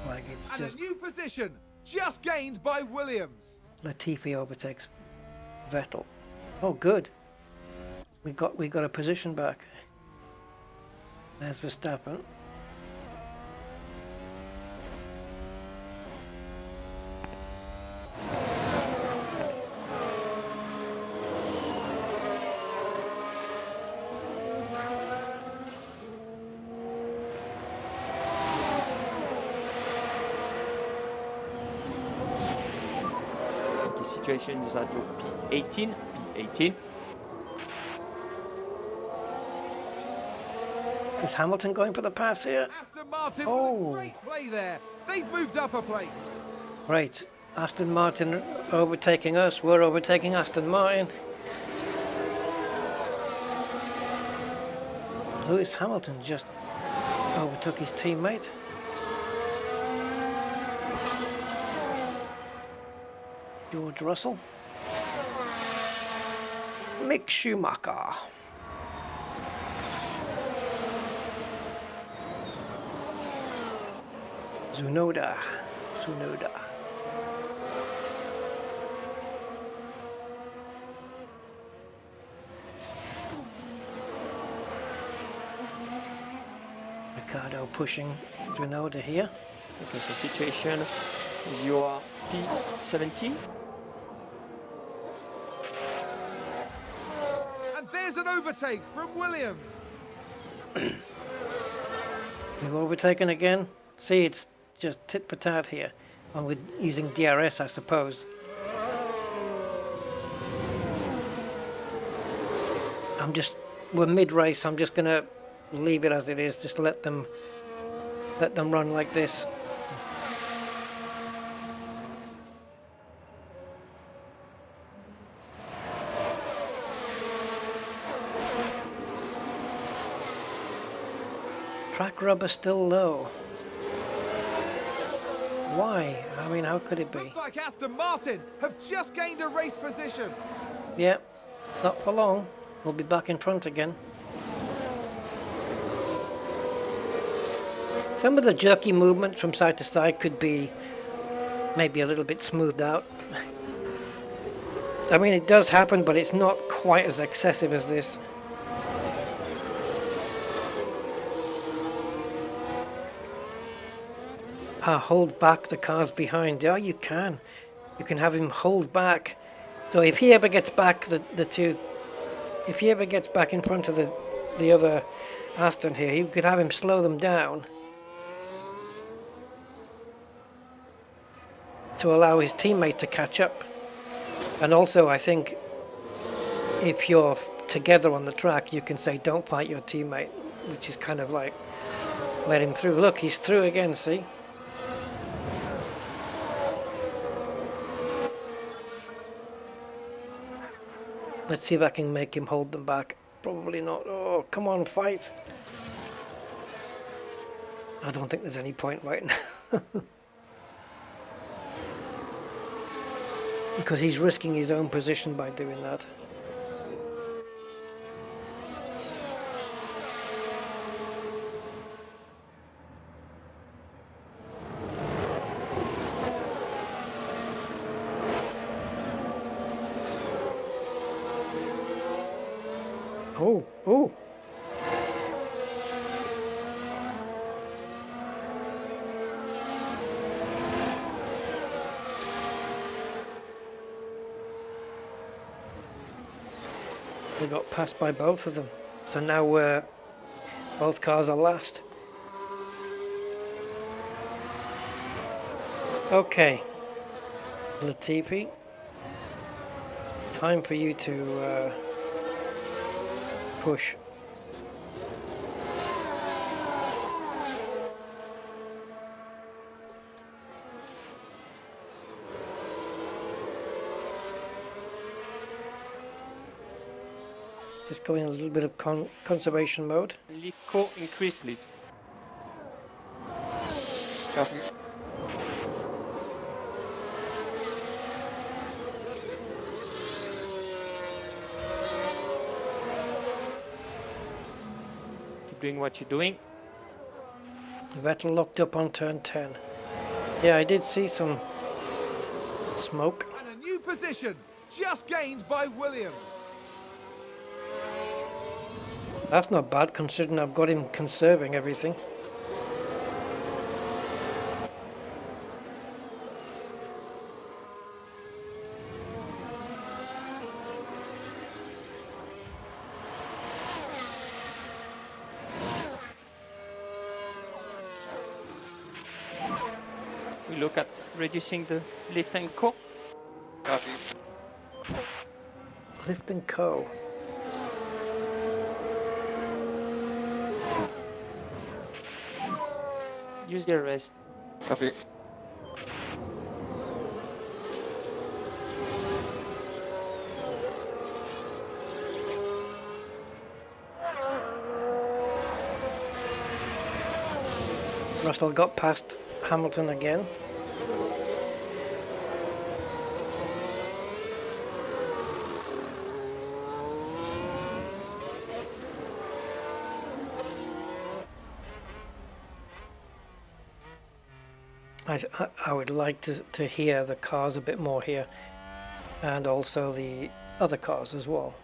like it's And just... a new position just gained by Williams. Latifi overtakes Vettel. Oh, good. We got a position back. There's Verstappen. The situation is at your P18. P18. Is Hamilton going for the pass here? Aston Martin Oh. with a great play there. They've moved up a place. Right, Aston Martin overtaking us, we're overtaking Aston Martin. Lewis Hamilton just overtook his teammate. George Russell. Mick Schumacher. Tsunoda. Ricardo pushing Tsunoda here. Okay, so situation is you are P17. And there's an overtake from Williams. We've overtaken again. See, it's just tit for tat here. And with using DRS, I suppose. We're mid-race. I'm just gonna leave it as it is. Just let them run like this. Track rubber still low. Why? I mean, how could it be? Looks like Aston Martin have just gained a race position. Yeah, not for long. We'll be back in front again. Some of the jerky movement from side to side could be maybe a little bit smoothed out. I mean, it does happen, but it's not quite as excessive as this. Hold back the cars behind. Yeah, you can. You can have him hold back. So if he ever gets back if he ever gets back in front of the other Aston here, you could have him slow them down to allow his teammate to catch up. And also, I think if you're together on the track, you can say, don't fight your teammate, which is kind of like, let him through. Look, he's through again, see? Let's see if I can make him hold them back. Probably not. Oh, come on, fight. I don't think there's any point right now. Because he's risking his own position by doing that. Oh. We got passed by both of them. So now both cars are last. Okay. Latifi. Time for you to push. Just go in a little bit of conservation mode. Leave core increase, please. Copy. Keep doing what you're doing. Vettel locked up on turn 10. Yeah, I did see some smoke. And a new position just gained by Williams. That's not bad considering I've got him conserving everything. We look at reducing the lift and core. Copy. Lift and co. use the rest. Copy. Russell got past Hamilton again. I would like to hear the cars a bit more here, and also the other cars as well.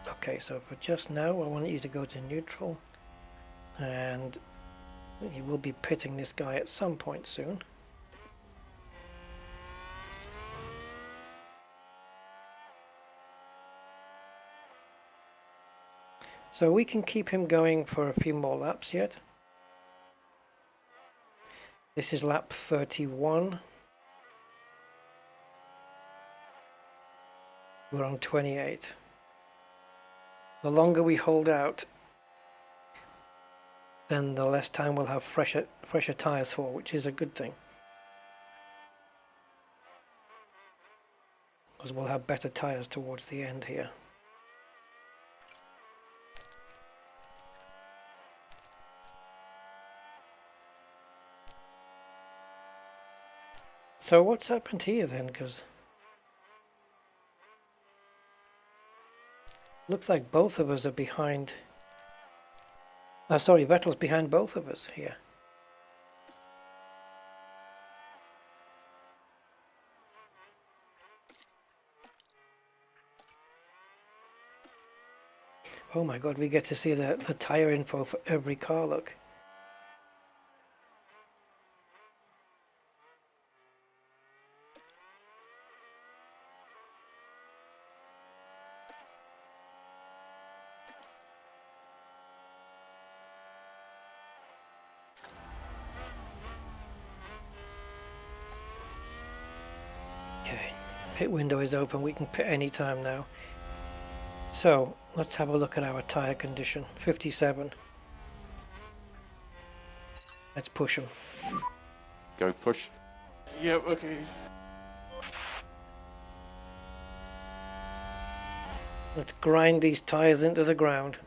Okay, so for just now I want you to go to neutral, and you will be pitting this guy at some point soon. So we can keep him going for a few more laps yet. This is lap 31. We're on 28. The longer we hold out, then the less time we'll have fresher tyres for, which is a good thing. Because we'll have better tyres towards the end here. So what's happened here then? Because looks like both of us are behind. Sorry, Vettel's behind both of us here. Oh my God, we get to see the tyre info for every car, look. Okay, pit window is open, we can pit anytime now. So, let's have a look at our tyre condition. 57. Let's push them. Go push. Yep, okay. Let's grind these tyres into the ground.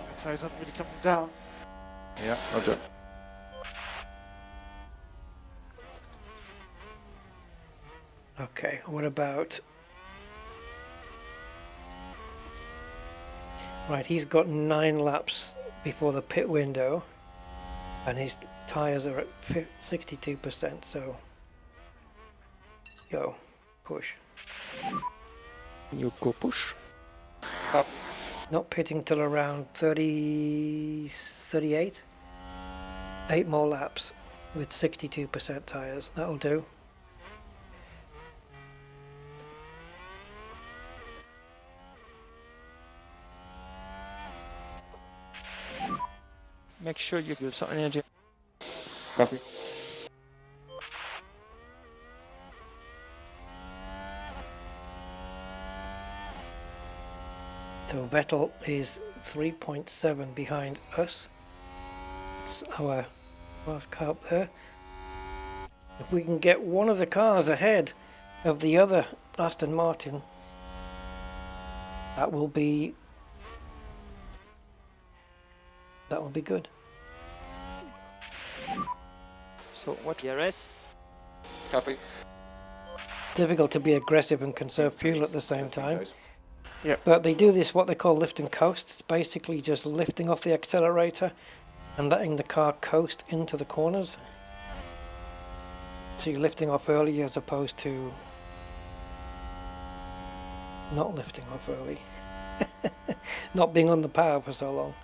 The tyres aren't really coming down. Yeah, roger. Okay, what about... Right, he's got 9 laps before the pit window, and his tyres are at 62%, so... Go, push. You go push. Up. Not pitting till around 38. 8 more laps with 62% tyres, that'll do. Make sure you give some energy. Copy. So Vettel is 3.7 behind us. It's our last car up there. If we can get one of the cars ahead of the other Aston Martin, that will be good. So what DRS? Copy. Difficult to be aggressive and conserve fuel at the same time. Yep. But they do this what they call lift and coast. It's basically just lifting off the accelerator and letting the car coast into the corners. So you're lifting off early as opposed to not lifting off early. Not being on the power for so long.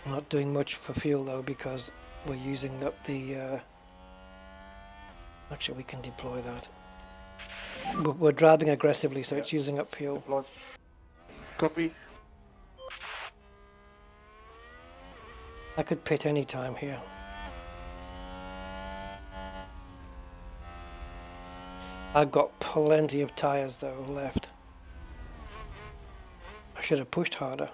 I'm not doing much for fuel though because we're using up the... Actually we can deploy that. We're driving aggressively, so it's using up fuel. Deploy. Copy. I could pit any time here. I've got plenty of tyres though left. I should have pushed harder.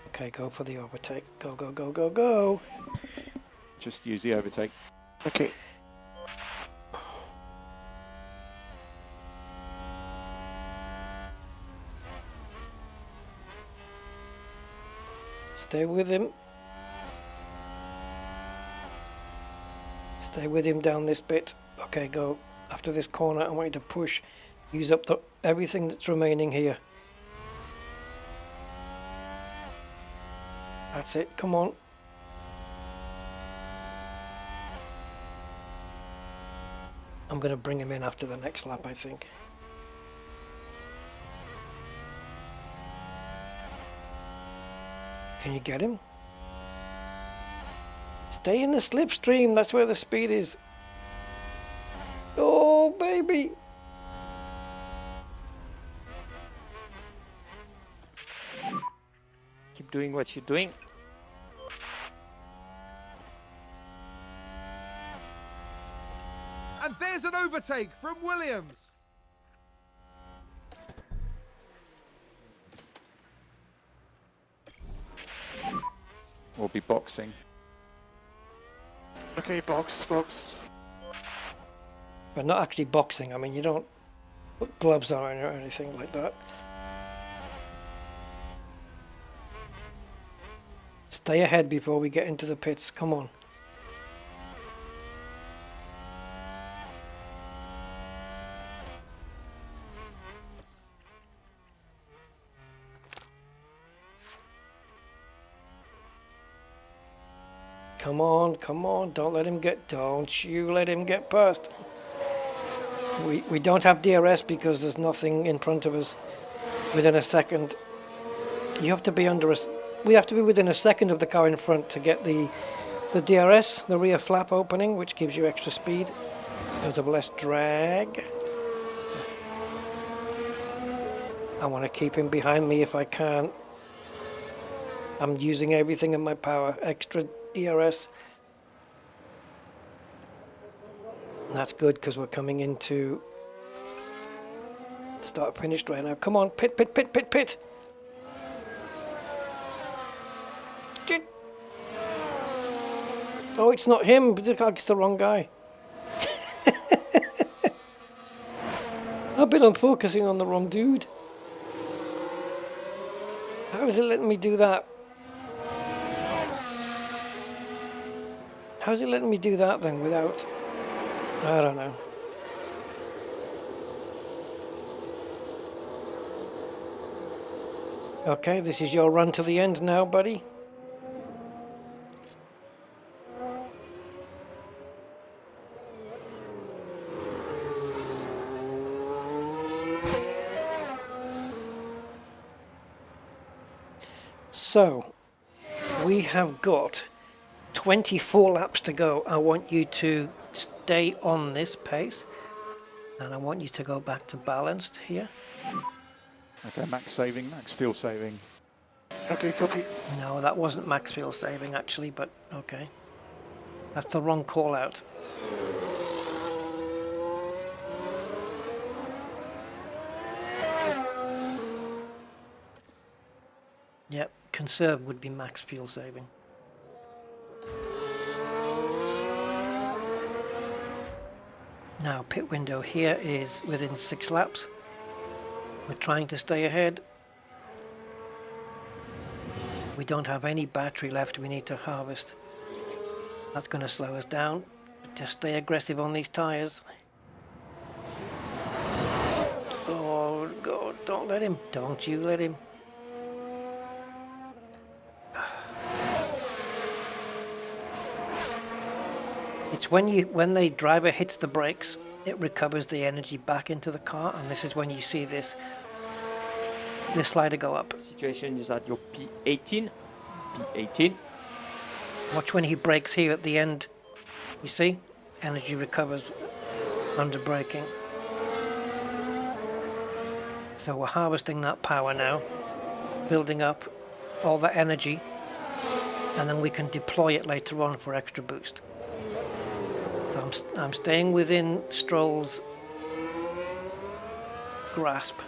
Okay, go for the overtake. Go, go, go, go, go. Just use the overtake. Okay. Stay with him. Stay with him down this bit. Okay, go. After this corner, I want you to push. Use up everything that's remaining here. That's it. Come on. I'm going to bring him in after the next lap, I think. Can you get him? Stay in the slipstream. That's where the speed is. Oh, baby. Keep doing what you're doing. And there's an overtake from Williams. We'll be boxing. Okay, box. But not actually boxing. I mean, you don't put gloves on or anything like that. Stay ahead before we get into the pits. Come on. Come on, don't you let him get past. We don't have DRS because there's nothing in front of us within a second. You have to be under us. We have to be within a second of the car in front to get the DRS, the rear flap opening, which gives you extra speed because of less drag. I want to keep him behind me if I can. I'm using everything in my power. Extra DRS. That's good because we're coming into start finished right now. Come on, pit. Get. Oh, it's not him. It's the wrong guy. I've been focusing on the wrong dude. How is it letting me do that? How's it letting me do that then without... I don't know. Okay, this is your run to the end now, buddy. So, we have got 24 laps to go. I want you to stay on this pace, and I want you to go back to balanced here. Okay, max fuel saving. Okay, copy. No, that wasn't max fuel saving actually, but okay. That's the wrong call out. Yep, conserve would be max fuel saving. Now, pit window here is within 6 laps. We're trying to stay ahead. We don't have any battery left we need to harvest. That's going to slow us down. Just stay aggressive on these tyres. Oh, God, don't let him. Don't you let him. It's when the driver hits the brakes, it recovers the energy back into the car, and this is when you see this this slider go up. Situation is at your P18. P18. Watch when he brakes here at the end. You see? Energy recovers under braking. So we're harvesting that power now, building up all that energy, and then we can deploy it later on for extra boost. So I'm staying within Stroll's grasp.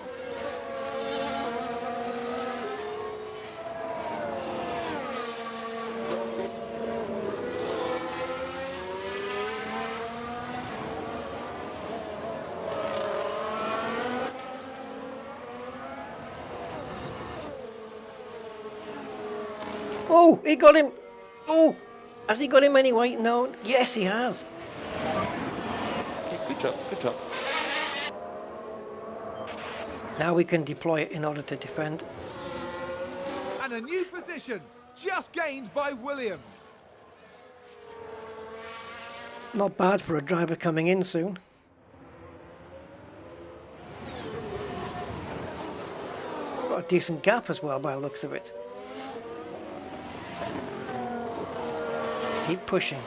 Oh, he got him! Oh, has he got him anyway? No, yes he has. Good job, good job. Now we can deploy it in order to defend. And a new position, just gained by Williams. Not bad for a driver coming in soon. Got a decent gap as well by the looks of it. Keep pushing.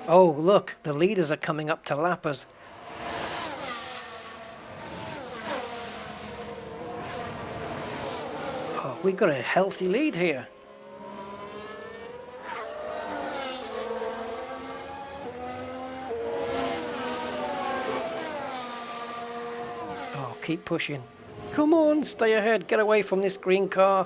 Oh, look, the leaders are coming up to lap us. Oh, we got a healthy lead here. Oh, keep pushing. Come on, stay ahead, get away from this green car.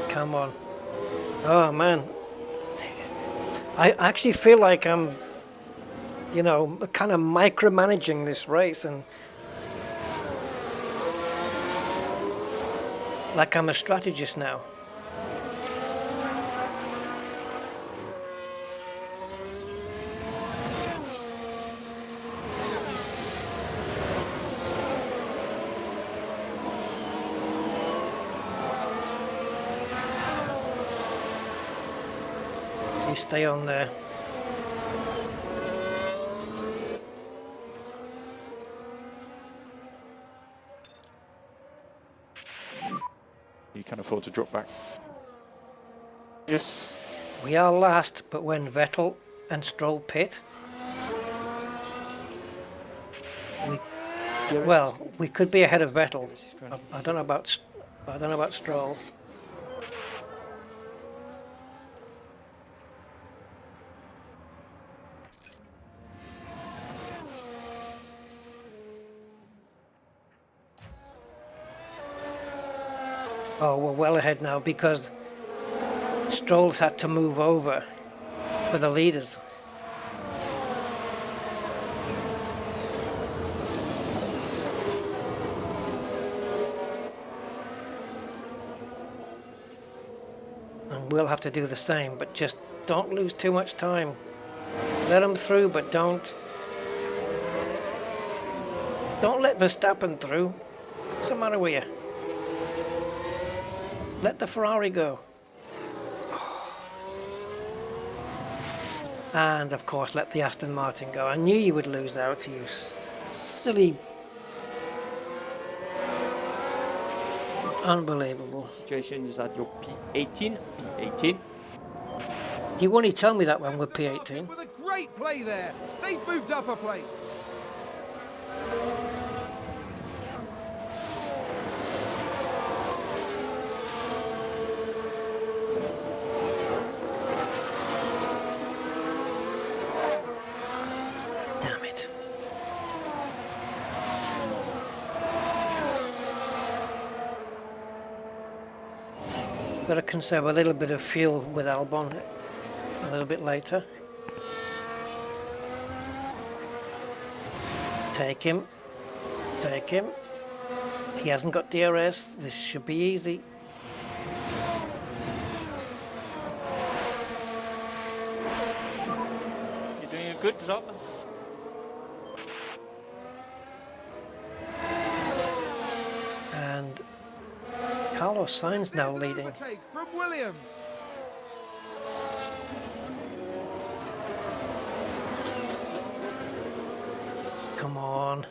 Come on. Oh man. I actually feel like I'm, you know, kind of micromanaging this race, and like I'm a strategist now. You stay on there. You can afford to drop back. Yes. We are last, but when Vettel and Stroll pit, we could be ahead of Vettel. I don't know about Stroll. Oh, we're well ahead now because Stroll's had to move over for the leaders. And we'll have to do the same, but just don't lose too much time. Let them through, but don't let Verstappen through. What's the matter with you? Let the Ferrari go. And of course let the Aston Martin go. I knew you would lose out, you silly. Unbelievable. Situation is at your P18. P18. You only tell me that when we're P18. With a great play there, they've moved up a place. Damn it. Got to conserve a little bit of fuel with Albon a little bit later. Take him. Take him. He hasn't got DRS. This should be easy. You're doing a good job. and Carlos Sainz now There's an leading. overtake from Williams. Come on.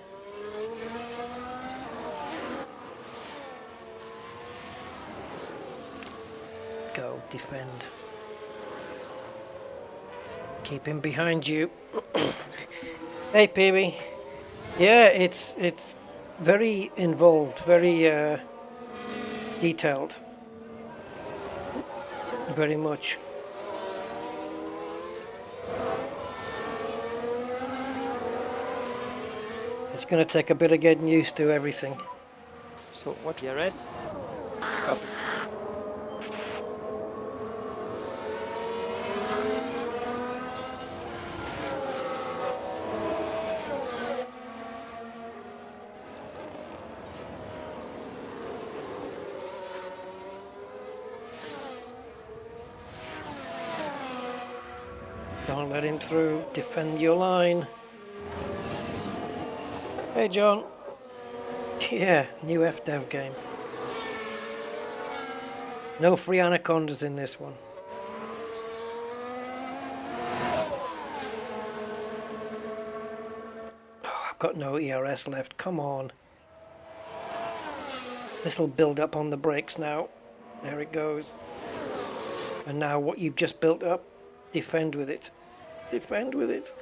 Go, defend. Keep him behind you. Hey, Peewee. Yeah, it's very involved, very detailed. Very much. It's going to take a bit of getting used to everything. So what DRS? Don't let him through. Defend your line. Hey, John. Yeah, new FDev game. No free anacondas in this one. Oh, I've got no ERS left. Come on. This'll build up on the brakes now. There it goes. And now what you've just built up, defend with it. Defend with it.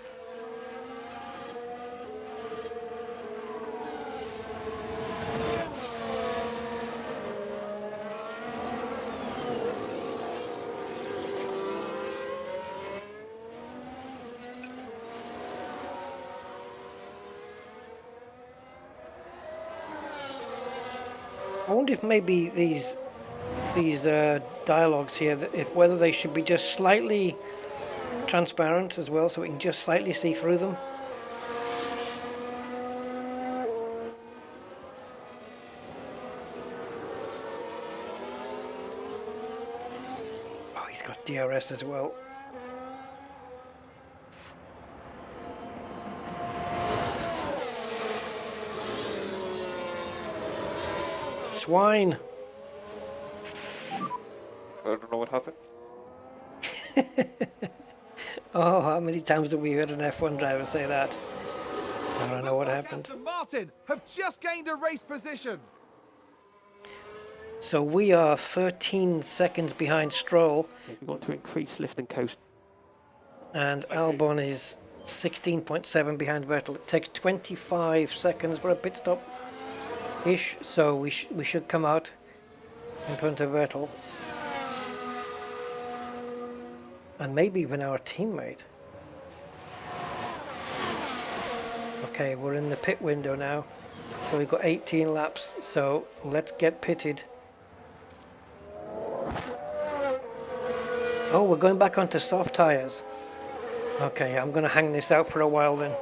I wonder if maybe these dialogues here, if whether they should be just slightly transparent as well, so we can just slightly see through them. Oh, he's got DRS as well. Swine. I don't know what happened. Oh, how many times have we heard an F1 driver say that? I don't know what happened. Aston Martin have just gained a race position. So we are 13 seconds behind Stroll, We want to increase lift and coast. and Albon is 16.7 behind Vettel. It takes 25 seconds for a pit stop ish, so we should come out in front of Vettel. And maybe even our teammate. Okay, we're in the pit window now. So we've got 18 laps, so let's get pitted. Oh, we're going back onto soft tyres. Okay, I'm going to hang this out for a while then.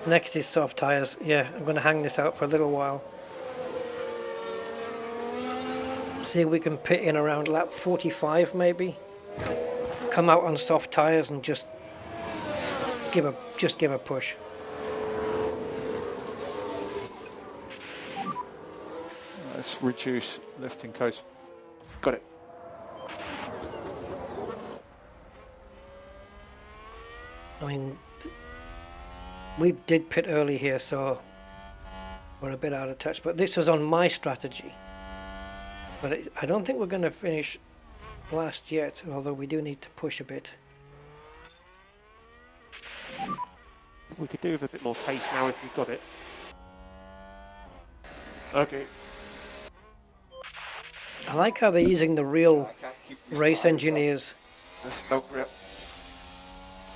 Next is soft tyres. Yeah, I'm going to hang this out for a little while. See if we can pit in around lap 45 maybe. Come out on soft tyres and just give a push. Let's reduce lift and coast. Got it. I mean, we did pit early here, so we're a bit out of touch. But this was on my strategy. But I don't think we're going to finish last yet, although we do need to push a bit. We could do with a bit more pace now if we've got it. Okay. I like how they're using the real I can't keep this race line. engineers There's no grip.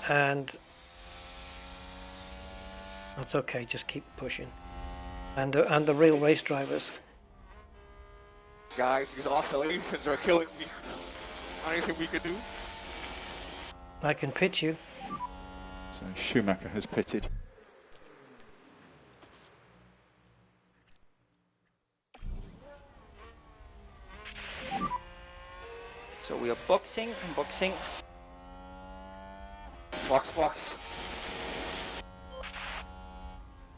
and that's okay, just keep pushing. And the real race drivers. Guys, these oscillations are killing me. Anything we could do? I can pitch you. So Schumacher has pitted. So we are boxing and boxing. Box.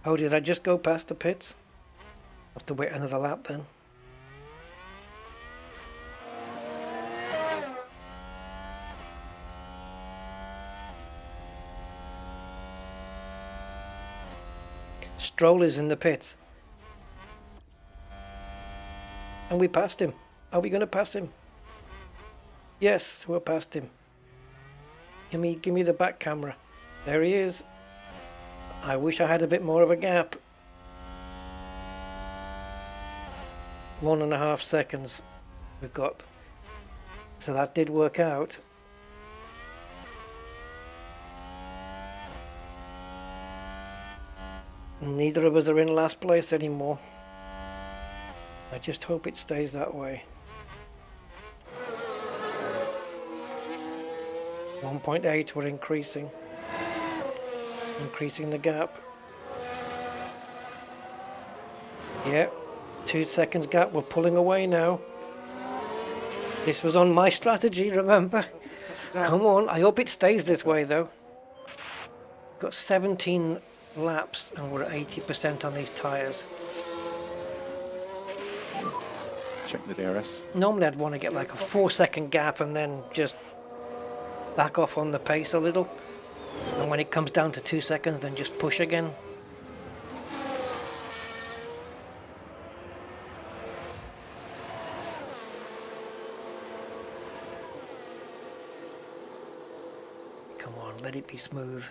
Oh, did I just go past the pits? Have to wait another lap then. Stroll is in the pits. And we passed him. Are we going to pass him? Yes, we're past him. Give me the back camera. There he is. I wish I had a bit more of a gap. 1.5 seconds we've got. So that did work out. Neither of us are in last place anymore. I just hope it stays that way. 1.8, we're increasing the gap. Yeah, 2 seconds gap, we're pulling away now. This was on my strategy, remember? Come on, I hope it stays this way though. Got 17 laps and we're at 80% on these tyres. Check the DRS. Normally I'd want to get like a 4-second gap and then just back off on the pace a little. And when it comes down to 2 seconds, then just push again. Come on, let it be smooth.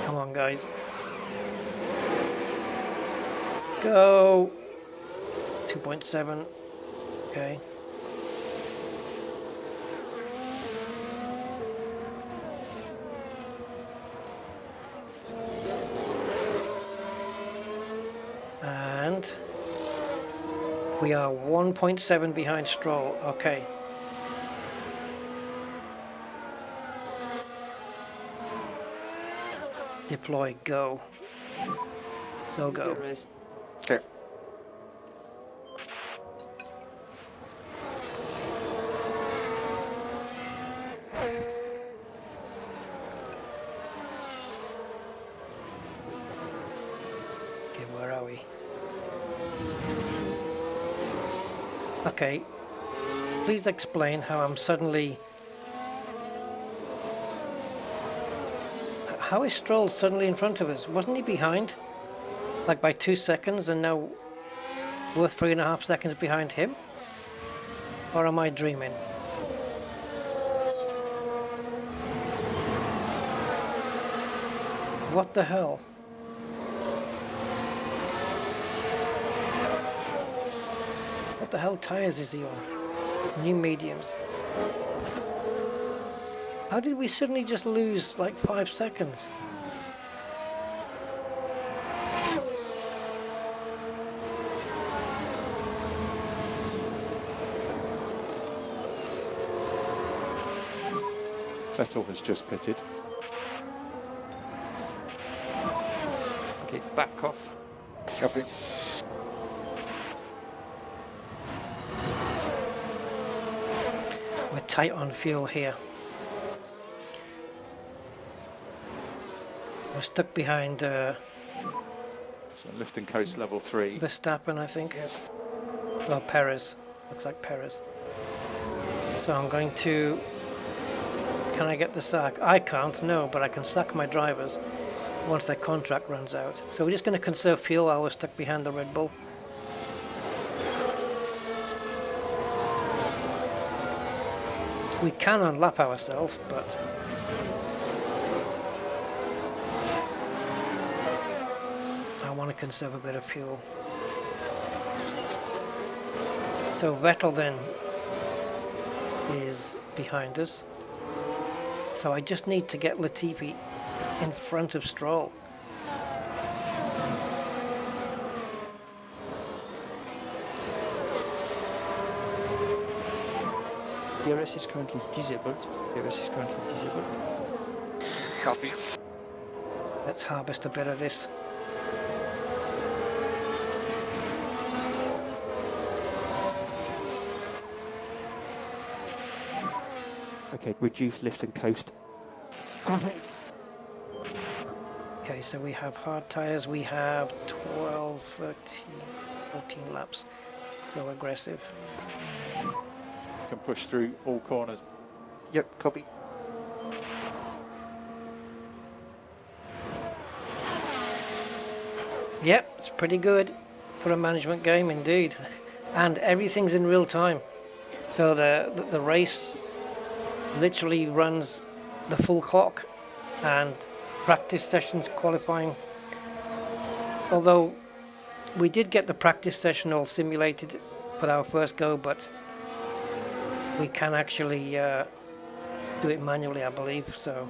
Come on, guys. Go. 2.7. Okay. And we are 1.7 behind Stroll. Okay. Deploy, go. Go. Okay. Okay, where are we? Okay. Please explain how I'm suddenly... How is Stroll suddenly in front of us? Wasn't he behind? Like by 2 seconds, and now we're 3.5 seconds behind him? Or am I dreaming? What the hell? What the hell tires is he on? New mediums. How did we suddenly just lose like 5 seconds? Vettel has just pitted. Okay, back off. Copy. We're tight on fuel here. We're stuck behind So lift and coast level 3. Verstappen, I think. Yes. Well, Perez. Looks like Perez. So I'm going to... Can I get the sack? I can't, no, but I can sack my drivers once their contract runs out. So we're just going to conserve fuel while we're stuck behind the Red Bull. We can unlap ourselves, but... I want to conserve a bit of fuel. So Vettel then is behind us. So I just need to get Latifi in front of Stroll. DRS is currently disabled. Copy. Let's harvest a bit of this. Okay, reduce lift and coast. Okay, so we have hard tires, we have 12, 13, 14 laps. Go aggressive. Can push through all corners. Yep, copy. Yep, it's pretty good for a management game indeed. And everything's in real time. So the race literally runs the full clock, and practice sessions, qualifying. Although we did get the practice session all simulated for our first go, but we can actually do it manually, I believe. So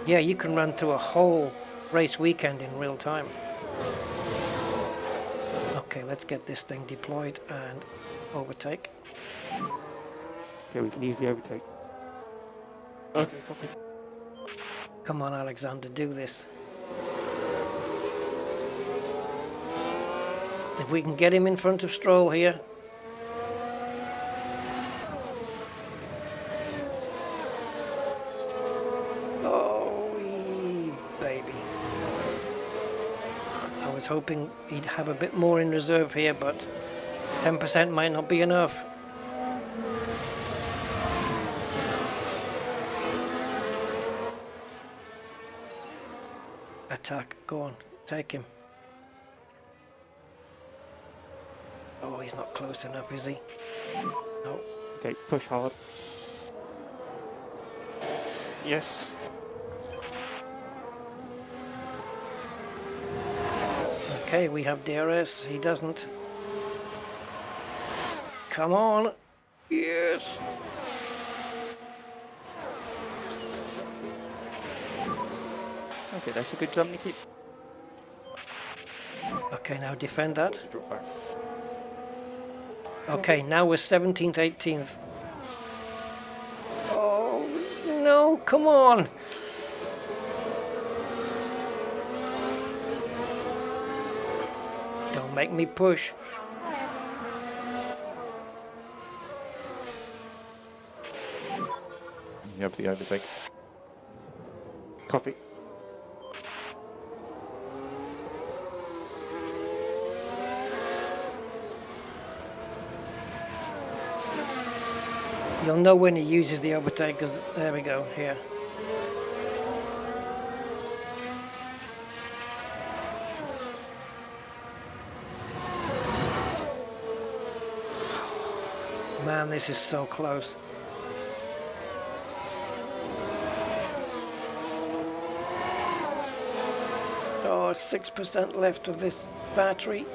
yeah, you can run through a whole race weekend in real time. Okay, let's get this thing deployed and overtake. Okay, we can easily overtake. Okay, copy. Come on, Alexander, do this. If we can get him in front of Stroll here. Oh, baby. I was hoping he'd have a bit more in reserve here, but 10% might not be enough. Attack, go on, take him. Oh, he's not close enough, is he? No. Okay, push hard. Yes. Okay, we have DRS, he doesn't. Come on. Yes. Okay, that's a good jump, Nikki. Okay, now defend that. Drop back. Okay, now we're 17th, 18th. Oh, no, come on. Don't make me push. You have the overtake. Copy. You'll know when he uses the overtake, because there we go, here. Man, this is so close. Oh, 6% left of this battery.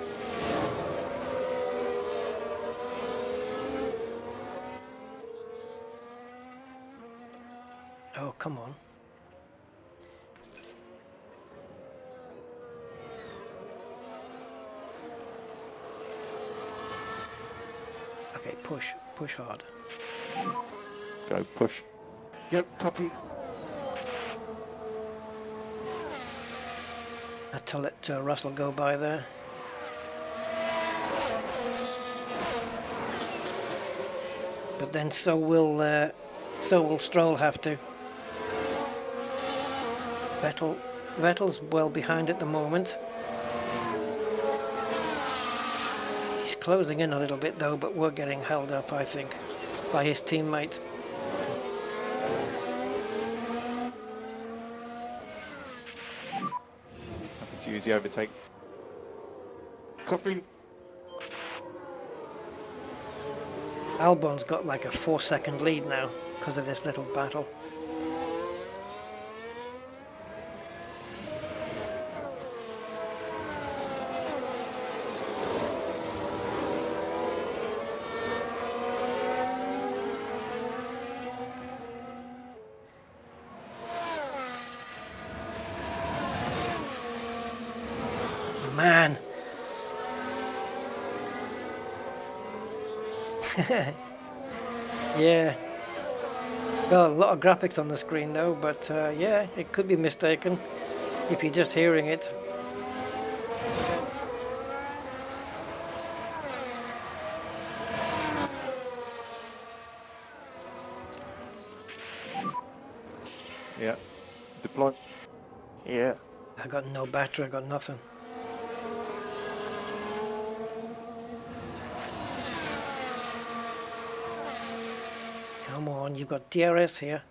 Oh, come on. Okay, push hard. Go, push. Yep, copy. I had to let Russell go by there. But then so will Stroll have to. Vettel's well behind at the moment. He's closing in a little bit though, but we're getting held up, I think, by his teammate. Happy to use the overtake. Copy. Albon's got like a 4-second lead now because of this little battle. Man. Yeah. Well, a lot of graphics on the screen though, but yeah, it could be mistaken if you're just hearing it. Yeah. Deploy. Yeah. I got no battery, I got nothing. Come on, you've got DRS here.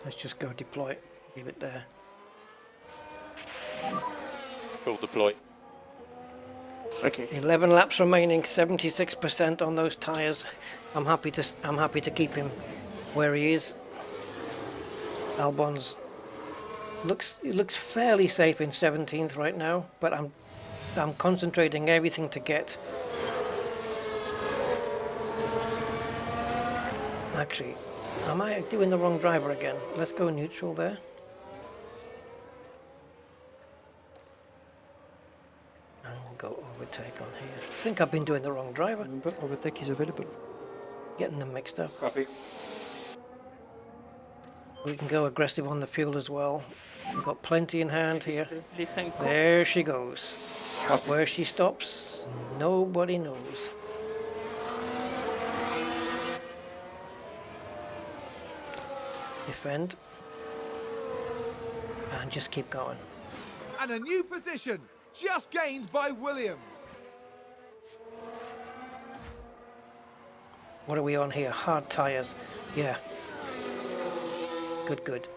Let's just go deploy. Leave it there. Full deploy. Okay. 11 laps remaining, 76% on those tires. I'm happy to keep him where he is. Albon's looks fairly safe in 17th right now, but I'm concentrating everything to get. Actually, am I doing the wrong driver again? Let's go neutral there. And we'll go overtake on here. I think I've been doing the wrong driver. Remember, overtake is available. Getting them mixed up. Copy. We can go aggressive on the fuel as well. We've got plenty in hand here. Thank you. There she goes. Where she stops, nobody knows. Defend. And just keep going. And a new position, just gained by Williams. What are we on here? Hard tires. Yeah. Good, good.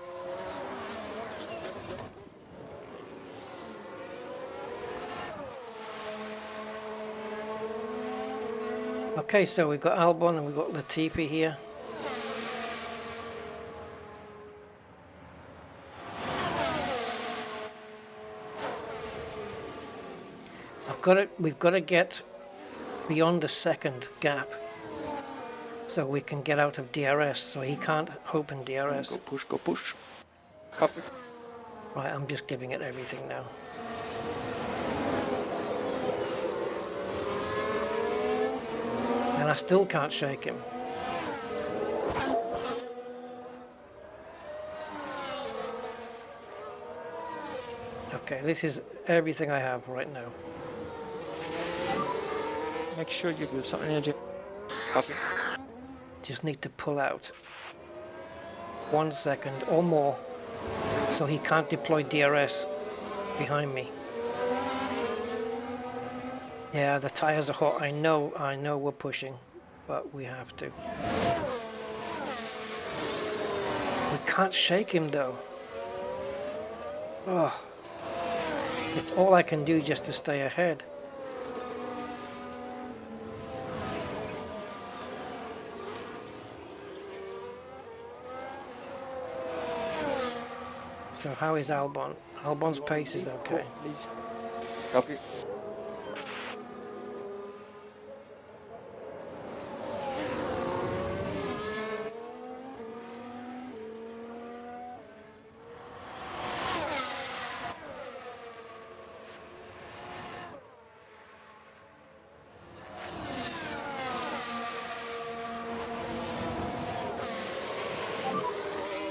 Okay, so we've got Albon and we've got Latifi here. We've got to get beyond the second gap so we can get out of DRS, so he can't open DRS. Go push, go push. Copy. Right, I'm just giving it everything now. And I still can't shake him. Okay, this is everything I have right now. Make sure you give some energy. Copy. Just need to pull out 1 second or more so he can't deploy DRS behind me. Yeah, the tires are hot. I know we're pushing, but we have to. We can't shake him though. Oh, it's all I can do just to stay ahead. So how is Albon? Albon's pace is okay. Please. Copy.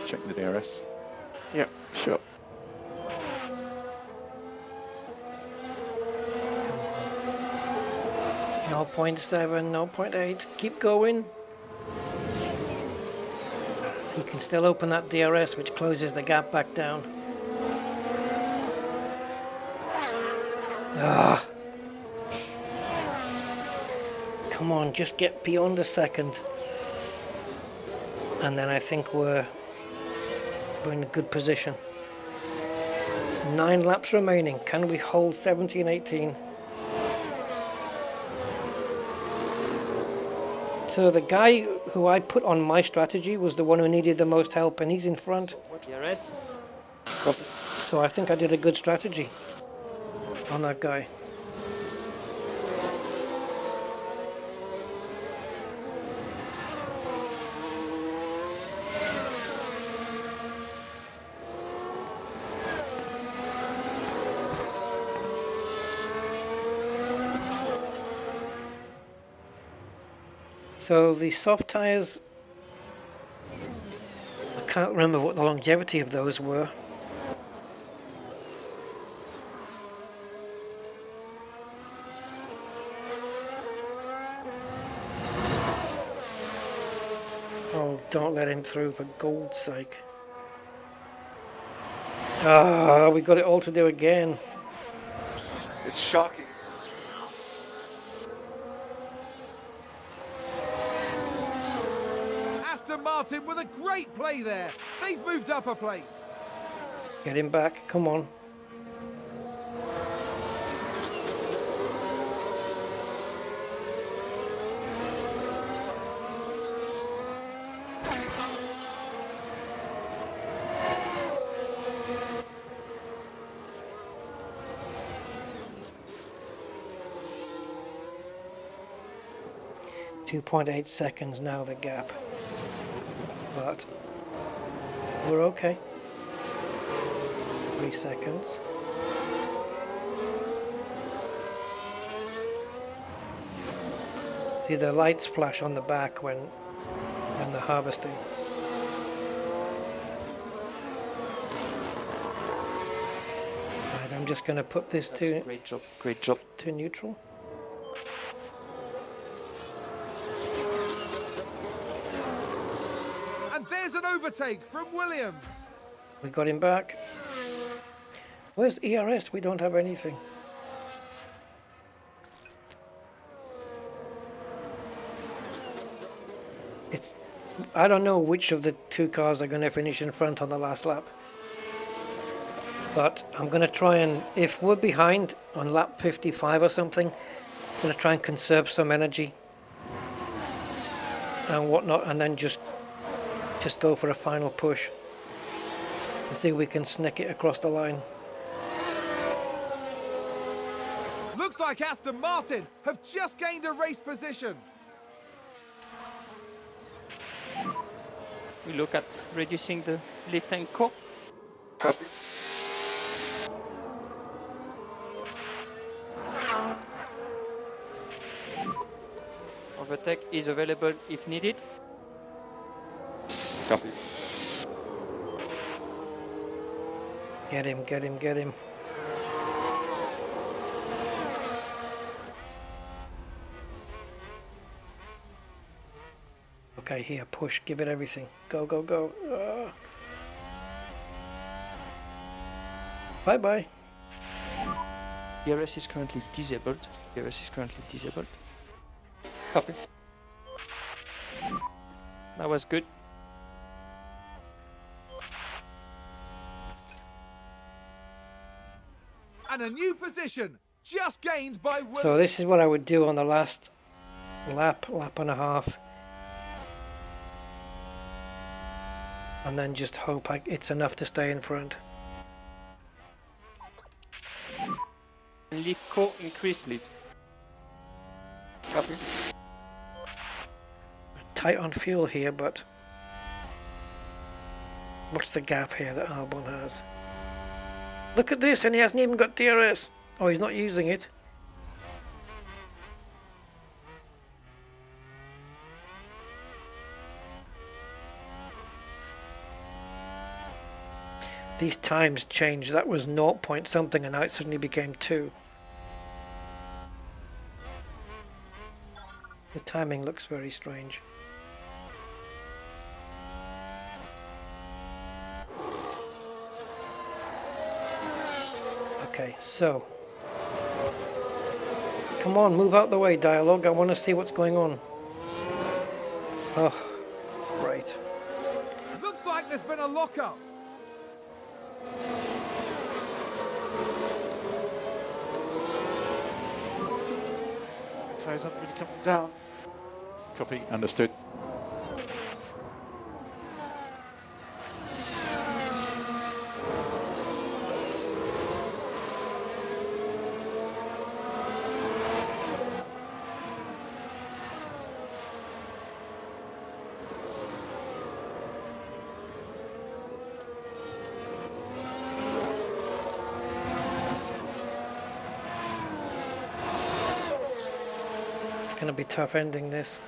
Check the DRS. Yeah, sure. No 0.7, no 0.8. Keep going. He can still open that DRS, which closes the gap back down. Ah. Come on, just get beyond a second. And then I think we're in a good position. 9 laps remaining. Can we hold 17, 18? So the guy who I put on my strategy was the one who needed the most help, and he's in front. DRS. So I think I did a good strategy on that guy. So the soft tires, I can't remember what the longevity of those were. don't let him through for God's sake. Ah, we got it all to do again. It's shocking. Aston Martin with a great play there. They've moved up a place. Get him back, come on. .8 seconds now the gap, but we're okay. 3 seconds. See the lights flash on the back when they're harvesting. Right, I'm just going to put this to Great job. to neutral. And there's an overtake from Williams. We got him back. Where's ERS? We don't have anything. I don't know which of the two cars are going to finish in front on the last lap. But I'm going to try and, if we're behind on lap 55 or something, I'm going to try and conserve some energy and whatnot, and then just go for a final push and see if we can sneak it across the line. Looks like Aston Martin have just gained a race position. We look at reducing the lift and core. Copy. Overtake is available if needed. Copy. Get him, get him, get him. Okay, here, push, give it everything. Go, go, go. Bye-bye. DRS is currently disabled. Copy. That was good. And a new position just gained by Williams. So this is what I would do on the last lap and a half. And then just hope it's enough to stay in front. Lift core increase, please. Copy. Tight on fuel here, but what's the gap here that Albon has? Look at this, and he hasn't even got DRS. Oh, he's not using it. These times changed. That was 0 point something and now it suddenly became 2. The timing looks very strange. Okay, so come on, move out the way, dialogue. I want to see what's going on. Oh, right. Looks like there's been a lockup. The tyres aren't really coming down. Copy, understood. It's going to be tough ending this.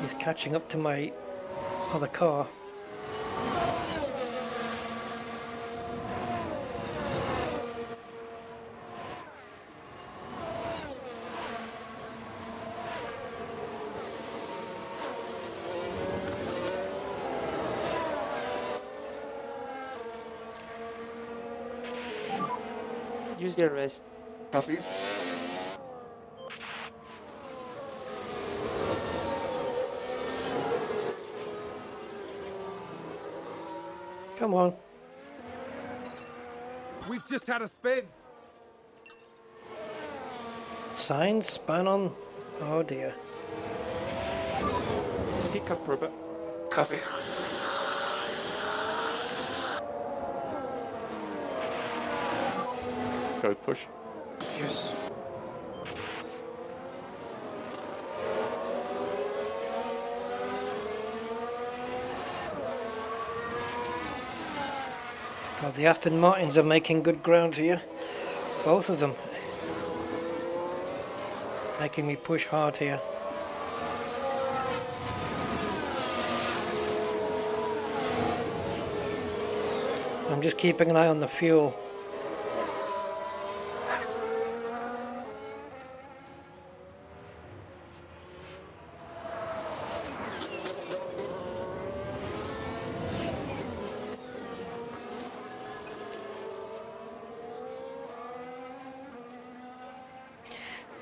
He's catching up to my other car. use the rest. Copy. Come on. We've just had a spin. Signs, span on. Oh dear. Pick up rubber. Copy. Code push. Yes. God, the Aston Martins are making good ground here. Both of them. Making me push hard here. I'm just keeping an eye on the fuel.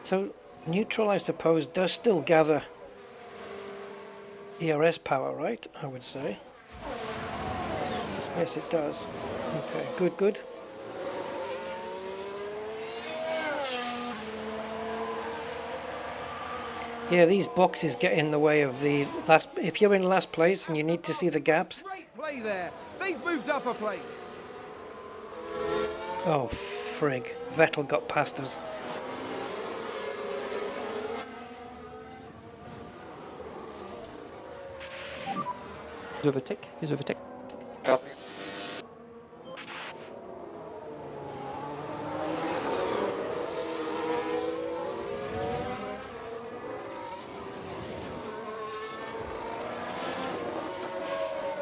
So, neutral, I suppose, does still gather ERS power, right? I would say. Yes, it does. Okay, good, good. Yeah, these boxes get in the way of the last... If you're in last place and you need to see the gaps... Great play there. They've moved up a place. Oh, frig. Vettel got past us. Use overtake. Use overtake. Copy.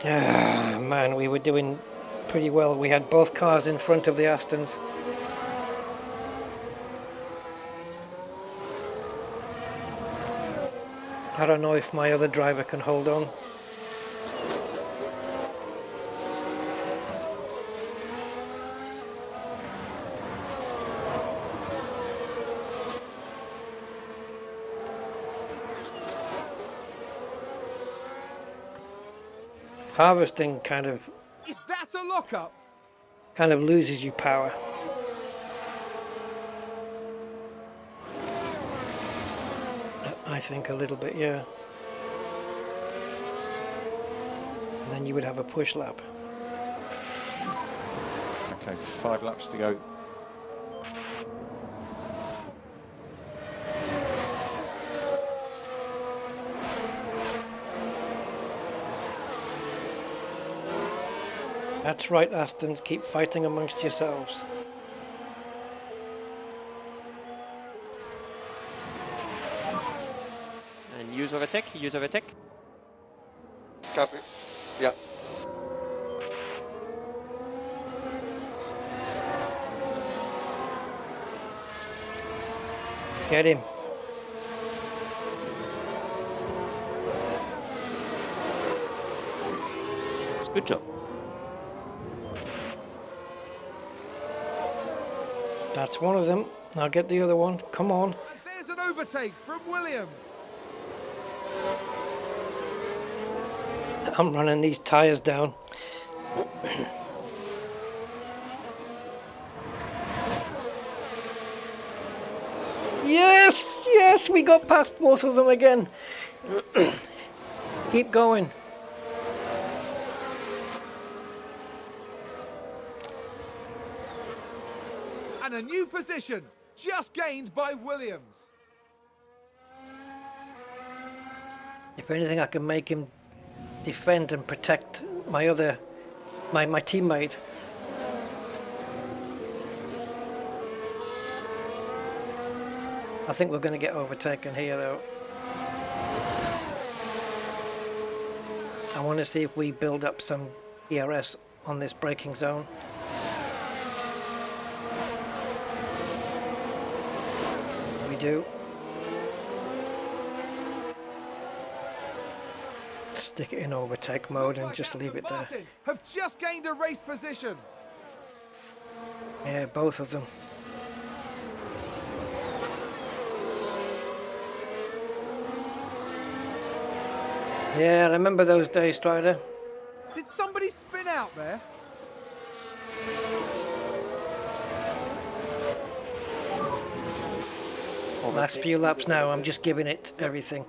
Ah, man, we were doing pretty well. We had both cars in front of the Astons. I don't know if my other driver can hold on. Harvesting kind of Is that a lockup? loses you power. I think a little bit, yeah. And then you would have a push lap. Okay, 5 laps to go. That's right, Astons, keep fighting amongst yourselves. And use overtake. Use overtake. Copy. Yeah. Get him. It's good job. That's one of them. I'll get the other one. Come on. And there's an overtake from Williams. I'm running these tyres down. Yes! Yes! We got past both of them again. Keep going. And a new position, just gained by Williams. If anything, I can make him defend and protect my teammate. I think we're going to get overtaken here, though. I want to see if we build up some ERS on this braking zone. We do. Stick it in overtake mode and just leave it there. Have just gained a race position. Yeah, both of them. Yeah, I remember those days, Strider. Did somebody spin out there? Last few laps now, I'm just giving it everything.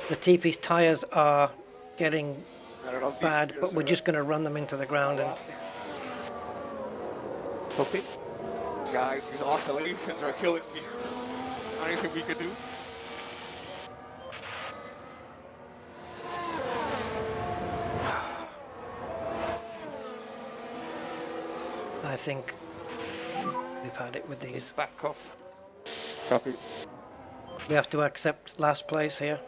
Latifi's tyres are getting I don't know if these bad, but gears we're are- just going to run them into the ground. And Copy. Guys, these oscillations are killing me. Anything we can do? I think we've had it with these. Back off. Copy. We have to accept last place here.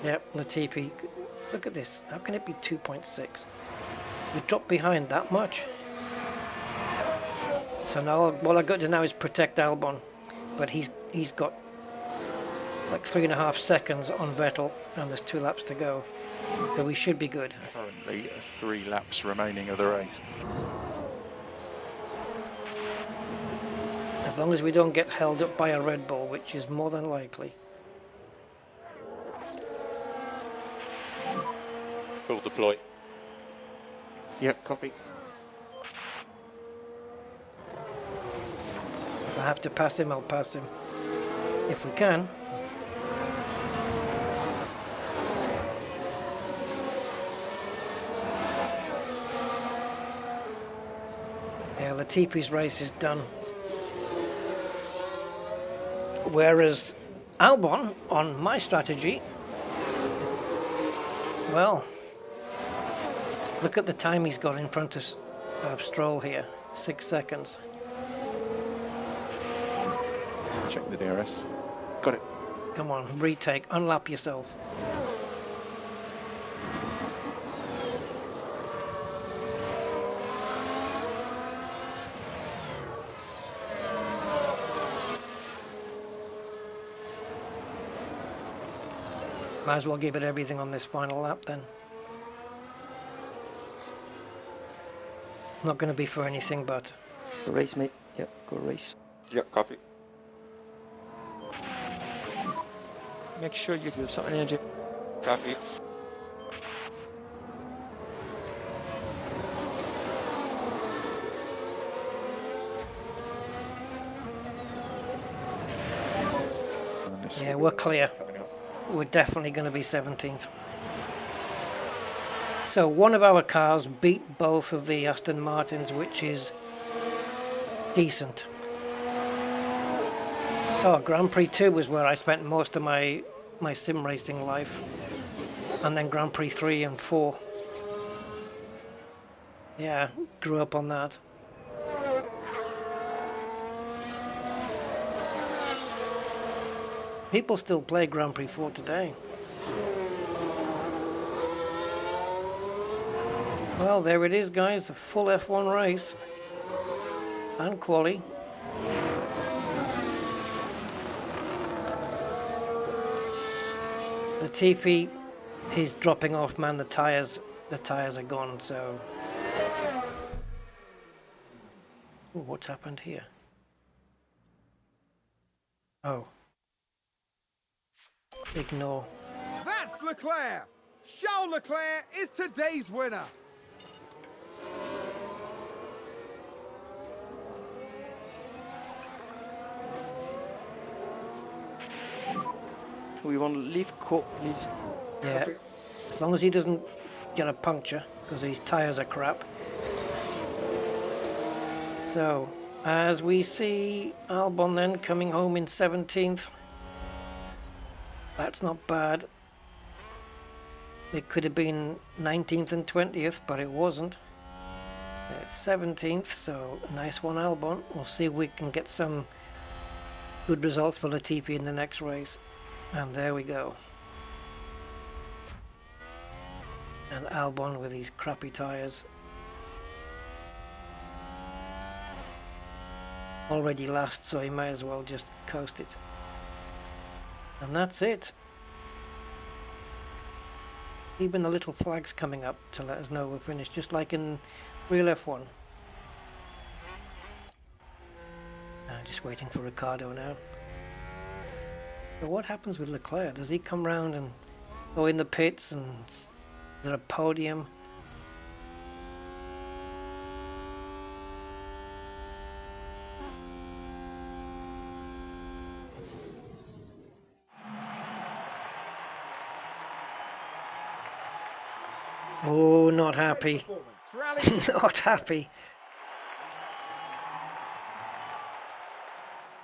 Yep, Latifi. Look at this. How can it be 2.6? We dropped behind that much. So now all I got to do now is protect Albon, but he's got it's like 3.5 seconds on Vettel, and there's 2 laps to go. So we should be good. Currently 3 laps remaining of the race. As long as we don't get held up by a Red Bull, which is more than likely. Full deploy. Yep, copy. If I have to pass him, I'll pass him. If we can. Yeah, Latifi's race is done. Whereas Albon, on my strategy, well, look at the time he's got in front of Stroll here, 6 seconds. Check the DRS. Got it. Come on, retake, unlap yourself. Might as well give it everything on this final lap then. It's not going to be for anything but. Go race, mate. Yep, go race. Yep, copy. Make sure you give some energy. Copy. Yeah, we're clear. We're definitely going to be 17th. So one of our cars beat both of the Aston Martins, which is decent. Oh, Grand Prix 2 was where I spent most of my sim racing life. And then Grand Prix 3 and 4. Yeah, grew up on that. People still play Grand Prix 4 today. Well, there it is, guys. A full F1 race. And quali. Latifi is dropping off, man. The tires are gone, so... Ooh, what's happened here? Oh. Ignore. That's Leclerc! Charles Leclerc is today's winner! We want to leave court, please. Yeah, as long as he doesn't get a puncture, because his tyres are crap. So, as we see Albon then coming home in 17th. That's not bad. It could have been 19th and 20th, but it wasn't. 17th, so nice one, Albon. We'll see if we can get some good results for Latifi in the next race. And there we go. And Albon with these crappy tyres. Already last, so he may as well just coast it. And that's it. Even the little flags coming up to let us know we're finished, just like in real F1. Just waiting for Ricardo now. So what happens with Leclerc? Does he come round and go in the pits, and is there a podium? Oh, not happy. Not happy.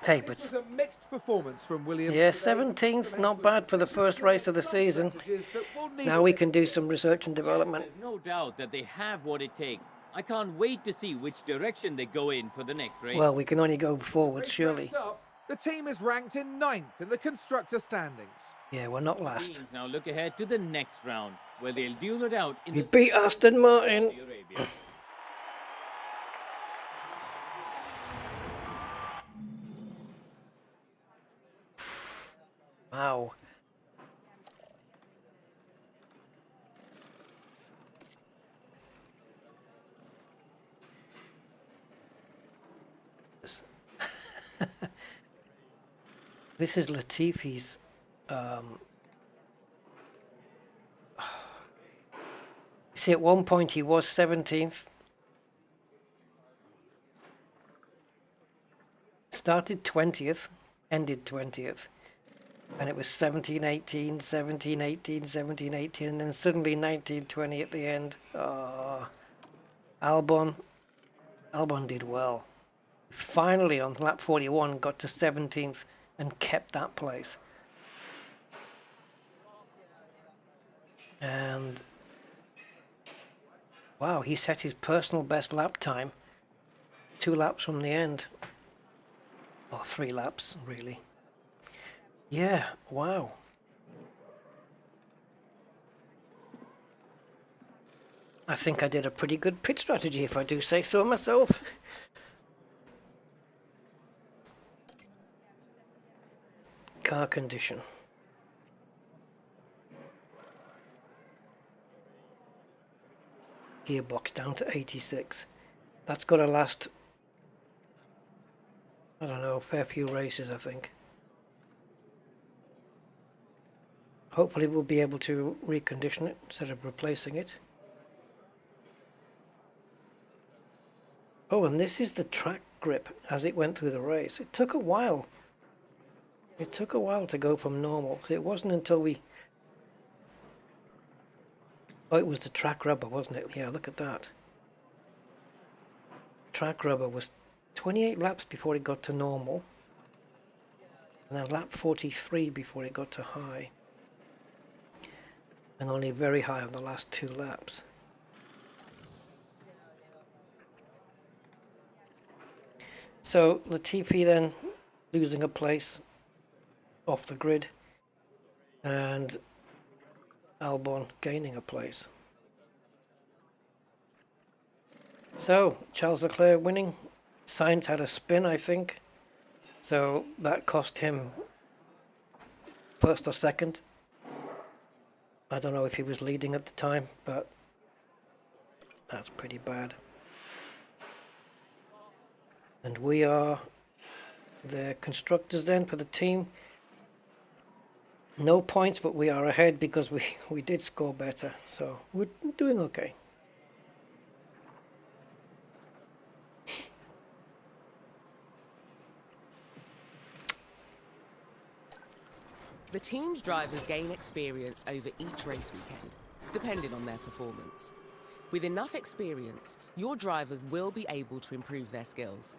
Hey, but This was a mixed performance from Williams. yeah, today. 17th, Some not bad for the first race of the some season. strategies that will need Now a we bit can do some research and development. There's no doubt that they have what it takes. I can't wait to see which direction they go in for the next race. Well, we can only go forward, Race surely. wrapped up. The team is ranked in 9th in the constructor standings. Yeah, we're not last. Teams now look ahead to the next round, where they'll duel it out in We the beat Aston Martin. Saudi Arabia. Wow. This is Latifi's. See, at one point he was 17th. Started 20th, ended 20th. And it was 17, 18, 17, 18, 17, 18, and then suddenly 19, 20 at the end. Albon did well. Finally, on lap 41, got to 17th and kept that place. And wow, he set his personal best lap time 2 laps from the end. Or 3 laps, really. Yeah, wow. I think I did a pretty good pit strategy, if I do say so myself. Car condition. Gearbox down to 86. That's got to last, I don't know, a fair few races, I think. Hopefully we'll be able to recondition it instead of replacing it. Oh, and this is the track grip as it went through the race. It took a while. It took a while to go from normal. So it wasn't until we... Oh, it was the track rubber, wasn't it? Yeah, look at that. Track rubber was 28 laps before it got to normal. And then lap 43 before it got to high. And only very high on the last 2 laps. So Latifi then losing a place off the grid, and Albon gaining a place. So Charles Leclerc winning. Sainz had a spin, I think, so that cost him first or second. I don't know if he was leading at the time, but that's pretty bad. And we are the constructors then for the team. No points, but we are ahead because we did score better, so we're doing okay. The team's drivers gain experience over each race weekend, depending on their performance. With enough experience, your drivers will be able to improve their skills.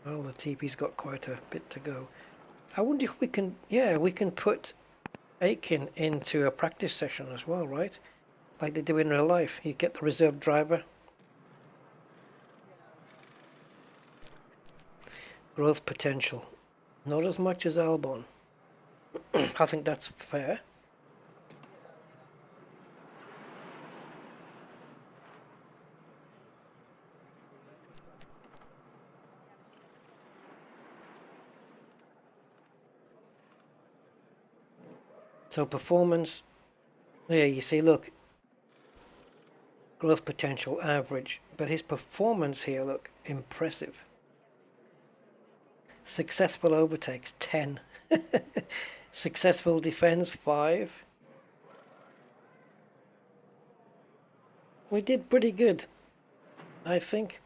Well, the TP's got quite a bit to go. I wonder if we can, yeah, we can put Aiken into a practice session as well, right? Like they do in real life. You get the reserve driver. Growth potential. Not as much as Albon. I think that's fair. So performance, yeah, you see, look, growth potential average, but his performance here, look, impressive. Successful overtakes, 10. Successful defense 5. We did pretty good, I think.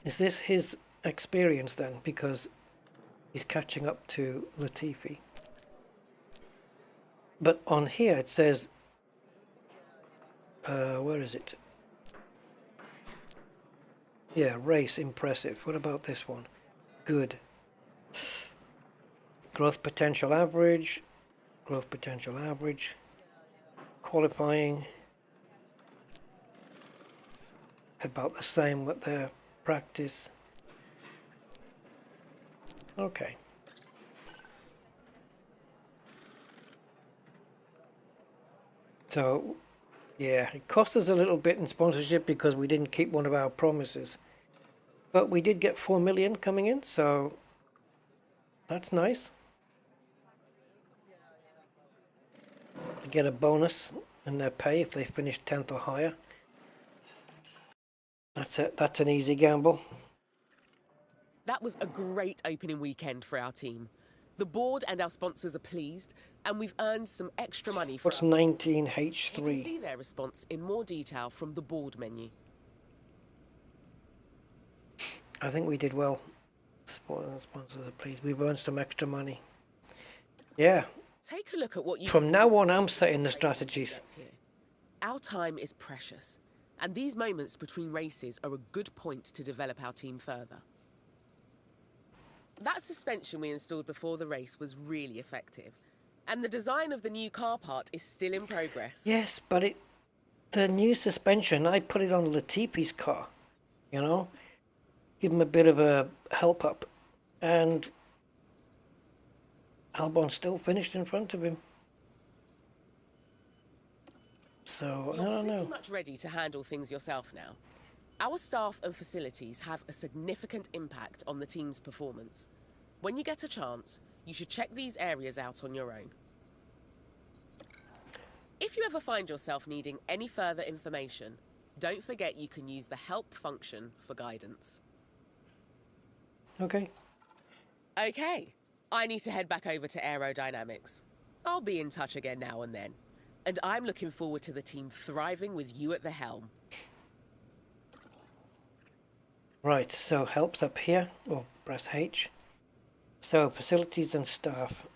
Is this his experience then? Because he's catching up to Latifi. But on here it says, where is it? Yeah, race impressive. What about this one? Good. Growth potential average. Growth potential average. Qualifying. About the same with their practice. Okay. So, yeah, it cost us a little bit in sponsorship because we didn't keep one of our promises. But we did get 4 million coming in, so that's nice. They get a bonus in their pay if they finish 10th or higher. That's it. That's an easy gamble. That was a great opening weekend for our team. The board and our sponsors are pleased, and we've earned some extra money for What's 19H3? You can see their response in more detail from the board menu. I think we did well. Sponsors are pleased. We've earned some extra money. Yeah. Take a look at what you From now on, I'm setting the strategies. Our time is precious, and these moments between races are a good point to develop our team further. That suspension we installed before the race was really effective, and the design of the new car part is still in progress. Yes, but the new suspension, I put it on Latifi's car, you know, give him a bit of a help up, and Albon still finished in front of him. So, I don't know. You're pretty much ready to handle things yourself now. Our staff and facilities have a significant impact on the team's performance. When you get a chance, you should check these areas out on your own. If you ever find yourself needing any further information, don't forget you can use the help function for guidance. Okay. Okay, I need to head back over to aerodynamics. I'll be in touch again now and then, and I'm looking forward to the team thriving with you at the helm. Right, so helps up here, or press H. So facilities and staff.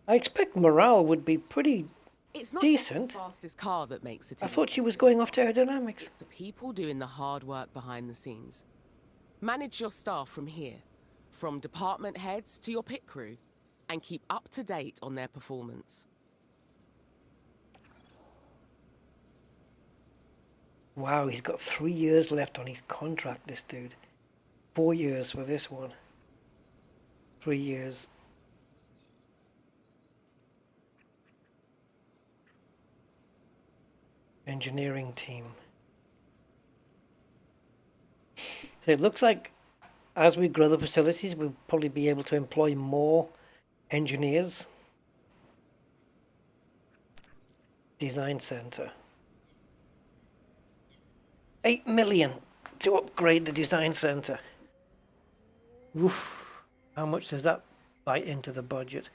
I expect morale would be pretty It's not decent. the fastest car that makes it. I thought she was going off to aerodynamics. It's the people doing the hard work behind the scenes. Manage your staff from here, from department heads to your pit crew, and keep up to date on their performance. Wow, he's got 3 years left on his contract, this dude. 4 years for this one. 3 years. Engineering team. So it looks like as we grow the facilities, we'll probably be able to employ more engineers. Design center. 8 million to upgrade the design center. Oof. How much does that bite into the budget?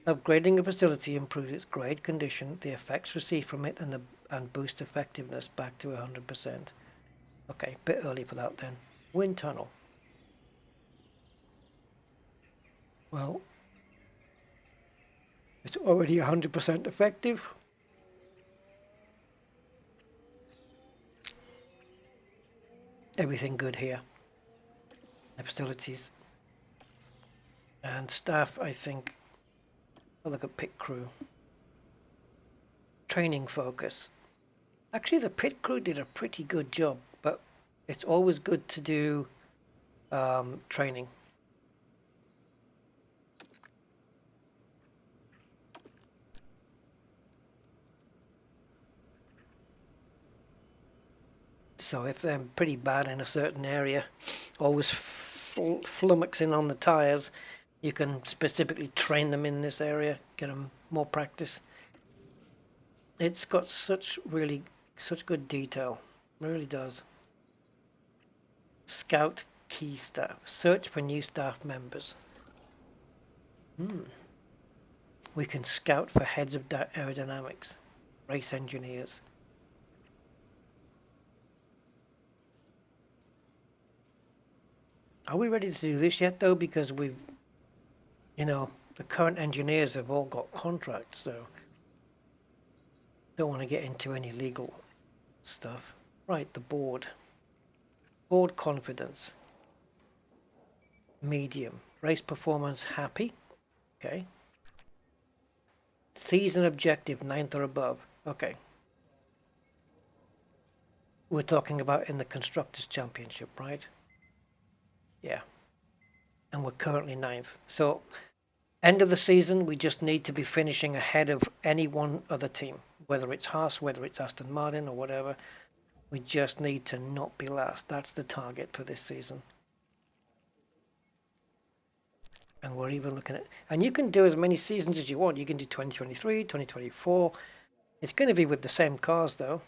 Upgrading a facility improves its grade condition, the effects received from it, and boost effectiveness back to 100%. Okay, bit early for that then. Wind tunnel. Well, it's already 100% effective. Everything good here. The facilities and staff, I think. I'll look at pit crew. Training focus. Actually, the pit crew did a pretty good job, but it's always good to do training. So if they're pretty bad in a certain area, always flummoxing on the tires, you can specifically train them in this area, get them more practice. It's got such good detail, it really does. Scout key staff. Search for new staff members. We can scout for heads of aerodynamics, race engineers. Are we ready to do this yet though? Because we've, you know, the current engineers have all got contracts, so don't want to get into any legal stuff. Right, the board. Board confidence. Medium. Race performance happy. Okay. Season objective 9th or above. Okay. We're talking about in the Constructors' Championship, right? Yeah. And we're currently 9th. So, end of the season, we just need to be finishing ahead of any one other team. Whether it's Haas, whether it's Aston Martin or whatever. We just need to not be last. That's the target for this season. And we're even looking at... And you can do as many seasons as you want. You can do 2023, 2024. It's going to be with the same cars, though.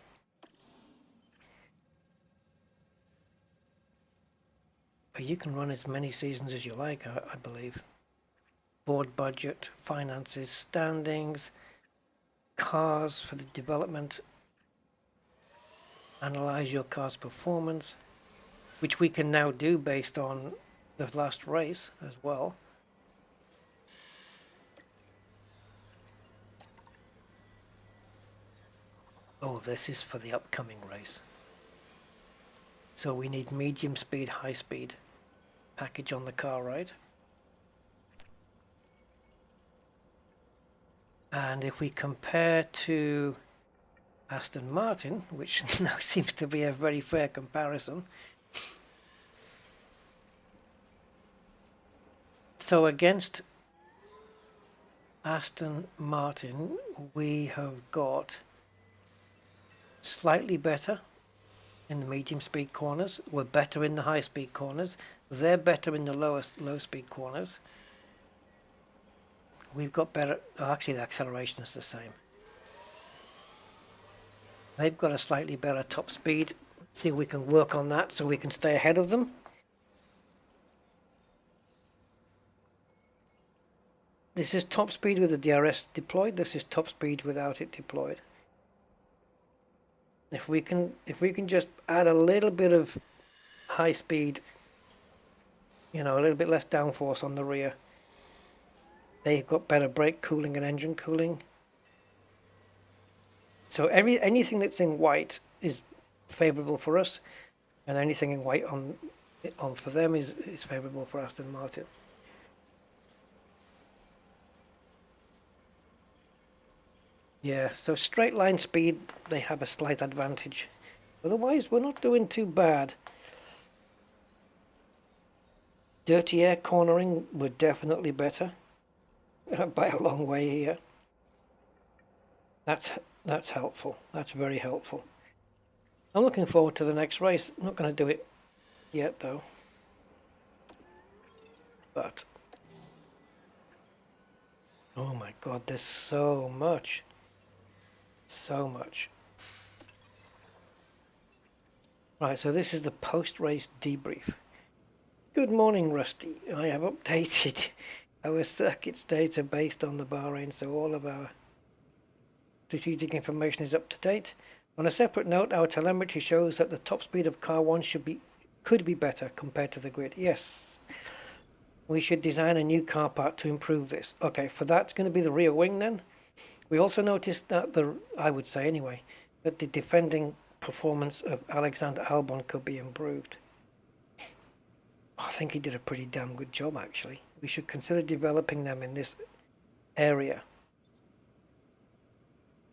But you can run as many seasons as you like, I believe. Board budget, finances, standings, cars for the development. Analyze your car's performance, which we can now do based on the last race as well. Oh, this is for the upcoming race. So we need medium speed, high speed package on the car, right? And if we compare to Aston Martin, which now seems to be a very fair comparison. So against Aston Martin, we have got slightly better in the medium speed corners. We're better in the high speed corners. They're better in the low speed corners. We've got better, actually the acceleration is the same. They've got a slightly better top speed. See if we can work on that so we can stay ahead of them. This is top speed with the DRS deployed. This is top speed without it deployed. If we can just add a little bit of high speed, you know, a little bit less downforce on the rear. They've got better brake cooling and engine cooling. So anything that's in white is favorable for us, and anything in white on for them is favorable for Aston Martin. Yeah, so straight line speed, they have a slight advantage. Otherwise, we're not doing too bad. Dirty air cornering, we're definitely better. By a long way here. That's helpful. That's very helpful. I'm looking forward to the next race. I'm not going to do it yet, though. But... oh my god, there's so much. So much. Right, so this is the post-race debrief. Good morning, Rusty. I have updated our circuits data based on the Bahrain, so all of our strategic information is up to date. On a separate note, our telemetry shows that the top speed of car 1 could be better compared to the grid. Yes. We should design a new car part to improve this. Okay, for that's going to be the rear wing then. We also noticed that I would say anyway, that the defending performance of Alexander Albon could be improved. I think he did a pretty damn good job, actually. We should consider developing them in this area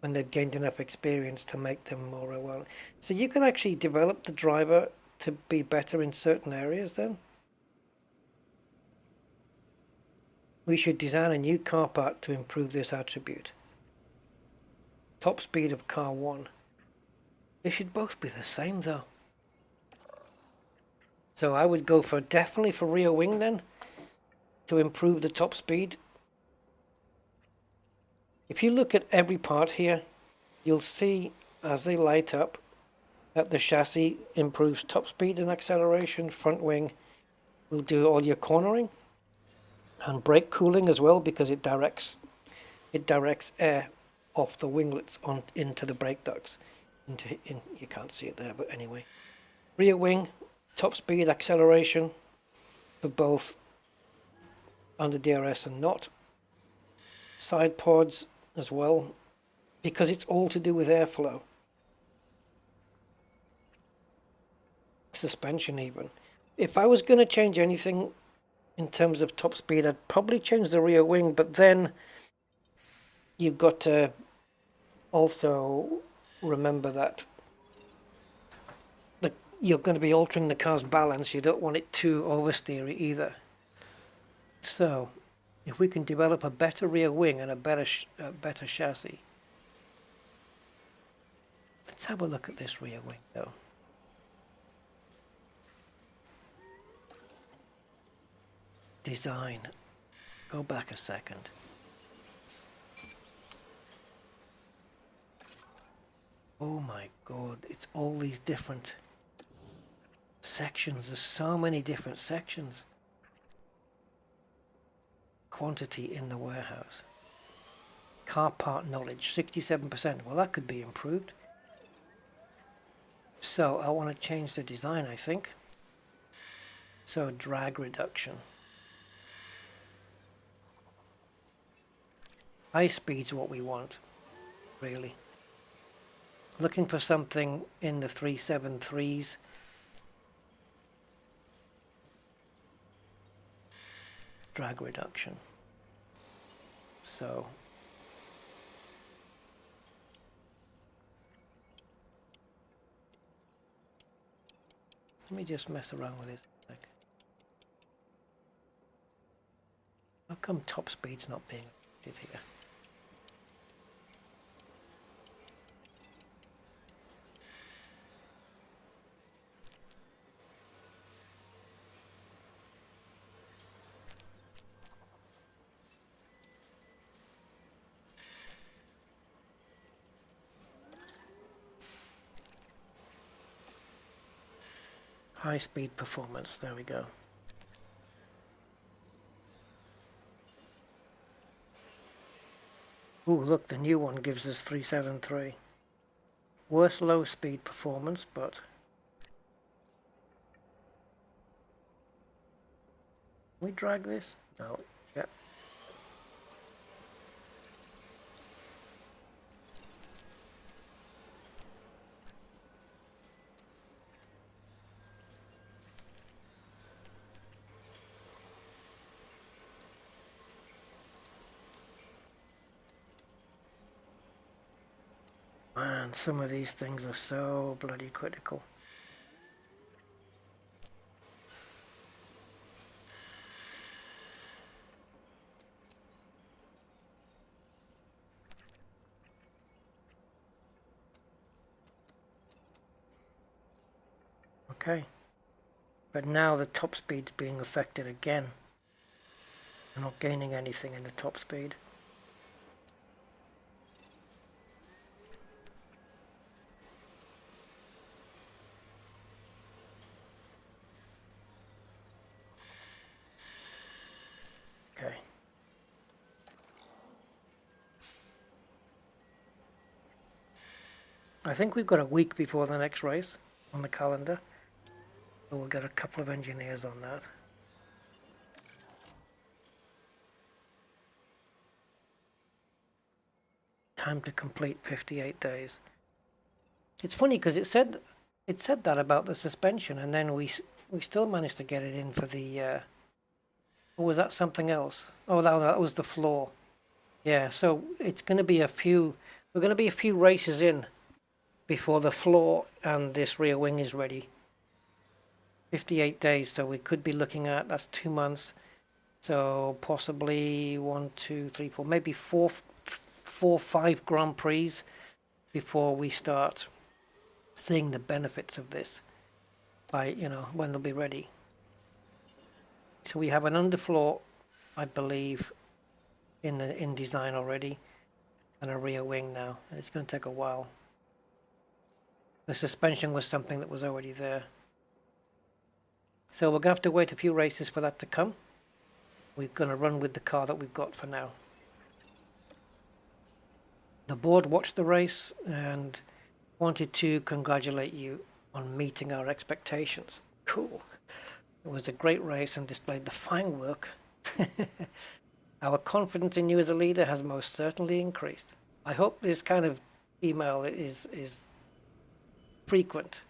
when they've gained enough experience to make them more well. So you can actually develop the driver to be better in certain areas then? We should design a new car part to improve this attribute. Top speed of car 1. They should both be the same though. So I would go for definitely for rear wing then, to improve the top speed. If you look at every part here, you'll see as they light up, that the chassis improves top speed and acceleration. Front wing will do all your cornering and brake cooling as well, because it directs air off the winglets on into the brake ducts. You can't see it there, but anyway. Rear wing, top speed, acceleration for both under DRS and not. Side pods as well, because it's all to do with airflow. Suspension even. If I was going to change anything in terms of top speed, I'd probably change the rear wing, but then you've got to also remember that you're going to be altering the car's balance. You don't want it too oversteery either. So if we can develop a better rear wing and a better chassis. Let's have a look at this rear wing though. Design. Go back a second. Oh my god, it's all these different sections. There's so many different sections. Quantity in the warehouse. Car part knowledge, 67%. Well, that could be improved. So I want to change the design, I think. So drag reduction. High speed's what we want, really. Looking for something in the 373s. Drag reduction. So let me just mess around with this a sec. How come top speed's not being affected here? High speed performance, there we go. Ooh, look, the new one gives us 373. Worse low speed performance, but can we drag this? No, yep. Man, some of these things are so bloody critical. Okay. But now the top speed's being affected again. I'm not gaining anything in the top speed. Okay. I think we've got a week before the next race on the calendar. So we'll get a couple of engineers on that. Time to complete 58 days. It's funny because it said that about the suspension, and then we still managed to get it in for the or was that something else? Oh, that was the floor. Yeah, so it's going to be we're going to be a few races in before the floor and this rear wing is ready. 58 days, so we could be looking at, that's 2 months. So possibly 1, 2, 3, 4, maybe 5 Grand Prix before we start seeing the benefits of this by, when they'll be ready. So we have an underfloor, I believe, in design already, and a rear wing now, and it's going to take a while. The suspension was something that was already there. So we're going to have to wait a few races for that to come. We're going to run with the car that we've got for now. The board watched the race and wanted to congratulate you on meeting our expectations. Cool. It was a great race and displayed the fine work. Our confidence in you as a leader has most certainly increased. I hope this kind of email is frequent.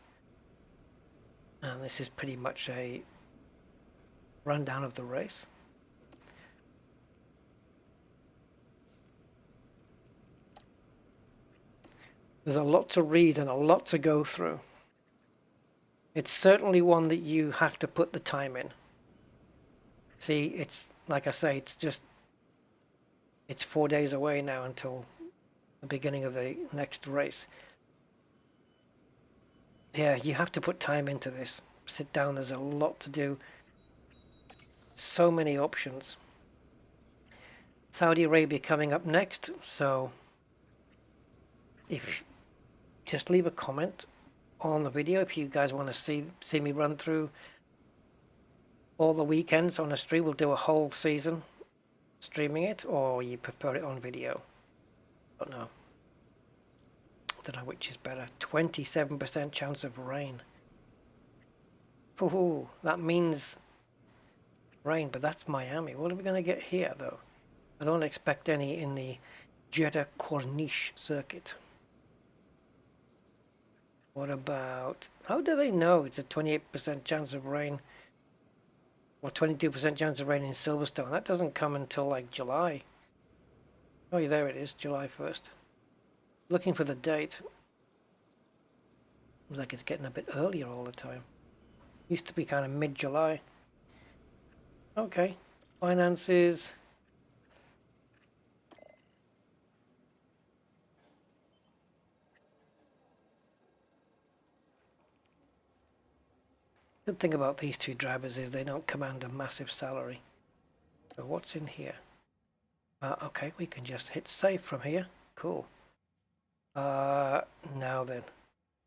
And this is pretty much a rundown of the race. There's a lot to read and a lot to go through. It's certainly one that you have to put the time in. See, it's like I say, it's 4 days away now until the beginning of the next race. Yeah, you have to put time into this. Sit down, there's a lot to do. So many options. Saudi Arabia coming up next, so if just leave a comment on the video if you guys want to see me run through all the weekends on a stream. We'll do a whole season streaming it, or you prefer it on video. Don't know. Don't know which is better. 27% chance of rain. Ooh, that means rain, but that's Miami. What are we going to get here, though? I don't expect any in the Jeddah Corniche circuit. What about... How do they know it's a 28% chance of rain? Or 22% chance of rain in Silverstone? That doesn't come until, like, July. Oh, yeah, there it is, July 1st. Looking for the date. Seems like it's getting a bit earlier all the time. Used to be kind of mid-July. Okay. Finances. Good thing about these two drivers is they don't command a massive salary. So what's in here? Okay, we can just hit save from here. Cool. Now then,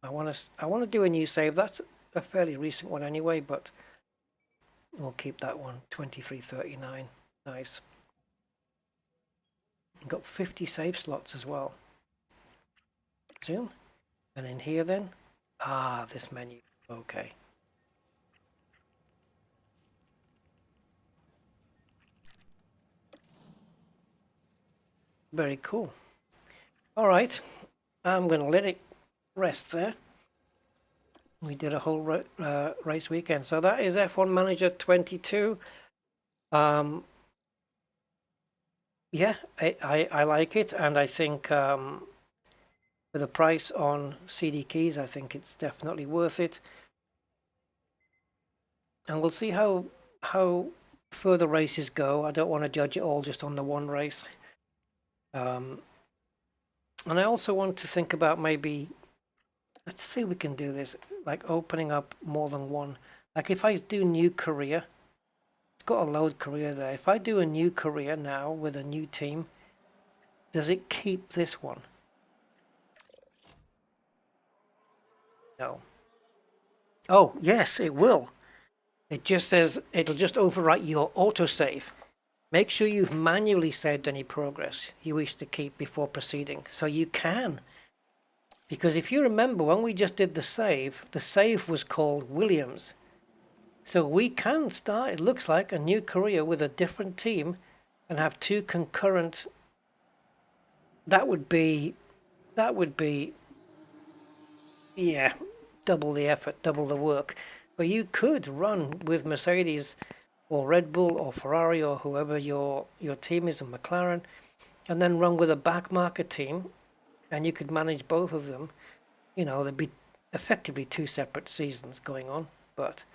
I want to do a new save. That's a fairly recent one anyway, but we'll keep that one. 2339. Nice. Got 50 save slots as well. Zoom. And in here then, this menu. Okay. Very cool. All right, I'm going to let it rest there. We did a whole race weekend. So that is F1 Manager 22. Yeah, I like it, and I think for the price on CD keys, I think it's definitely worth it. And we'll see how further races go. I don't want to judge it all just on the one race. And I also want to think about maybe, let's see if we can do this, like opening up more than one. Like if I do new career, it's got a load career there. If I do a new career now with a new team, does it keep this one? No. Oh, yes, it will. It just says it'll just overwrite your autosave. Make sure you've manually saved any progress you wish to keep before proceeding. So you can. Because if you remember when we just did the save was called Williams. So we can start, it looks like, a new career with a different team and have two concurrent. That would be, yeah, double the effort, double the work. But you could run with Mercedes or Red Bull or Ferrari or whoever your team is, in McLaren, and then run with a backmarker team, and you could manage both of them. You know, there'd be effectively two separate seasons going on, but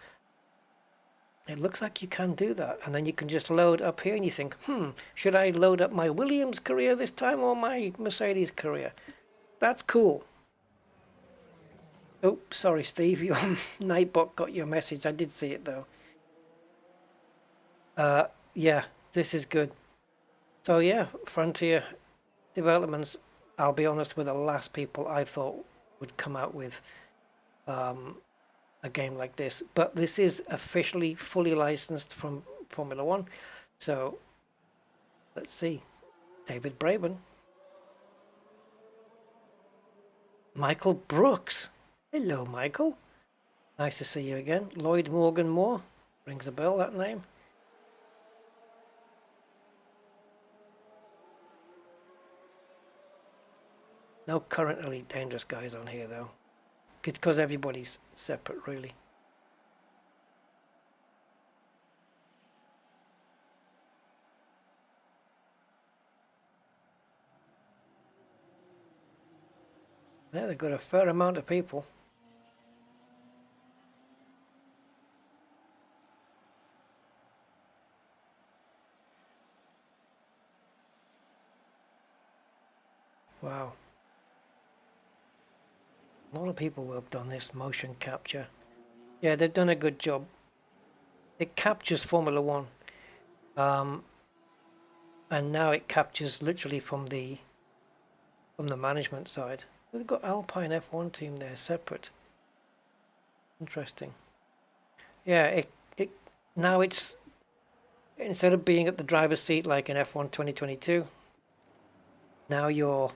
it looks like you can do that. And then you can just load up here and you think, should I load up my Williams career this time or my Mercedes career? That's cool. Oh, sorry, Steve, your Nightbot got your message. I did see it though. Yeah, this is good. So yeah, Frontier Developments, I'll be honest, were the last people I thought would come out with a game like this. But this is officially fully licensed from Formula One. So let's see. David Braben. Michael Brooks. Hello, Michael. Nice to see you again. Lloyd Morgan Moore. Rings a bell, that name. No current Elite Dangerous guys on here, though. It's because everybody's separate, really. Yeah, they've got a fair amount of people. Wow. A lot of people worked on this motion capture. Yeah, they've done a good job. It captures Formula One. And now it captures literally from the management side. We've got Alpine F1 team there, separate. Interesting. Yeah, it now it's, instead of being at the driver's seat like in F1 2022, now you're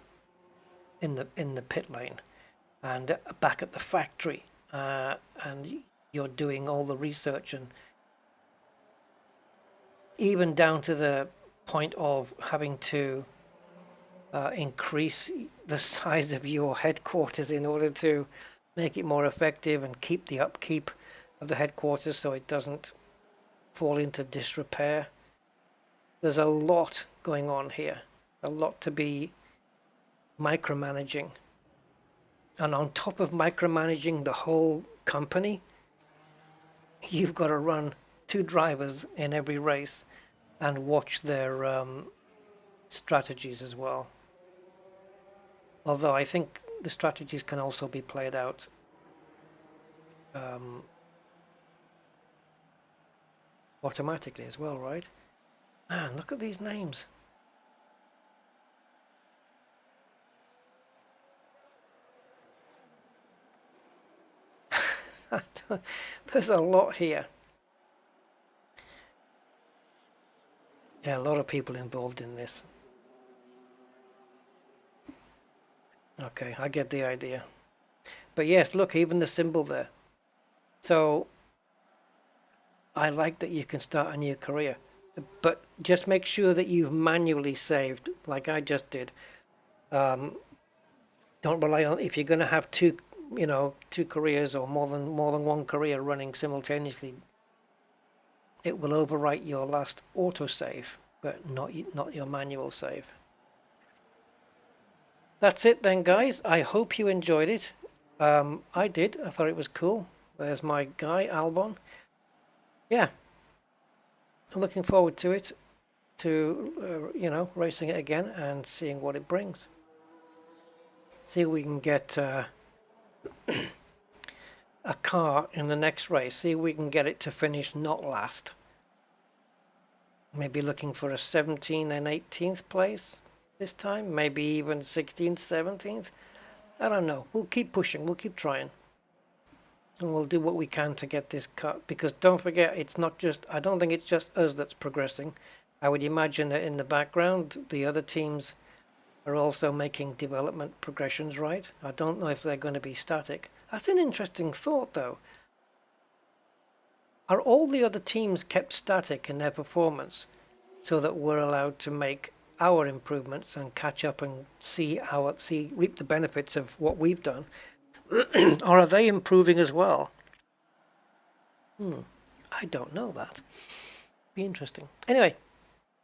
in the pit lane and back at the factory, and you're doing all the research, and even down to the point of having to increase the size of your headquarters in order to make it more effective and keep the upkeep of the headquarters so it doesn't fall into disrepair. There's a lot going on here, a lot to be micromanaging, and on top of micromanaging the whole company, you've got to run 2 drivers in every race and watch their strategies as well. Although I think the strategies can also be played out automatically as well, right? Man, look at these names. There's a lot here. Yeah, a lot of people involved in this. Okay, I get the idea. But yes, look, even the symbol there. So I like that you can start a new career, but just make sure that you've manually saved, like I just did. Don't rely on, if you're going to have two careers or more than one career running simultaneously, it will overwrite your last autosave, but not your manual save. That's it then, guys. I hope you enjoyed it. I did. I thought it was cool. There's my guy, Albon. Yeah. I'm looking forward to it, to, racing it again and seeing what it brings. See if we can get a car in the next race. See if we can get it to finish not last. Maybe looking for a 17th and 18th place this time. Maybe even 16th, 17th. I don't know. We'll keep pushing. We'll keep trying. And we'll do what we can to get this cut. Because don't forget, it's not just... I don't think it's just us that's progressing. I would imagine that in the background, the other teams are also making development progressions, right? I don't know if they're going to be static. That's an interesting thought, though. Are all the other teams kept static in their performance so that we're allowed to make our improvements and catch up and reap the benefits of what we've done? Or are they improving as well? I don't know that. Be interesting. Anyway,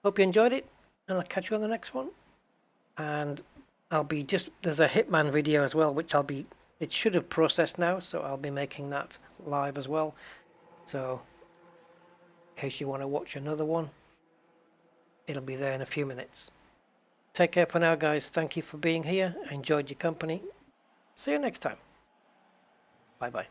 hope you enjoyed it, and I'll catch you on the next one. And there's a Hitman video as well, which it should have processed now, so I'll be making that live as well. So, in case you want to watch another one, it'll be there in a few minutes. Take care for now, guys. Thank you for being here. I enjoyed your company. See you next time. Bye-bye.